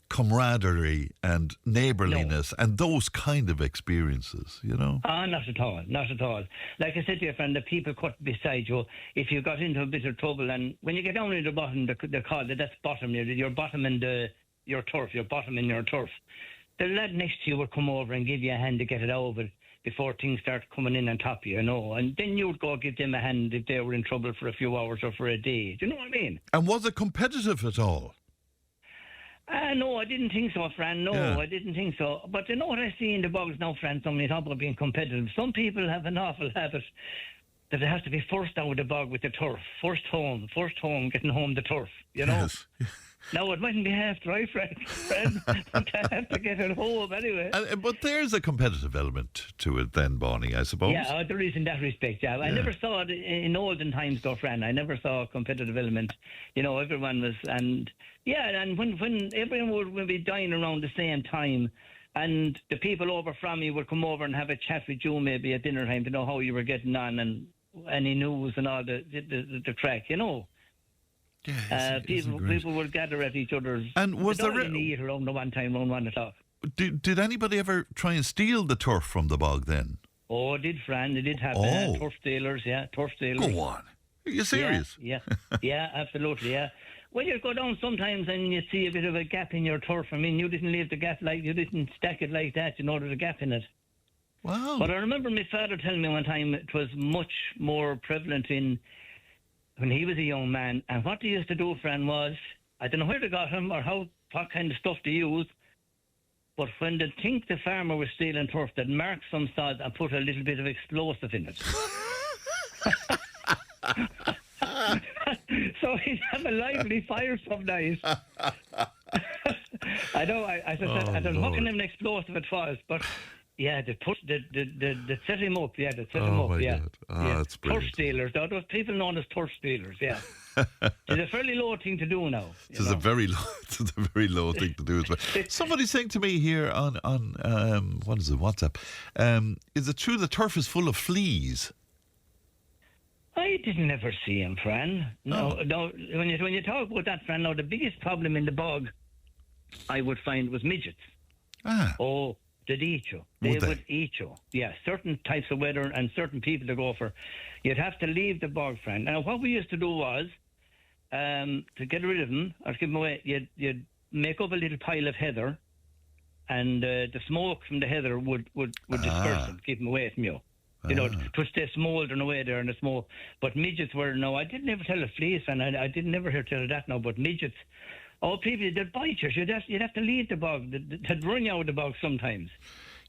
camaraderie and neighbourliness and those kind of experiences, you know? Not at all. Like I said to your friend, the people cut beside you, if you got into a bit of trouble, and when you get down to the bottom, they call it, that's bottom, your bottom in your turf, your bottom in your turf. The lad next to you would come over and give you a hand to get it over before things start coming in on top of you, you know, and then you would go give them a hand if they were in trouble for a few hours or for a day. Do you know what I mean? And was it competitive at all? No, I didn't think so, Fran. I didn't think so. But you know what I see in the bogs now, Fran, somebody talk about being competitive. Some people have an awful habit that they have to be first out of the bog with the turf. First home, getting home the turf, you know? Yes. No, it mightn't be half dry, Fran. But they have to get it home anyway. But there's a competitive element to it then, Bonnie, I suppose. Yeah, there is in that respect, yeah. I never saw it in olden times, though, Fran. I never saw a competitive element. You know, everyone was... And when everyone would be dying around the same time, and the people over from you would come over and have a chat with you maybe at dinner time to know how you were getting on and any news and all the crack, you know. Yeah, people would gather at each other's. And was there eat around the one time, around 1 o'clock. Did anybody ever try and steal the turf from the bog then? Oh, it did, Fran. It did happen. Turf stealers, turf stealers. Go on. Are you serious? Yeah, absolutely, yeah. Well, you'd go down sometimes and you'd see a bit of a gap in your turf. I mean, you didn't leave the gap you didn't stack it like that. You know, there's a gap in it. Wow. But I remember my father telling me one time it was much more prevalent when he was a young man. And what they used to do, Fran, was, I don't know where they got him or what kind of stuff they used, but when they think the farmer was stealing turf, they'd mark some sod and put a little bit of explosive in it. So he'd have a lively fire some days. I know, I don't know what kind of an explosive it was, but yeah, they set him up. Yeah, they set him up. God. That's brilliant. Turf stealers. Those people known as turf stealers. Yeah, it's a fairly low thing to do now. It's a very low thing to do as well. Somebody's saying to me here on what is it, WhatsApp? Is it true the turf is full of fleas? I didn't ever see him, Fran. No. When you talk about that, Fran, now the biggest problem in the bog I would find was midgets. Oh, they'd eat you. They would eat you. Yeah, certain types of weather and certain people to go for. You'd have to leave the bog, Fran. Now, what we used to do was, to get rid of them, or to give them away, you'd make up a little pile of heather, and the smoke from the heather would disperse them, keep them away from you. You know, to stay smouldering away there in the smoke. But midgets were, no, I didn't ever tell a fleece, and I didn't ever hear tell of that now, but midgets, people, they'd bite you. You'd have to leave the bog. They'd run you out of the bog sometimes.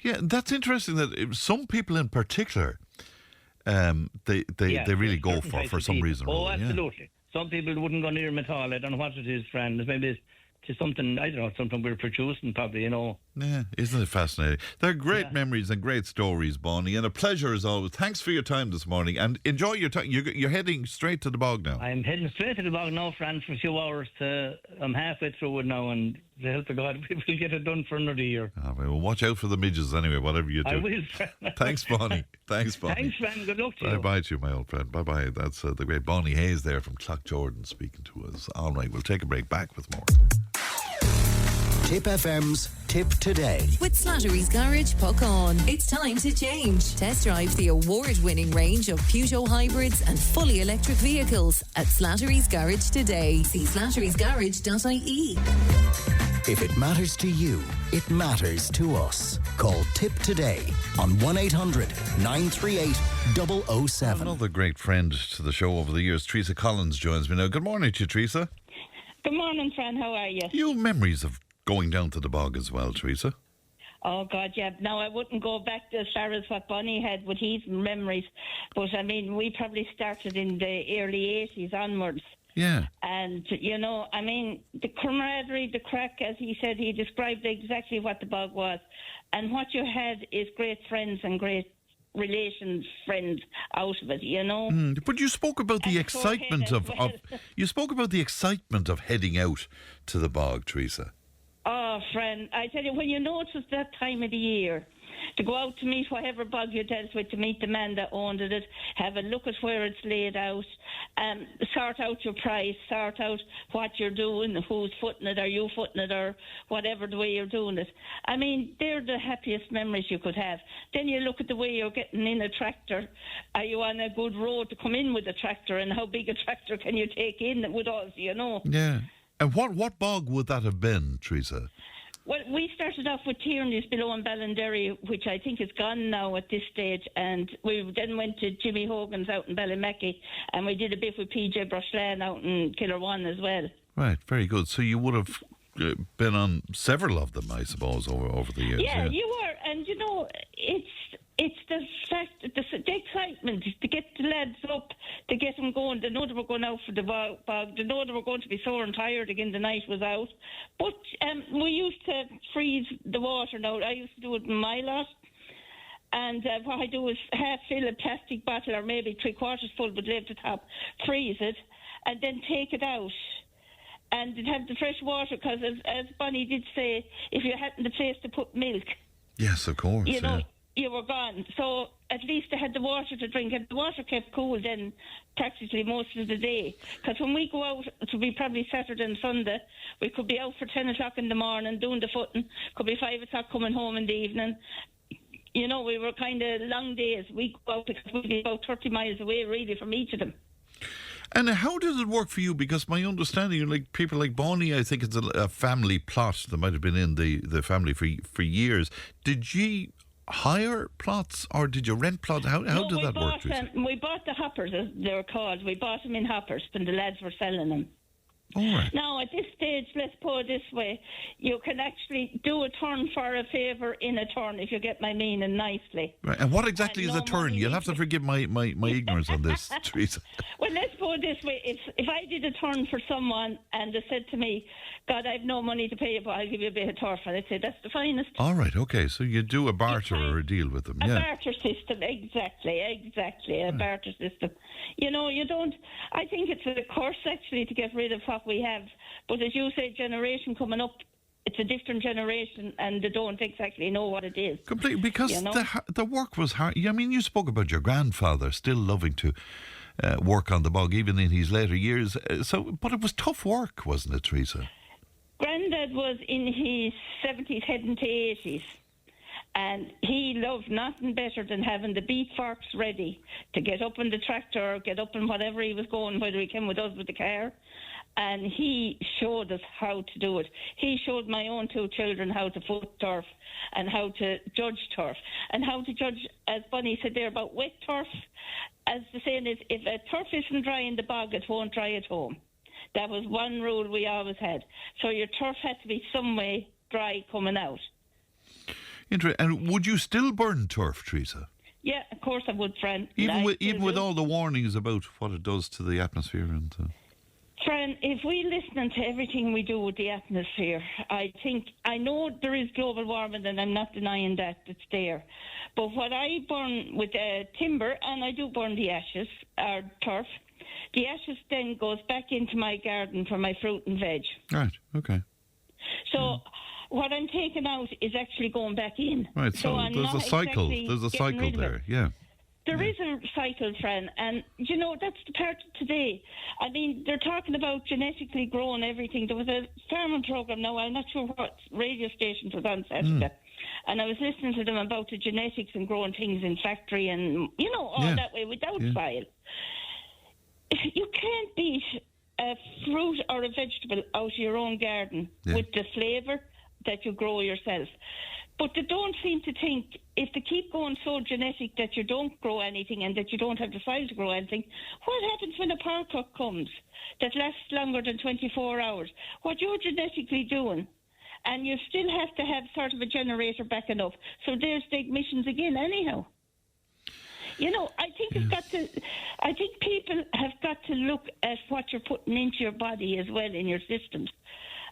Yeah, that's interesting that some people in particular, they really go for some reason. Oh, absolutely. Yeah. Some people wouldn't go near them at all. I don't know what it is, friend. Maybe it's something, I don't know, something we're producing probably, you know. Yeah, isn't it fascinating? They're great memories and great stories, Bonnie, and a pleasure as always. Thanks for your time this morning, and enjoy your time. You're heading straight to the bog now. I'm heading straight to the bog now, Fran, for a few hours. I'm halfway through it now, and with the help of God, we'll get it done for another year. Well, watch out for the midges anyway, whatever you do. I will, Fran. Thanks, Bonnie. Thanks, Bonnie. Thanks, Fran. Good luck to you. Bye-bye to you, my old friend. Bye-bye. That's the great Bonnie Hayes there from Cloughjordan speaking to us. All right, we'll take a break. Back with more. Tipp FM's Tip Today. With Slattery's Garage, puck on. It's time to change. Test drive the award-winning range of Peugeot hybrids and fully electric vehicles at Slattery's Garage today. See slatterysgarage.ie. If it matters to you, it matters to us. Call Tip today on 1-800-938 007. Another great friend to the show over the years, Teresa Collins, joins me now. Good morning to you, Teresa. Good morning, Fran. How are you? You have memories of going down to the bog as well, Teresa? Oh, God, yeah. No, I wouldn't go back to as far as what Bonnie had with his memories. But, I mean, we probably started in the early 80s onwards. Yeah. And, you know, I mean, the camaraderie, the crack, as he said, he described exactly what the bog was. And what you had is great friends and great relations, friends out of it, you know. But you spoke about the excitement of you spoke about the excitement of heading out to the bog, Teresa. Oh, friend, I tell you, when you know it's that time of the year, to go out to meet whatever bog you dealt with, to meet the man that owned it, have a look at where it's laid out, sort out your price, sort out what you're doing, who's footing it, are you footing it, or whatever the way you're doing it. I mean, they're the happiest memories you could have. Then you look at the way you're getting in a tractor. Are you on a good road to come in with a tractor, and how big a tractor can you take in with us, you know? Yeah. And what bog would that have been, Teresa? Well, we started off with Tierney's below in Ballinderry, which I think is gone now at this stage, and we then went to Jimmy Hogan's out in Ballymackey, and we did a bit with PJ Brushland out in Killerwan as well. Right, very good. So you would have been on several of them, I suppose, over the years. Yeah, you were, and you know, it's the fact, the excitement to get the lads up, to get them going. They know they were going out for the bog. They know they were going to be sore and tired again. The night was out, but we used to freeze the water. Now I used to do it in my lot, and what I do is half fill a plastic bottle, or maybe 3/4 full, but leave the top, freeze it, and then take it out. And it'd have the fresh water, because as Bonnie did say, if you hadn't the place to put milk, yes, of course, you know, you were gone. So at least they had the water to drink, and the water kept cool then practically most of the day. Because when we go out, it would be probably Saturday and Sunday, we could be out for 10 o'clock in the morning doing the footing, could be 5 o'clock coming home in the evening. You know, we were kind of long days. We go out because we'd be about 30 miles away really from each of them. And how does it work for you? Because my understanding, like people like Bonnie, I think it's a family plot that might have been in the family for years. Did you hire plots, or did you rent plots? How did that work? We bought the hoppers, as they were called. We bought them in hoppers, and the lads were selling them. All right. Now, at this stage, let's put it this way. You can actually do a turn for a favour in a turn, if you get my meaning nicely. Right. And what exactly is a turn? You'll have to forgive my ignorance on this, Teresa. Well, let's put it this way. If I did a turn for someone and they said to me, God, I've no money to pay you, but I'll give you a bit of turf, and I'd say, that's the finest. All right, okay. So you do a barter or a deal with them, yeah. A barter system, exactly, a barter system. You know, you don't... I think it's a curse, actually, to get rid of what we have. But as you say, generation coming up, it's a different generation, and they don't exactly know what it is. Completely, because the work was hard. I mean, you spoke about your grandfather still loving to work on the bog, even in his later years. But it was tough work, wasn't it, Teresa? Granddad was in his 70s, heading to 80s. And he loved nothing better than having the beet forks ready to get up in the tractor or get up in whatever he was going, whether he came with us with the car. And he showed us how to do it. He showed my own 2 children how to foot turf and how to judge turf. And how to judge, as Bunny said there, about wet turf. As the saying is, if a turf isn't dry in the bog, it won't dry at home. That was one rule we always had. So your turf had to be some way dry coming out. And would you still burn turf, Teresa? Yeah, of course I would, Fran. Even with all the warnings about what it does to the atmosphere and... Fran, if we listen to everything we do with the atmosphere, I know there is global warming and I'm not denying that it's there. But what I burn with timber, and I do burn the ashes, or turf, the ashes then goes back into my garden for my fruit and veg. Right, okay. So... what I'm taking out is actually going back in. Right, so there's a cycle. There's a cycle there, yeah. There is a cycle, Fran, and, that's the part of today. I mean, they're talking about genetically growing everything. There was a farming programme now, I'm not sure what radio station was on Saturday, and I was listening to them about the genetics and growing things in factory and, all that way without soil. You can't beat a fruit or a vegetable out of your own garden with the flavour that you grow yourself. But they don't seem to think, if they keep going so genetic that you don't grow anything and that you don't have the soil to grow anything, what happens when a power cut comes that lasts longer than 24 hours? What you're genetically doing, and you still have to have sort of a generator backing up. So there's the emissions again anyhow. I think people have got to look at what you're putting into your body as well in your systems.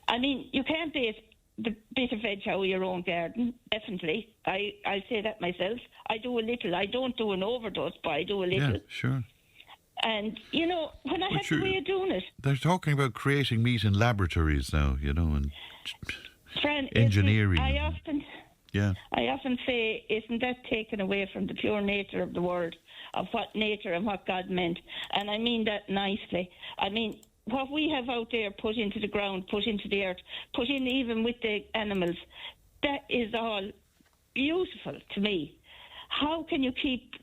I mean, you can't base the bit of veg out of your own garden, definitely. I say that myself. I do a little. I don't do an overdose, but I do a little. Yeah, sure. And, when I have the way of doing it... They're talking about creating meat in laboratories now, and Fran, engineering. I often say, isn't that taken away from the pure nature of the word, of what nature and what God meant? And I mean that nicely. I mean... what we have out there put into the ground, put into the earth, put in even with the animals, that is all beautiful to me. How can you keep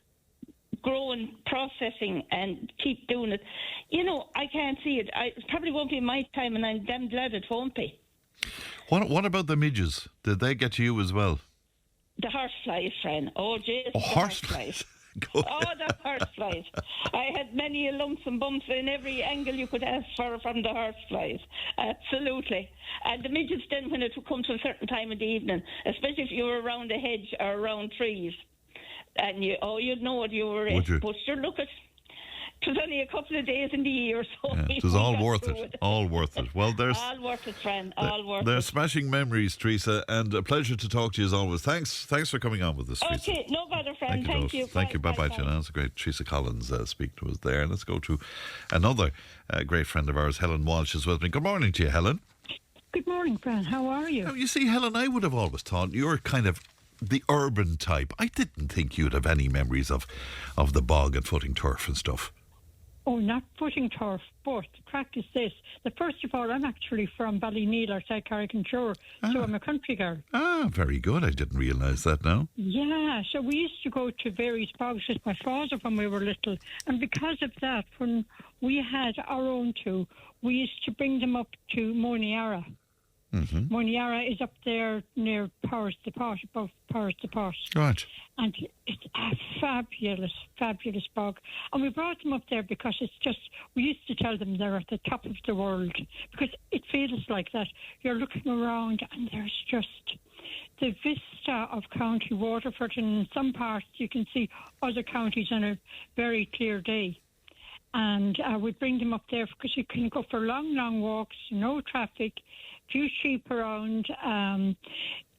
growing, processing, and keep doing it? I can't see it. It probably won't be my time, and I'm damn glad it won't be. What about the midges? Did they get to you as well? The horseflies, friend. Oh, jeez. Oh, horseflies. The horseflies. I had many lumps and bumps in every angle you could ask for from the horseflies. Absolutely. And the midgets then, when it would come to a certain time of the evening, especially if you were around a hedge or around trees, and you'd know what you were in. But sure, look at... It was only a couple of days in the year, so it was all worth it. All worth it. Well, there's all worth it, friend. All worth it. They're smashing memories, Teresa, and a pleasure to talk to you as always. Thanks for coming on with us, Teresa. Okay, no bother, friend. Thank you. Thank you. Bye-bye, Jenna. That's a great Teresa Collins speak to us there. Let's go to another great friend of ours, Helen Walsh, is with me. Good morning to you, Helen. Good morning, Fran. How are you? Now, you see, Helen, I would have always thought you're kind of the urban type. I didn't think you'd have any memories of the bog and footing turf and stuff. Oh, not footing turf, but the crack is this. First of all, I'm actually from Ballyneal outside Carrick-on-Shore, so I'm a country girl. Ah, very good. I didn't realise that now. Yeah, so we used to go to various bogs with my father when we were little, and because of that, when we had our own two, we used to bring them up to Moniara. Mm-hmm. Moniara is up there near Powers the Pot, above Powers the Pot. Right. And it's a fabulous, fabulous bog. And we brought them up there because it's just, we used to tell them they're at the top of the world, because it feels like that. You're looking around and there's just the vista of County Waterford, and in some parts you can see other counties on a very clear day. And we bring them up there because you can go for long, long walks, no traffic, few sheep around, and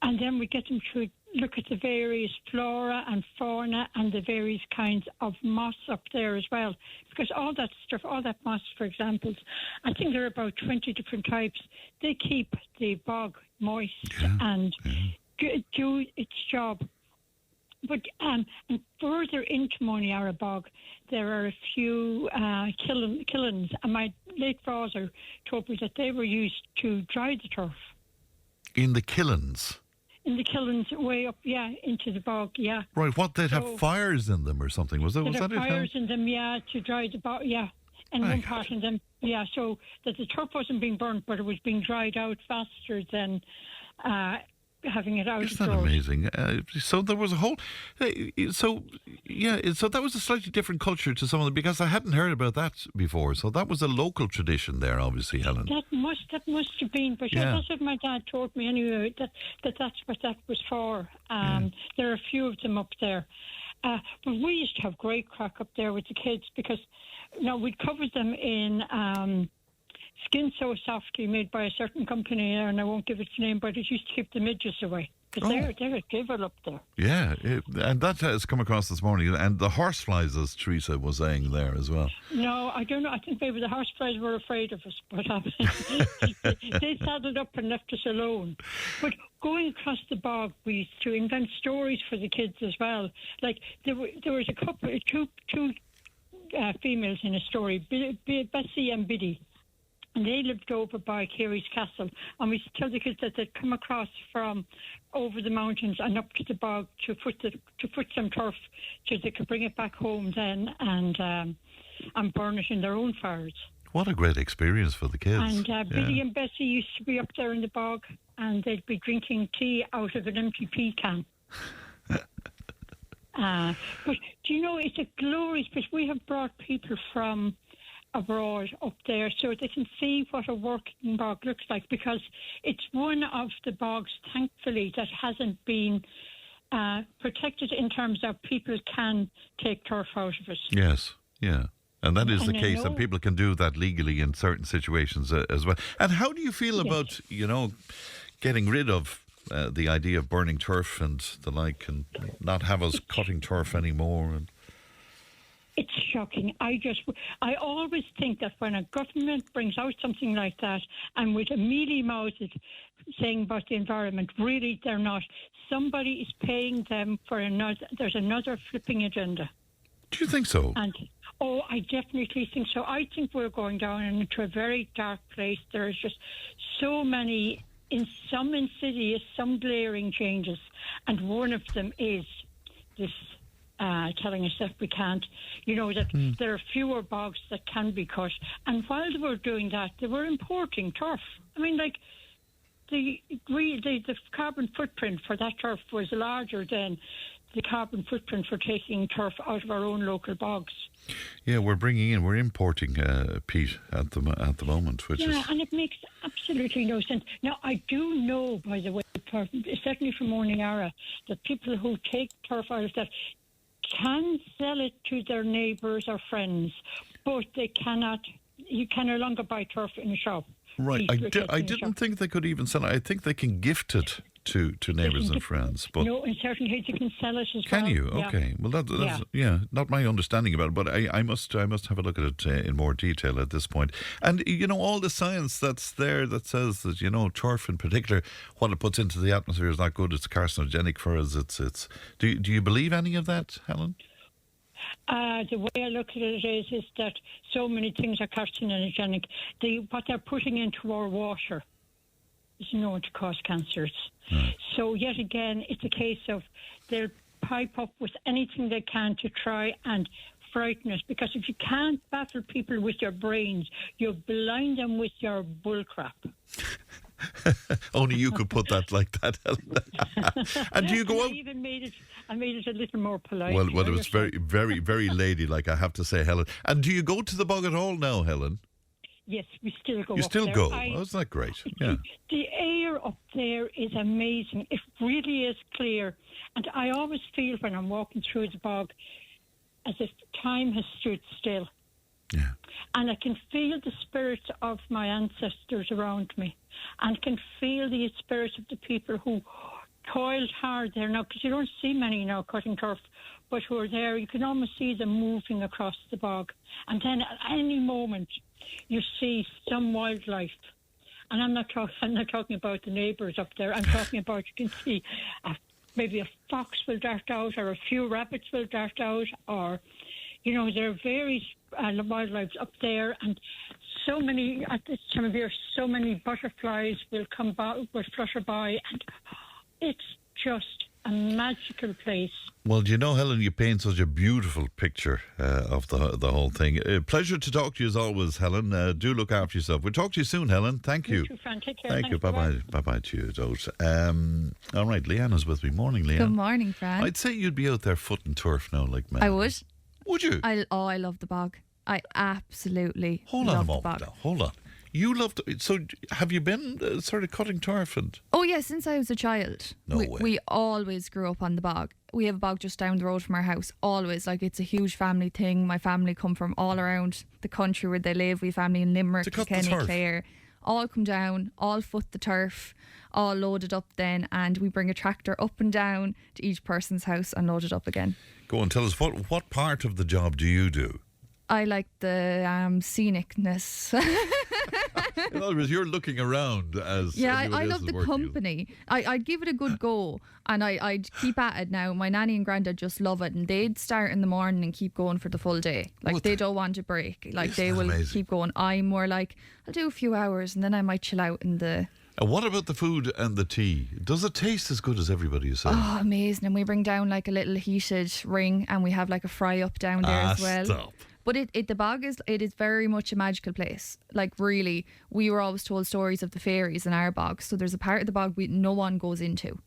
then we get them to look at the various flora and fauna and the various kinds of moss up there as well. Because all that stuff, all that moss, for example, I think there are about 20 different types. They keep the bog moist and do its job. But and further into Moniara Bog, there are a few killings, and my late father told me that they were used to dry the turf. In the killings? In the killings, way up, into the bog, Right, what, they'd have fires in them or something, was that it? Fires in them, to dry the bog, and one part in them, so that the turf wasn't being burnt, but it was being dried out faster than having it out. Isn't that amazing? So there was a whole... so that was a slightly different culture to some of them, because I hadn't heard about that before. So that was a local tradition there, obviously, Helen. That must have been, but that's what my dad told me anyway, that's what that was for. There are a few of them up there. But we used to have great crack up there with the kids, because we'd cover them in... skin so softly made by a certain company there, and I won't give its name, but it used to keep the midges away. Because they're a devil up there. Yeah, and that has come across this morning. And the horseflies, as Teresa was saying there as well. No, I don't know. I think maybe the horseflies were afraid of us, but they saddled up and left us alone. But going across the bog, we used to invent stories for the kids as well. Like, there was a couple, two females in a story, Bessie and Biddy. And they lived over by Carey's Castle. And we used to tell the kids that they'd come across from over the mountains and up to the bog to foot some turf so they could bring it back home then and burn it in their own fires. What a great experience for the kids. And Biddy and Bessie used to be up there in the bog, and they'd be drinking tea out of an empty pea can. But, do you know, it's a glorious place. We have brought people from abroad up there so they can see what a working bog looks like, because it's one of the bogs, thankfully, that hasn't been protected in terms of people can take turf out of it. Yes, and that is the case, and people can do that legally in certain situations as well. And how do you feel about, getting rid of the idea of burning turf and the like, and not have us cutting turf anymore? And it's shocking. I always think that when a government brings out something like that, and with a mealy-mouthed saying about the environment, really they're not. Somebody is paying them for there's another flipping agenda. Do you think so? I definitely think so. I think we're going down into a very dark place. There is just so many, some insidious, some glaring changes, and one of them is this telling us that we can't, that there are fewer bogs that can be cut. And while they were doing that, they were importing turf. I mean, like, the carbon footprint for that turf was larger than the carbon footprint for taking turf out of our own local bogs. Yeah, we're importing peat at the moment, which is... Yeah, and it makes absolutely no sense. Now, I do know, by the way, certainly from Moniara, that people who take turf out of that can sell it to their neighbours or friends, but they cannot. You can no longer buy turf in a shop. Right. I didn't think they could even sell it. I think they can gift it to neighbours and friends. But no, in certain cases you can sell it as well. Can you? Okay. Well, that's not my understanding about it, but I must have a look at it in more detail at this point. And, all the science that's there that says that, turf in particular, what it puts into the atmosphere is not good. It's carcinogenic for us. It's. Do you believe any of that, Helen? The way I look at it is that so many things are carcinogenic. What they're putting into our water is known to cause cancers. Right. So yet again, it's a case of they'll pipe up with anything they can to try and frighten us. Because if you can't baffle people with your brains, you blind them with your bullcrap. Only you could put that like that, Helen. And do you go out? I made it a little more polite. Well, it was very, very, very ladylike, I have to say, Helen. And do you go to the bog at all now, Helen? Yes, we still go. You still go? Oh, isn't that great? Yeah. The air up there is amazing. It really is clear. And I always feel when I'm walking through the bog as if time has stood still. Yeah. And I can feel the spirits of my ancestors around me. And can feel the spirits of the people who toiled hard there now, because you don't see many now cutting turf, but who are there. You can almost see them moving across the bog. And then at any moment, you see some wildlife. And I'm not talking about the neighbours up there. I'm talking about, you can see a maybe a fox will dart out, or a few rabbits will dart out, or, you know, there are various wildlife up there, and so many, at this time of year, so many butterflies will come by, will flutter by, and it's just a magical place. Well, you know, Helen, you paint such a beautiful picture of the whole thing. Pleasure to talk to you as always, Helen. Do look after yourself. We'll talk to you soon, Helen. Thank you. You too, Fran. Take care. Thank you. Bye-bye. Bye-bye to you, Dot. All right, Leanna's with me. Morning, Leanne. Good morning, Fran. I'd say you'd be out there footing turf now, like me. I would. Would you? I love the bog. I absolutely Hold on a love the moment bog. now. Hold on. You love to, so have you been sort of cutting turf and... Oh yeah, since I was a child. No way. We always grew up on the bog. We have a bog just down the road from our house. Always. Like, it's a huge family thing. My family come from all around the country where they live. We have family in Limerick, Kilkenny, Clare. All come down, all foot the turf, all loaded up then, and we bring a tractor up and down to each person's house and load it up again. Go on, tell us, what part of the job do you do? I like the scenicness. In other words, you're looking around as... Yeah, I love the company. I'd give it a good go, and I'd keep at it now. My nanny and granddad just love it, and they'd start in the morning and keep going for the full day. Like, they don't want a break. Like, they will keep going. I'm more like, I'll do a few hours, and then I might chill out in the... And what about the food and the tea? Does it taste as good as everybody is saying? Oh, amazing. And we bring down like a little heated ring, and we have like a fry up down there as well. Stop. But the bog is very much a magical place. Like, really, we were always told stories of the fairies in our bog. So there's a part of the bog no one goes into.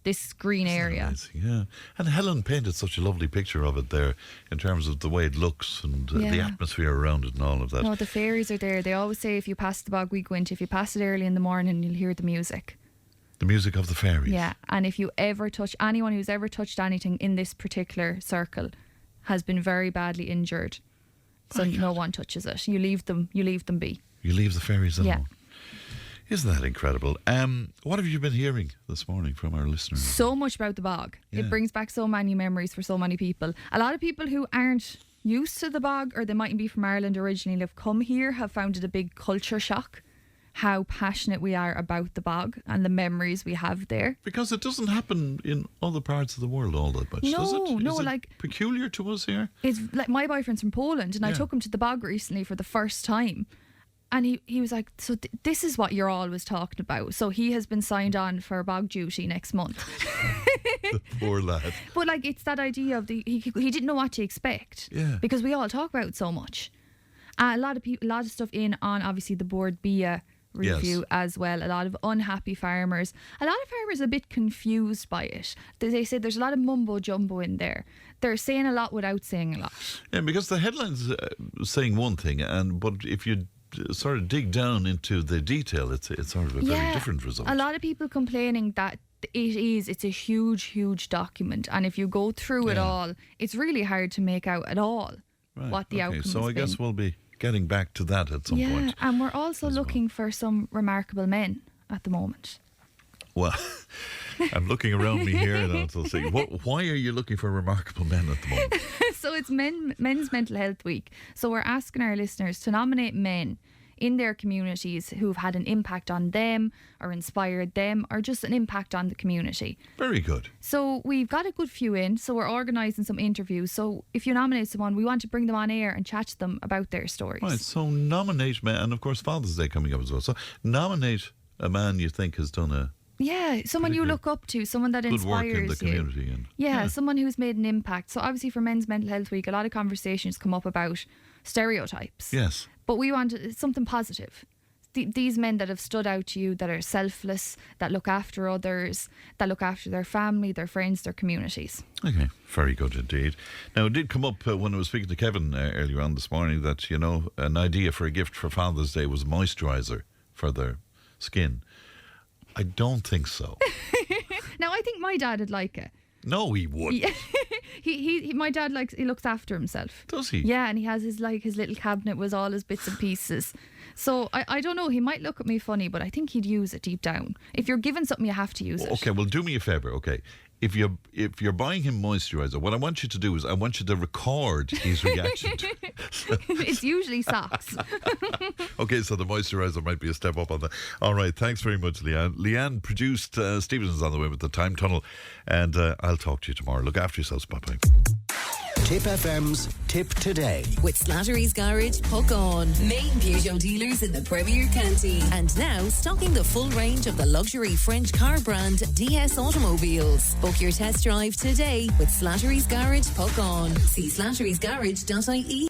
This green area. Yeah. And Helen painted such a lovely picture of it there in terms of the way it looks and the atmosphere around it and all of that. No, the fairies are there. They always say if you pass the bog we go into, if you pass it early in the morning, you'll hear the music. The music of the fairies. Yeah. And if you ever touch, anyone who's ever touched anything in this particular circle has been very badly injured. So no one touches it. You leave them be. You leave the fairies alone. Yeah. Isn't that incredible? What have you been hearing this morning from our listeners? So much about the bog. Yeah. It brings back so many memories for so many people. A lot of people who aren't used to the bog, or they mightn't be from Ireland originally, have come here, have found it a big culture shock. How passionate we are about the bog and the memories we have there. Because it doesn't happen in other parts of the world all that much, does it? No, Is it like peculiar to us here? It's like, my boyfriend's from Poland, and I took him to the bog recently for the first time. And he was like, so this is what you're always talking about. So he has been signed on for bog duty next month. The poor lad. But like, it's that idea of he didn't know what to expect. Yeah. Because we all talk about it so much. A lot of stuff in on obviously the Bord Bia review as well. A lot of unhappy farmers. A lot of farmers are a bit confused by it. They say there's a lot of mumbo jumbo in there. They're saying a lot without saying a lot. Yeah, because the headline's saying one thing, but if you sort of dig down into the detail, it's sort of a very different result. A lot of people complaining that it's a huge document, and if you go through it all, it's really hard to make out at all what the outcome is. So I guess we'll be getting back to that at some point. Yeah, and we're also looking for some remarkable men at the moment. Well, I'm looking around me here and I'll say, why are you looking for remarkable men at the moment? So it's Men's Mental Health Week. So we're asking our listeners to nominate men in their communities who've had an impact on them or inspired them or just an impact on the community. Very good. So we've got a good few in, so we're organising some interviews. So if you nominate someone, we want to bring them on air and chat to them about their stories. Right, so nominate men, and of course Father's Day coming up as well. So nominate a man you think has done a... Yeah, someone you look up to, someone that inspires you. Good work in the community. And, yeah, someone who's made an impact. So obviously for Men's Mental Health Week, a lot of conversations come up about stereotypes. Yes. But we want something positive. These men that have stood out to you, that are selfless, that look after others, that look after their family, their friends, their communities. Okay, very good indeed. Now, it did come up when I was speaking to Kevin earlier on this morning that, an idea for a gift for Father's Day was moisturiser for their skin. I don't think so. Now, I think my dad would like it. No, he wouldn't. Yeah. My dad looks after himself. Does he? Yeah, and he has his little cabinet with all his bits and pieces. So I don't know. He might look at me funny, but I think he'd use it deep down. If you're given something, you have to use it. Okay, well, do me a favour, okay? If you're buying him moisturiser, what I want you to do is I want you to record his reaction. It's usually socks. Okay, so the moisturiser might be a step up on that. All right, thanks very much, Leanne. Leanne produced Stevenson's on the way with the Time Tunnel, and I'll talk to you tomorrow. Look after yourselves. Bye-bye. Tip FM's Tip Today. With Slattery's Garage, Puck On. Main Peugeot dealers in the Premier County. And now stocking the full range of the luxury French car brand DS Automobiles. Book your test drive today with Slattery's Garage, Puck On. See slatterysgarage.ie.